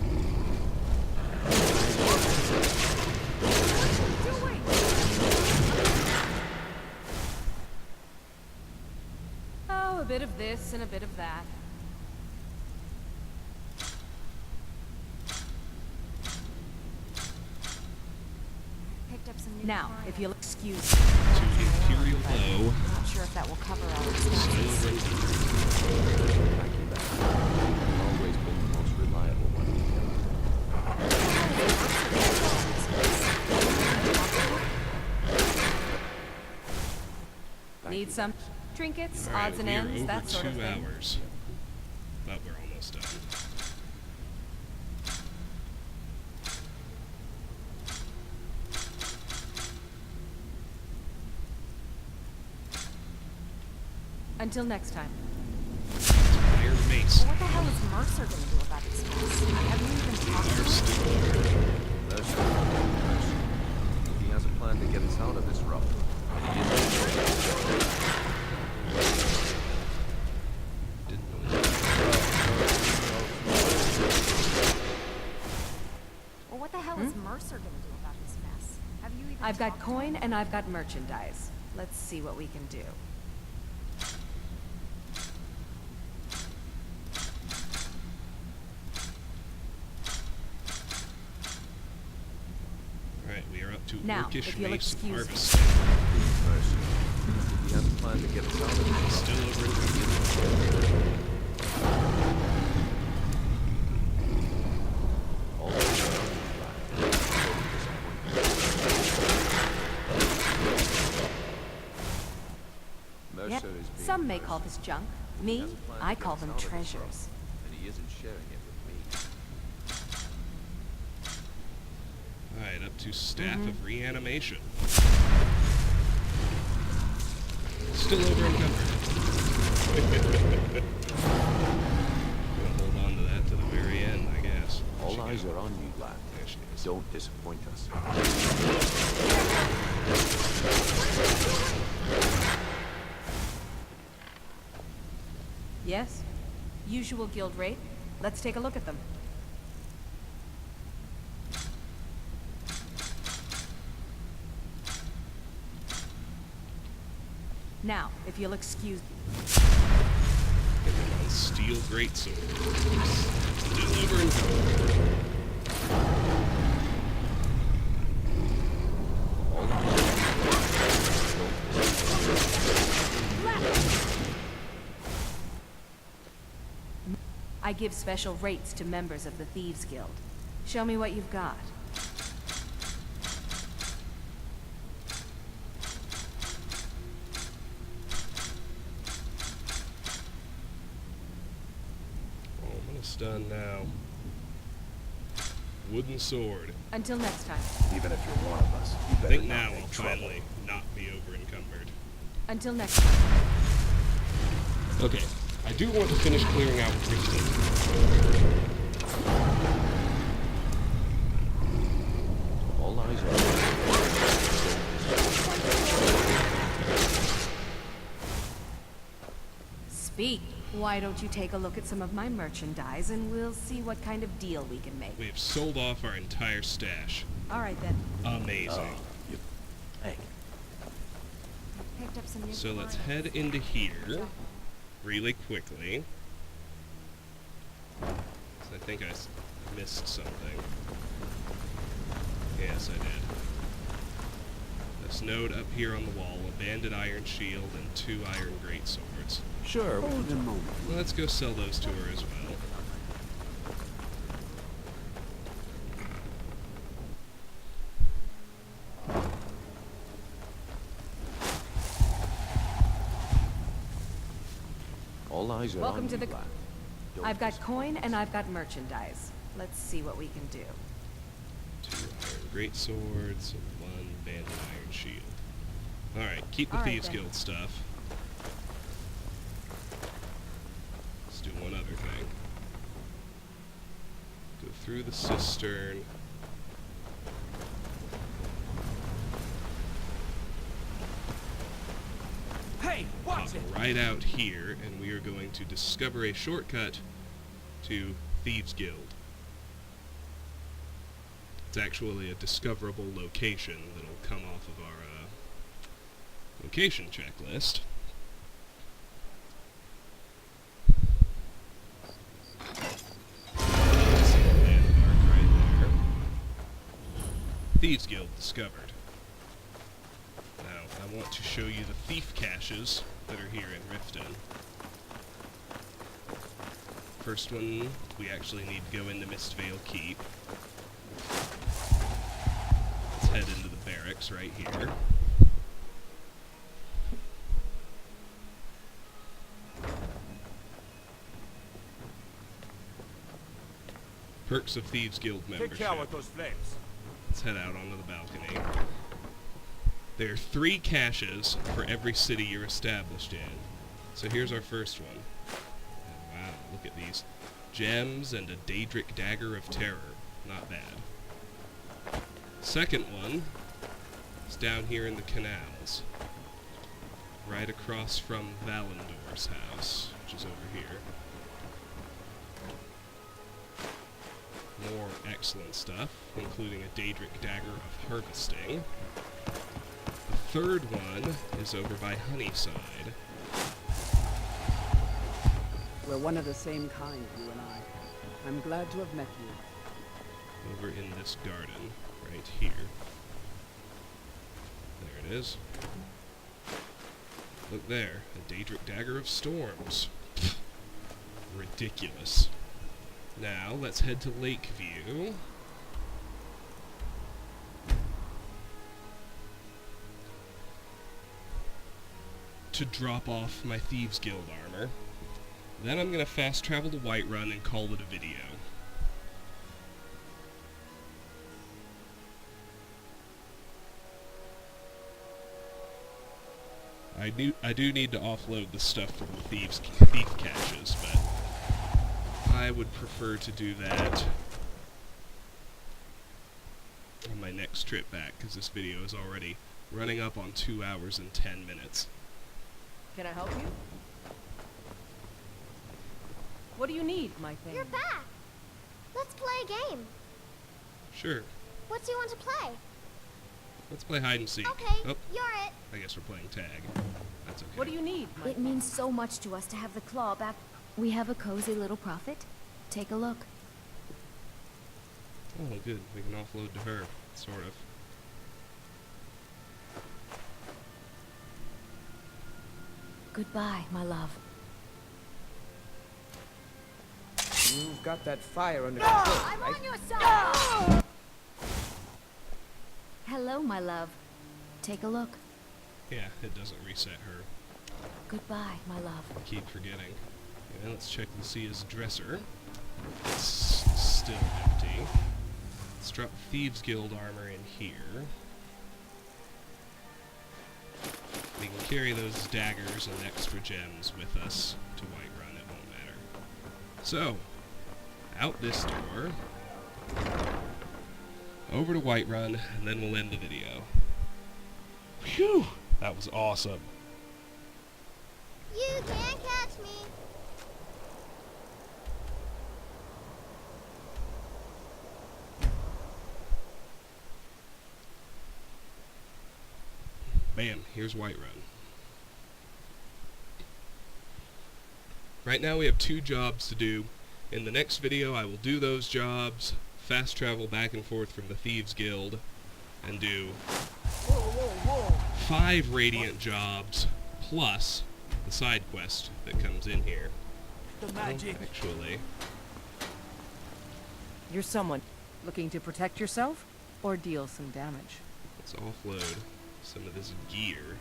Speaker 5: Oh, a bit of this and a bit of that.
Speaker 2: Picked up some new
Speaker 5: Now,
Speaker 2: clients.
Speaker 5: if you'll excuse me.
Speaker 1: To Imperial bow.
Speaker 2: Not sure if that will cover our
Speaker 1: Still
Speaker 2: expenses.
Speaker 1: over.
Speaker 3: Thank you, lad. You've always been the most reliable one.
Speaker 5: Need some? Trinkets,
Speaker 1: All right,
Speaker 5: odds and
Speaker 1: we are
Speaker 5: ends,
Speaker 1: over
Speaker 5: that sort of
Speaker 1: 2
Speaker 5: thing.
Speaker 1: hours, but we're almost done.
Speaker 5: Until next time.
Speaker 1: Iron Mace.
Speaker 13: What the hell is Mercer gonna do about this mess? Have you even talked to
Speaker 1: Are
Speaker 13: him?
Speaker 1: still over.
Speaker 3: Mercer. He has a plan to get us out of this rubble. And he isn't
Speaker 1: Didn't know that.
Speaker 13: Well, what the hell is Mercer gonna do about this mess? Have you even
Speaker 5: I've got
Speaker 13: talked to him?
Speaker 5: coin and I've got merchandise. Let's see what we can do.
Speaker 1: Alright, we are up to
Speaker 5: Now,
Speaker 1: Orcish
Speaker 5: if you'll
Speaker 1: Mace
Speaker 5: excuse me.
Speaker 1: Harvest.
Speaker 3: Mercer. He has a plan to get us out of this rubble.
Speaker 1: Still over in
Speaker 3: All the way around the flat. Mercer
Speaker 5: Yep,
Speaker 3: is being
Speaker 5: some may
Speaker 3: Mercer.
Speaker 5: call this junk.
Speaker 3: He
Speaker 5: Me,
Speaker 3: has a plan to
Speaker 5: I
Speaker 3: get
Speaker 5: call
Speaker 3: us
Speaker 5: them
Speaker 3: out of this rubble,
Speaker 5: treasures.
Speaker 3: and he isn't sharing it with me.
Speaker 1: Alright, up to Staff of Reanimation. Still over encumbered. Gonna hold on to that to the very end, I guess.
Speaker 3: All
Speaker 1: She
Speaker 3: eyes
Speaker 1: got-
Speaker 3: are on you, lad.
Speaker 1: There she is.
Speaker 3: Don't disappoint us.
Speaker 5: Yes? Usual guild rate. Let's take a look at them. Now, if you'll excuse me.
Speaker 1: Get them on steel greatsword. Still over encumbered.
Speaker 3: All eyes are on you. Don't disappoint us.
Speaker 5: I give special rates to members of the Thieves Guild. Show me what you've got.
Speaker 1: Almost done now. Wooden sword.
Speaker 5: Until next time.
Speaker 4: Even if you're one of us, you
Speaker 1: I
Speaker 4: better
Speaker 1: think
Speaker 4: not
Speaker 1: now
Speaker 4: make
Speaker 1: I'll
Speaker 4: trouble.
Speaker 1: finally not be over encumbered.
Speaker 5: Until next time.
Speaker 1: Okay, I do want to finish clearing out Riften.
Speaker 3: All eyes are on you.
Speaker 5: Speak. Why don't you take a look at some of my merchandise and we'll see what kind of deal we can make.
Speaker 1: We have sold off our entire stash.
Speaker 5: All right then.
Speaker 1: Amazing.
Speaker 7: Hey,
Speaker 13: Picked up some new
Speaker 1: So let's
Speaker 13: supplies.
Speaker 1: head into here really quickly. 'Cause I think I missed something. Yes, I did. This note up here on the wall, a banded iron shield and 2 iron greatswords.
Speaker 12: Sure, hold a moment.
Speaker 1: Well, let's go sell those to her as well.
Speaker 3: All eyes are
Speaker 5: Welcome
Speaker 3: on
Speaker 5: to
Speaker 3: you,
Speaker 5: the-
Speaker 3: lad. Don't
Speaker 5: I've got
Speaker 3: disappoint
Speaker 5: coin
Speaker 3: us.
Speaker 5: and I've got merchandise. Let's see what we can do.
Speaker 1: 2 iron greatswords and 1 banded iron shield. Alright, keep the
Speaker 5: All right,
Speaker 1: Thieves
Speaker 5: then.
Speaker 1: Guild stuff. Let's do one other thing. Go through the cistern.
Speaker 11: Hey,
Speaker 1: Pop
Speaker 11: watch it!
Speaker 1: right out here, and we are going to discover a shortcut to Thieves Guild. It's actually a discoverable location that'll come off of our location checklist. See the landmark right there. Thieves Guild discovered. Now, I want to show you the thief caches that are here in Riften. First one, we actually need to go into Mistvale Keep. Let's head into the barracks right here. Perks of Thieves Guild membership.
Speaker 4: Take care with those flames.
Speaker 1: Let's head out onto the balcony. There are 3 caches for every city you're established in. So here's our first one. Oh, wow, look at these. Gems and a Daedric Dagger of Terror. Not bad. Second one is down here in the canals. Right across from Valandor's house, which is over here. More excellent stuff, including a Daedric Dagger of Harvesting. The third one is over by Honeyside.
Speaker 14: We're one of the same kind, you and I. I'm glad to have met you.
Speaker 1: Over in this garden, right here. There it is. Look there, a Daedric Dagger of Storms. Ridiculous. Now, let's head to Lakeview. To drop off my Thieves Guild armor. Then I'm going to fast travel to Whiterun and call it a video. I do need to offload the stuff from the thief caches, but I would prefer to do that on my next trip back, because this video is already running up on 2 hours and 10 minutes.
Speaker 8: Can I help you? What do you need, my thing?
Speaker 13: You're back. Let's play a game.
Speaker 1: Sure.
Speaker 13: What do you want to play?
Speaker 1: Let's play hide and seek.
Speaker 13: Okay,
Speaker 1: Oh,
Speaker 13: you're it.
Speaker 1: I guess we're playing tag. That's okay.
Speaker 8: What do you need, my
Speaker 2: It means so much to us to have the claw back. We have a cozy little prophet. Take a look.
Speaker 1: Oh, good. We can offload to her, sort of.
Speaker 2: Goodbye, my love.
Speaker 11: You've got that fire under
Speaker 13: I'm
Speaker 11: control, right?
Speaker 13: on your side.
Speaker 2: Hello, my love. Take a look.
Speaker 1: Yeah, it doesn't reset her.
Speaker 2: Goodbye, my love.
Speaker 1: I keep forgetting. Yeah, let's check Lucia's dresser. It's still empty. Let's drop Thieves Guild armor in here. We can carry those daggers and extra gems with us to Whiterun, it won't matter. So, out this door, over to Whiterun, and then we'll end the video. Phew! That was awesome.
Speaker 13: You can't catch me.
Speaker 1: Bam, here's Whiterun. Right now we have 2 jobs to do. In the next video I will do those jobs, fast travel back and forth from the Thieves Guild, and do 5 Radiant jobs, plus the side quest that comes in here.
Speaker 12: The magic.
Speaker 1: Actually,
Speaker 8: You're someone looking to protect yourself or deal some damage.
Speaker 1: let's offload some of this gear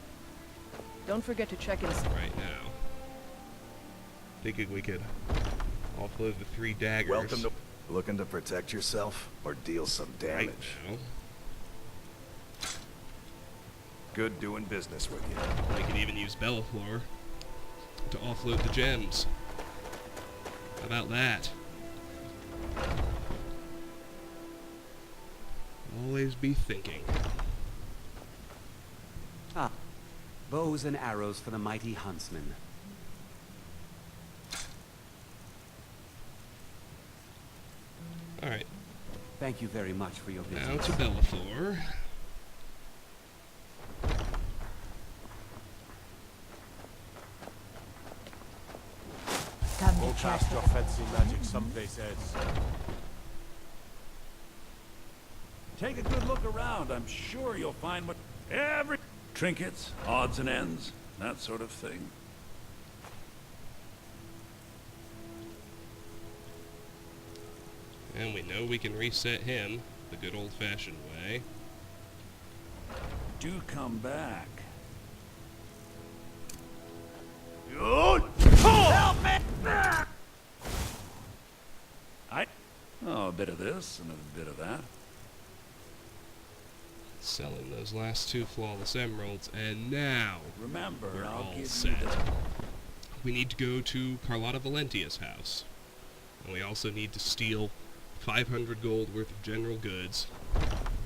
Speaker 8: Don't forget to check in.
Speaker 1: right now. Thinking we could offload the 3 daggers
Speaker 4: Welcome to... Looking to protect yourself or deal some
Speaker 1: right
Speaker 4: damage?
Speaker 1: now.
Speaker 4: Good doing business with you.
Speaker 1: We could even use Belaflor to offload the gems. How about that? Always be thinking.
Speaker 12: Ah, bows and arrows for the mighty huntsman.
Speaker 1: Alright,
Speaker 12: Thank you very much for your
Speaker 1: now
Speaker 12: business.
Speaker 1: to Belaflor.
Speaker 7: Go cast your fancy magic someplace else.
Speaker 10: Take a good look around. I'm sure you'll find what every trinkets, odds and ends, that sort of thing.
Speaker 1: And we know we can reset him the good old-fashioned way.
Speaker 10: Do come back. Help me! Oh, bit of this and a bit of that.
Speaker 1: Selling those last 2 flawless emeralds, and now
Speaker 10: Remember,
Speaker 1: we're
Speaker 10: I'll
Speaker 1: all
Speaker 10: give
Speaker 1: set.
Speaker 10: you the...
Speaker 1: We need to go to Carlotta Valentia's house. And we also need to steal 500 gold worth of general goods.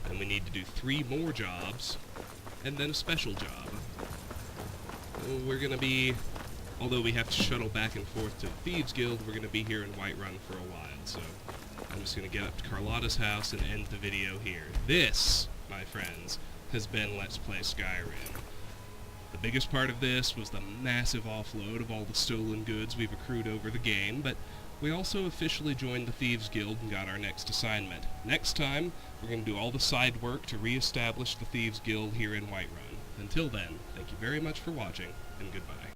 Speaker 1: And we need to do 3 more jobs, and then a special job. We're gonna be, although we have to shuttle back and forth to the Thieves Guild, we're gonna be here in Whiterun for a while, so I'm just gonna get up to Carlotta's house and end the video here. This, my friends, has been Let's Play Skyrim. The biggest part of this was the massive offload of all the stolen goods we've accrued over the game, but we also officially joined the Thieves Guild and got our next assignment. Next time, we're going to do all the side work to re-establish the Thieves Guild here in Whiterun. Until then, thank you very much for watching, and goodbye.